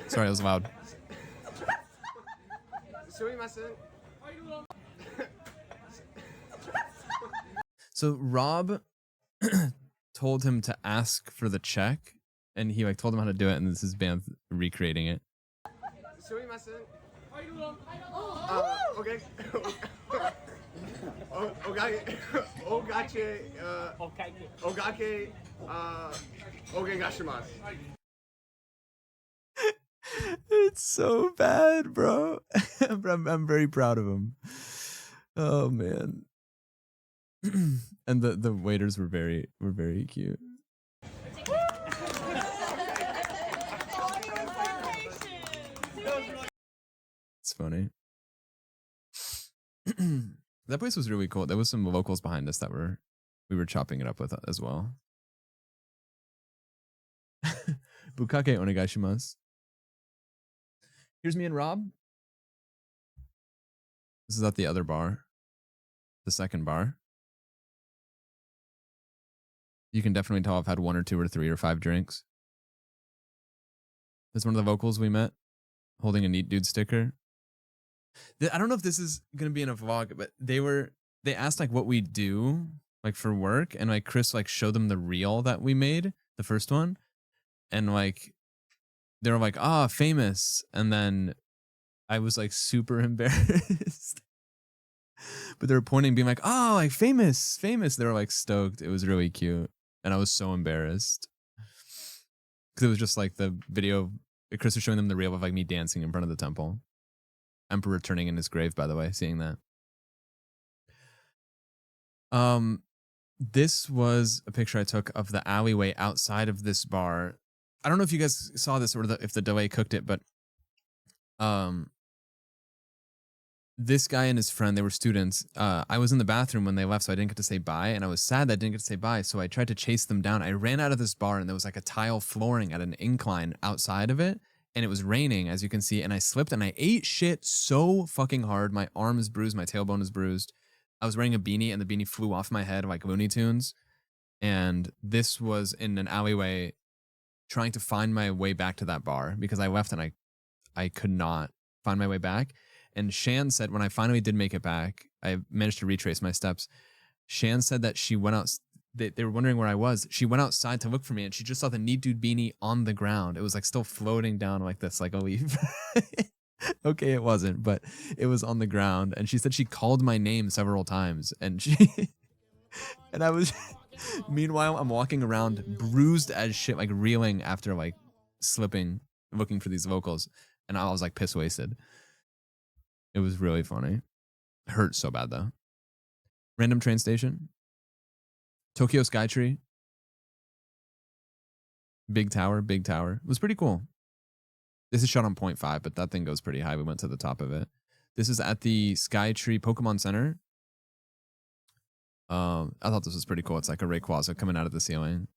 Sorry, it was loud. So Rob told him to ask for the check, and he like told him how to do it, and this is Banth recreating it. Okay. It's so bad, bro. I'm very proud of him. Oh man. And the waiters were very cute. It's funny. That place was really cool. There was some locals behind us that we were chopping it up with as well. Bukake onegaishimasu. Here's me and Rob. This is at the other bar. The second bar. You can definitely tell I've had 1 or 2 or 3 or 5 drinks. There's one of the vocals we met holding a Neat Dude sticker. I don't know if this is going to be in a vlog, but they asked like what we do like for work, and like Chris like showed them the reel that we made, the first one. and like they were like, "Ah, famous," and then I was like super embarrassed. But they were pointing, being like, "Oh, like famous, famous." They were like stoked. It was really cute, and I was so embarrassed because it was just like the video. Chris was showing them the reel of like me dancing in front of the temple. Emperor turning in his grave, by the way, seeing that. This was a picture I took of the alleyway outside of this bar. I don't know if you guys saw this or if the delay cooked it, but this guy and his friend, they were students. I was in the bathroom when they left, so I didn't get to say bye, and I was sad that I didn't get to say bye, so I tried to chase them down. I ran out of this bar, and there was like a tile flooring at an incline outside of it, and it was raining, as you can see, and I slipped, and I ate shit so fucking hard. My arm is bruised, my tailbone is bruised. I was wearing a beanie, and the beanie flew off my head like Looney Tunes, and this was in an alleyway trying to find my way back to that bar because I left, and I could not find my way back. And Shan said, when I finally did make it back, I managed to retrace my steps. Shan said that she went out. They were wondering where I was. She went outside to look for me, and she just saw the Neat Dude beanie on the ground. It was like still floating down like this, like a leaf. Okay, it wasn't, but it was on the ground. And she said she called my name several times, and and I was. Meanwhile, I'm walking around bruised as shit, like reeling after like slipping, looking for these vocals, and I was like piss wasted. It was really funny. It hurt so bad though. Random train station. Tokyo Skytree. Big tower, big tower. It was pretty cool. This is shot on 0.5, but that thing goes pretty high. We went to the top of it. This is at the Skytree Pokemon Center. I thought this was pretty cool. It's like a Rayquaza coming out of the ceiling.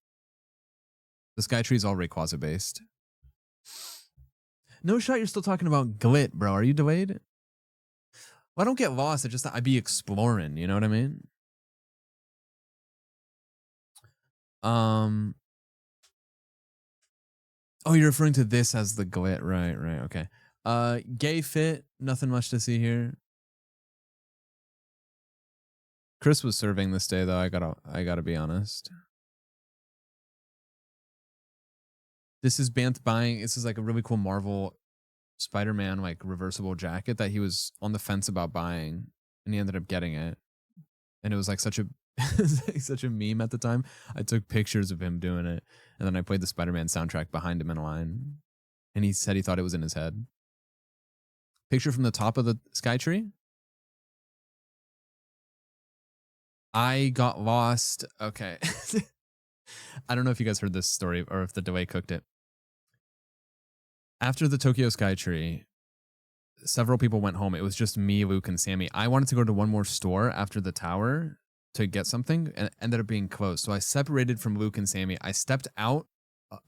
The Skytree is all Rayquaza based. No shot, you're still talking about Glit, bro. Are you delayed? Well, I don't get lost. It's just that I'd be exploring. You know what I mean? Oh, you're referring to this as the Glit. Right, okay. Gay fit. Nothing much to see here. Chris was serving this day though. I gotta be honest. This is Banth buying. This is like a really cool Marvel Spider-Man like reversible jacket that he was on the fence about buying, and he ended up getting it. And it was like such a such a meme at the time. I took pictures of him doing it, and then I played the Spider-Man soundtrack behind him in a line. And he said he thought it was in his head. Picture from the top of the Skytree. I got lost. Okay. I don't know if you guys heard this story or if the delay cooked it. After the Tokyo Skytree, several people went home. It was just me, Luke, and Sammy. I wanted to go to one more store after the tower to get something, and it ended up being closed. So I separated from Luke and Sammy. I stepped out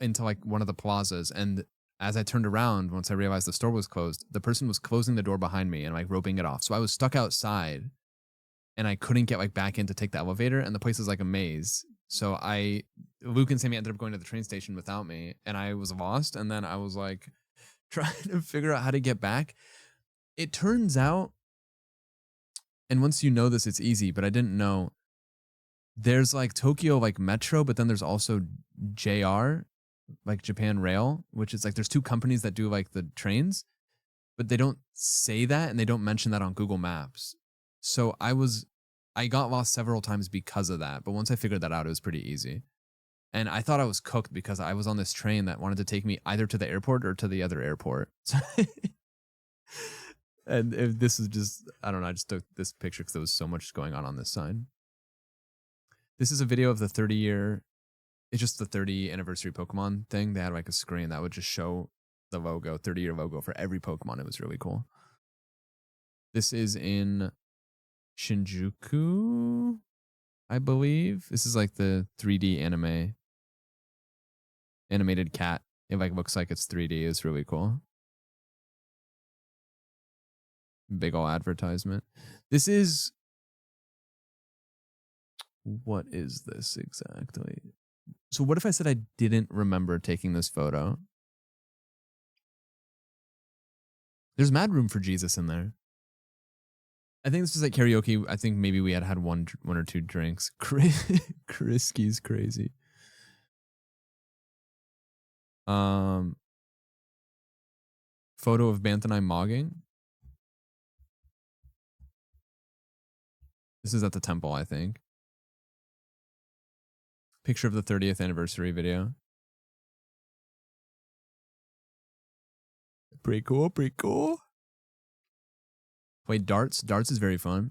into like one of the plazas, and as I turned around, once I realized the store was closed, the person was closing the door behind me and like roping it off. So I was stuck outside, and I couldn't get like back in to take the elevator, and the place is like a maze. So Luke and Sammy ended up going to the train station without me, and I was lost. And then I was like trying to figure out how to get back. It turns out, and once you know this, it's easy, but I didn't know. There's like Tokyo like Metro, but then there's also JR, like Japan Rail, which is like there's two companies that do like the trains, but they don't say that and they don't mention that on Google Maps. So I got lost several times because of that. But once I figured that out, it was pretty easy. And I thought I was cooked because I was on this train that wanted to take me either to the airport or to the other airport. And if this is just, I don't know, I just took this picture because there was so much going on this side. This is a video of the 30-year, it's just the 30 anniversary Pokemon thing. They had like a screen that would just show the logo, 30-year logo for every Pokemon. It was really cool. This is in Shinjuku, I believe. This is like the 3D animated cat. It like looks like it's 3D. It's really cool. Big ol' advertisement. This is, what is this exactly? So what if I said I didn't remember taking this photo? There's mad room for Jesus in there. I think this was at karaoke. I think maybe we had one or two drinks. Kriski's crazy. Photo of Bantanai mogging. This is at the temple, I think. Picture of the 30th anniversary video. Pretty cool. Pretty cool. Play darts. Darts is very fun.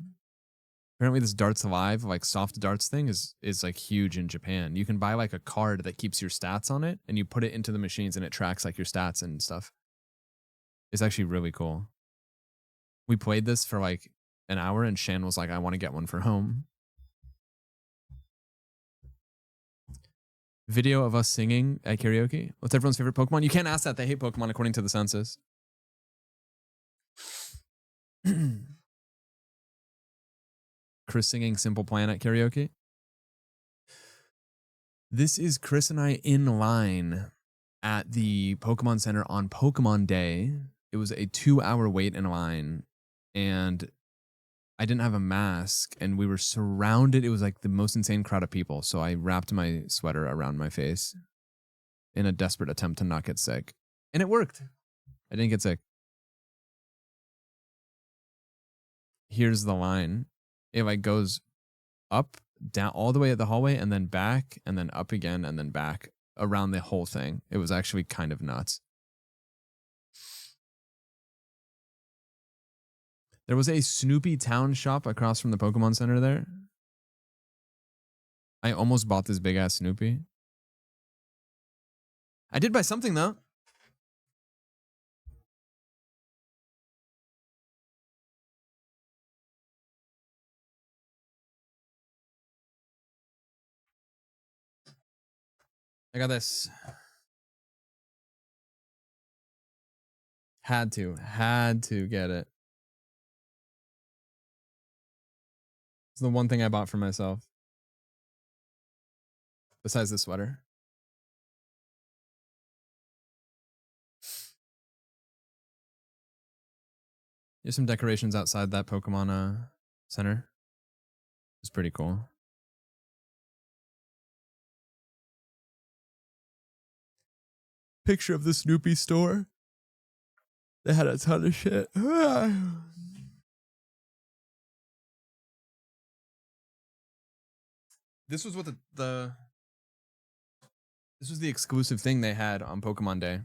Apparently this Darts Live, like soft darts thing is like huge in Japan. You can buy like a card that keeps your stats on it and you put it into the machines and it tracks like your stats and stuff. It's actually really cool. We played this for like an hour and Shan was like, I want to get one for home. Video of us singing at karaoke. What's everyone's favorite Pokemon? You can't ask that. They hate Pokemon according to the census. Chris singing Simple Plan at karaoke. This is Chris and I in line at the Pokemon Center on Pokemon Day. It was a 2-hour wait in line and I didn't have a mask and we were surrounded. It was like the most insane crowd of people. So I wrapped my sweater around my face in a desperate attempt to not get sick. And it worked. I didn't get sick. Here's the line. It like goes up, down, all the way at the hallway and then back and then up again and then back around the whole thing. It was actually kind of nuts. There was a Snoopy Town shop across from the Pokemon Center there. I almost bought this big ass Snoopy. I did buy something though. I got this. Had to get it. It's the one thing I bought for myself. Besides the sweater. There's some decorations outside that Pokemon center. It's pretty cool. Picture of the Snoopy store. They had a ton of shit. This was what this was the exclusive thing they had on Pokemon Day.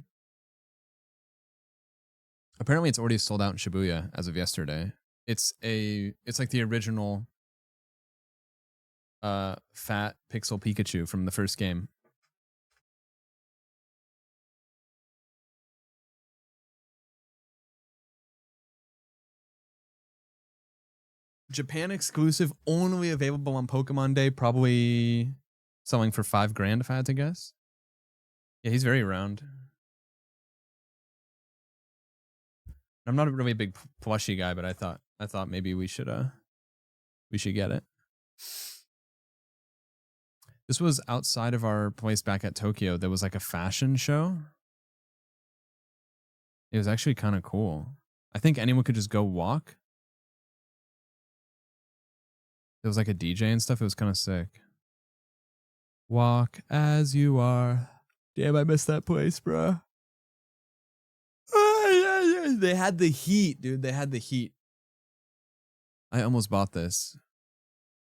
Apparently it's already sold out in Shibuya as of yesterday. It's like the original fat pixel Pikachu from the first game. Japan exclusive, only available on Pokemon Day, probably selling for $5,000 if I had to guess. Yeah, he's very round. I'm not really a big plushie guy, but I thought maybe we should get it. This was outside of our place back at Tokyo. There was like a fashion show. It was actually kind of cool. I think anyone could just go walk. There was like a DJ and stuff. It was kind of sick. Walk as you are. Damn, I missed that place, bro. Oh, yeah. They had the heat, dude. They had the heat. I almost bought this.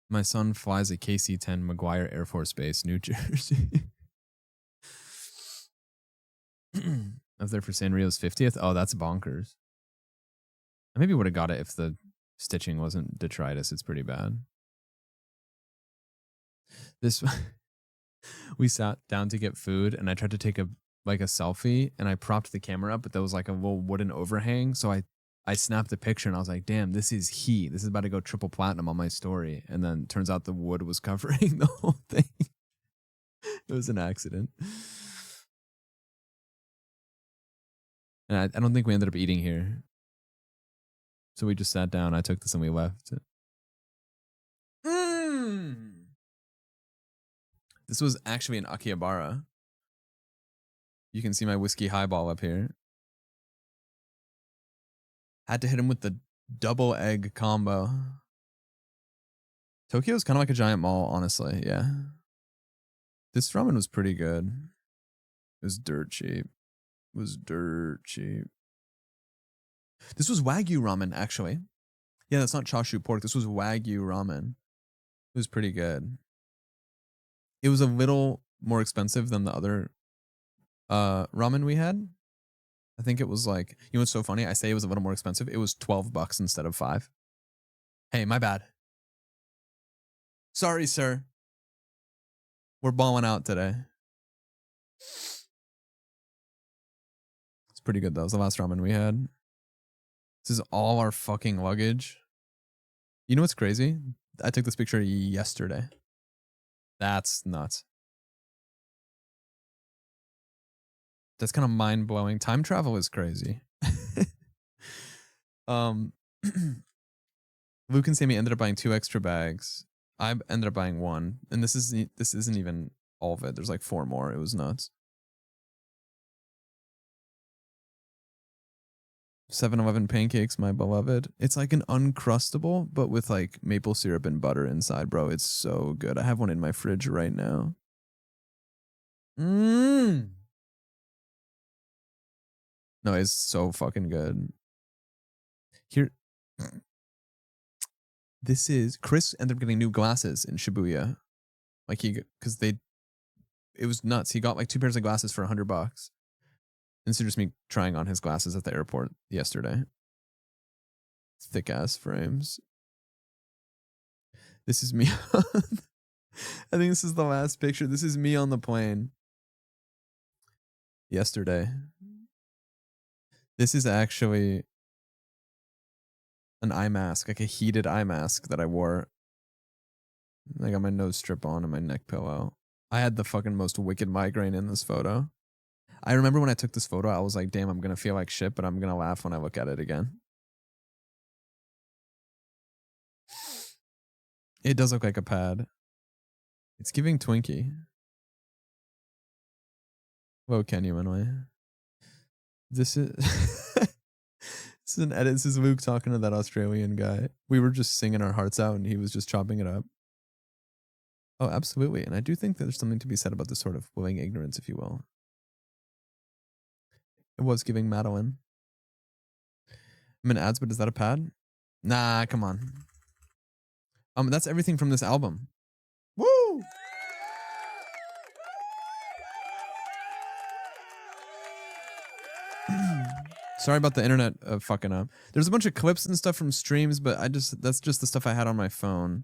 My son flies a KC-10 McGuire Air Force Base, New Jersey. I was there for Sanrio's 50th. Oh, that's bonkers. I maybe would have got it if the stitching wasn't detritus. It's pretty bad. This we sat down to get food and I tried to take a selfie and I propped the camera up, but there was like a little wooden overhang. So I snapped a picture and I was like, damn, this is heat. This is about to go triple platinum on my story. And then turns out the wood was covering the whole thing. It was an accident. And I don't think we ended up eating here. So we just sat down. I took this and we left. This was actually an Akihabara. You can see my whiskey highball up here. Had to hit him with the double egg combo. Tokyo's kind of like a giant mall, honestly. Yeah. This ramen was pretty good. It was dirt cheap. It was dirt cheap. This was Wagyu ramen, actually. Yeah, that's not chashu pork. This was Wagyu ramen. It was pretty good. It was a little more expensive than the other ramen we had. I think it was like, you know what's so funny? I say it was a little more expensive. It was $12 instead of $5. Hey, my bad. Sorry, sir. We're balling out today. It's pretty good though. It was the last ramen we had. This is all our fucking luggage. You know what's crazy? I took this picture yesterday. That's nuts. That's kind of mind blowing. Time travel is crazy. Luke and Sammy ended up buying 2 extra bags. I ended up buying 1, and this isn't even all of it. There's like 4 more. It was nuts. 7-Eleven pancakes, my beloved. It's like an Uncrustable, but with like maple syrup and butter inside, bro. It's so good. I have one in my fridge right now. No, it's so fucking good. Here, this is Chris ended up getting new glasses in Shibuya, like it was nuts. He got like 2 pairs of glasses for $100. Instead of just me trying on his glasses at the airport yesterday. Thick ass frames. This is me. I think this is the last picture. This is me on the plane yesterday. This is actually an eye mask, like a heated eye mask that I wore. I got my nose strip on and my neck pillow. I had the fucking most wicked migraine in this photo. I remember when I took this photo, I was like, damn, I'm going to feel like shit, but I'm going to laugh when I look at it again. It does look like a pad. It's giving Twinkie. Whoa, can you anyway? This is... This is an edit. This is Luke talking to that Australian guy. We were just singing our hearts out and he was just chopping it up. Oh, absolutely. And I do think that there's something to be said about this sort of willing ignorance, if you will. It was giving Madeline. I'm in ads, but is that a pad? Nah, come on. That's everything from this album. Woo! Sorry about the internet fucking up. There's a bunch of clips and stuff from streams, but that's just the stuff I had on my phone.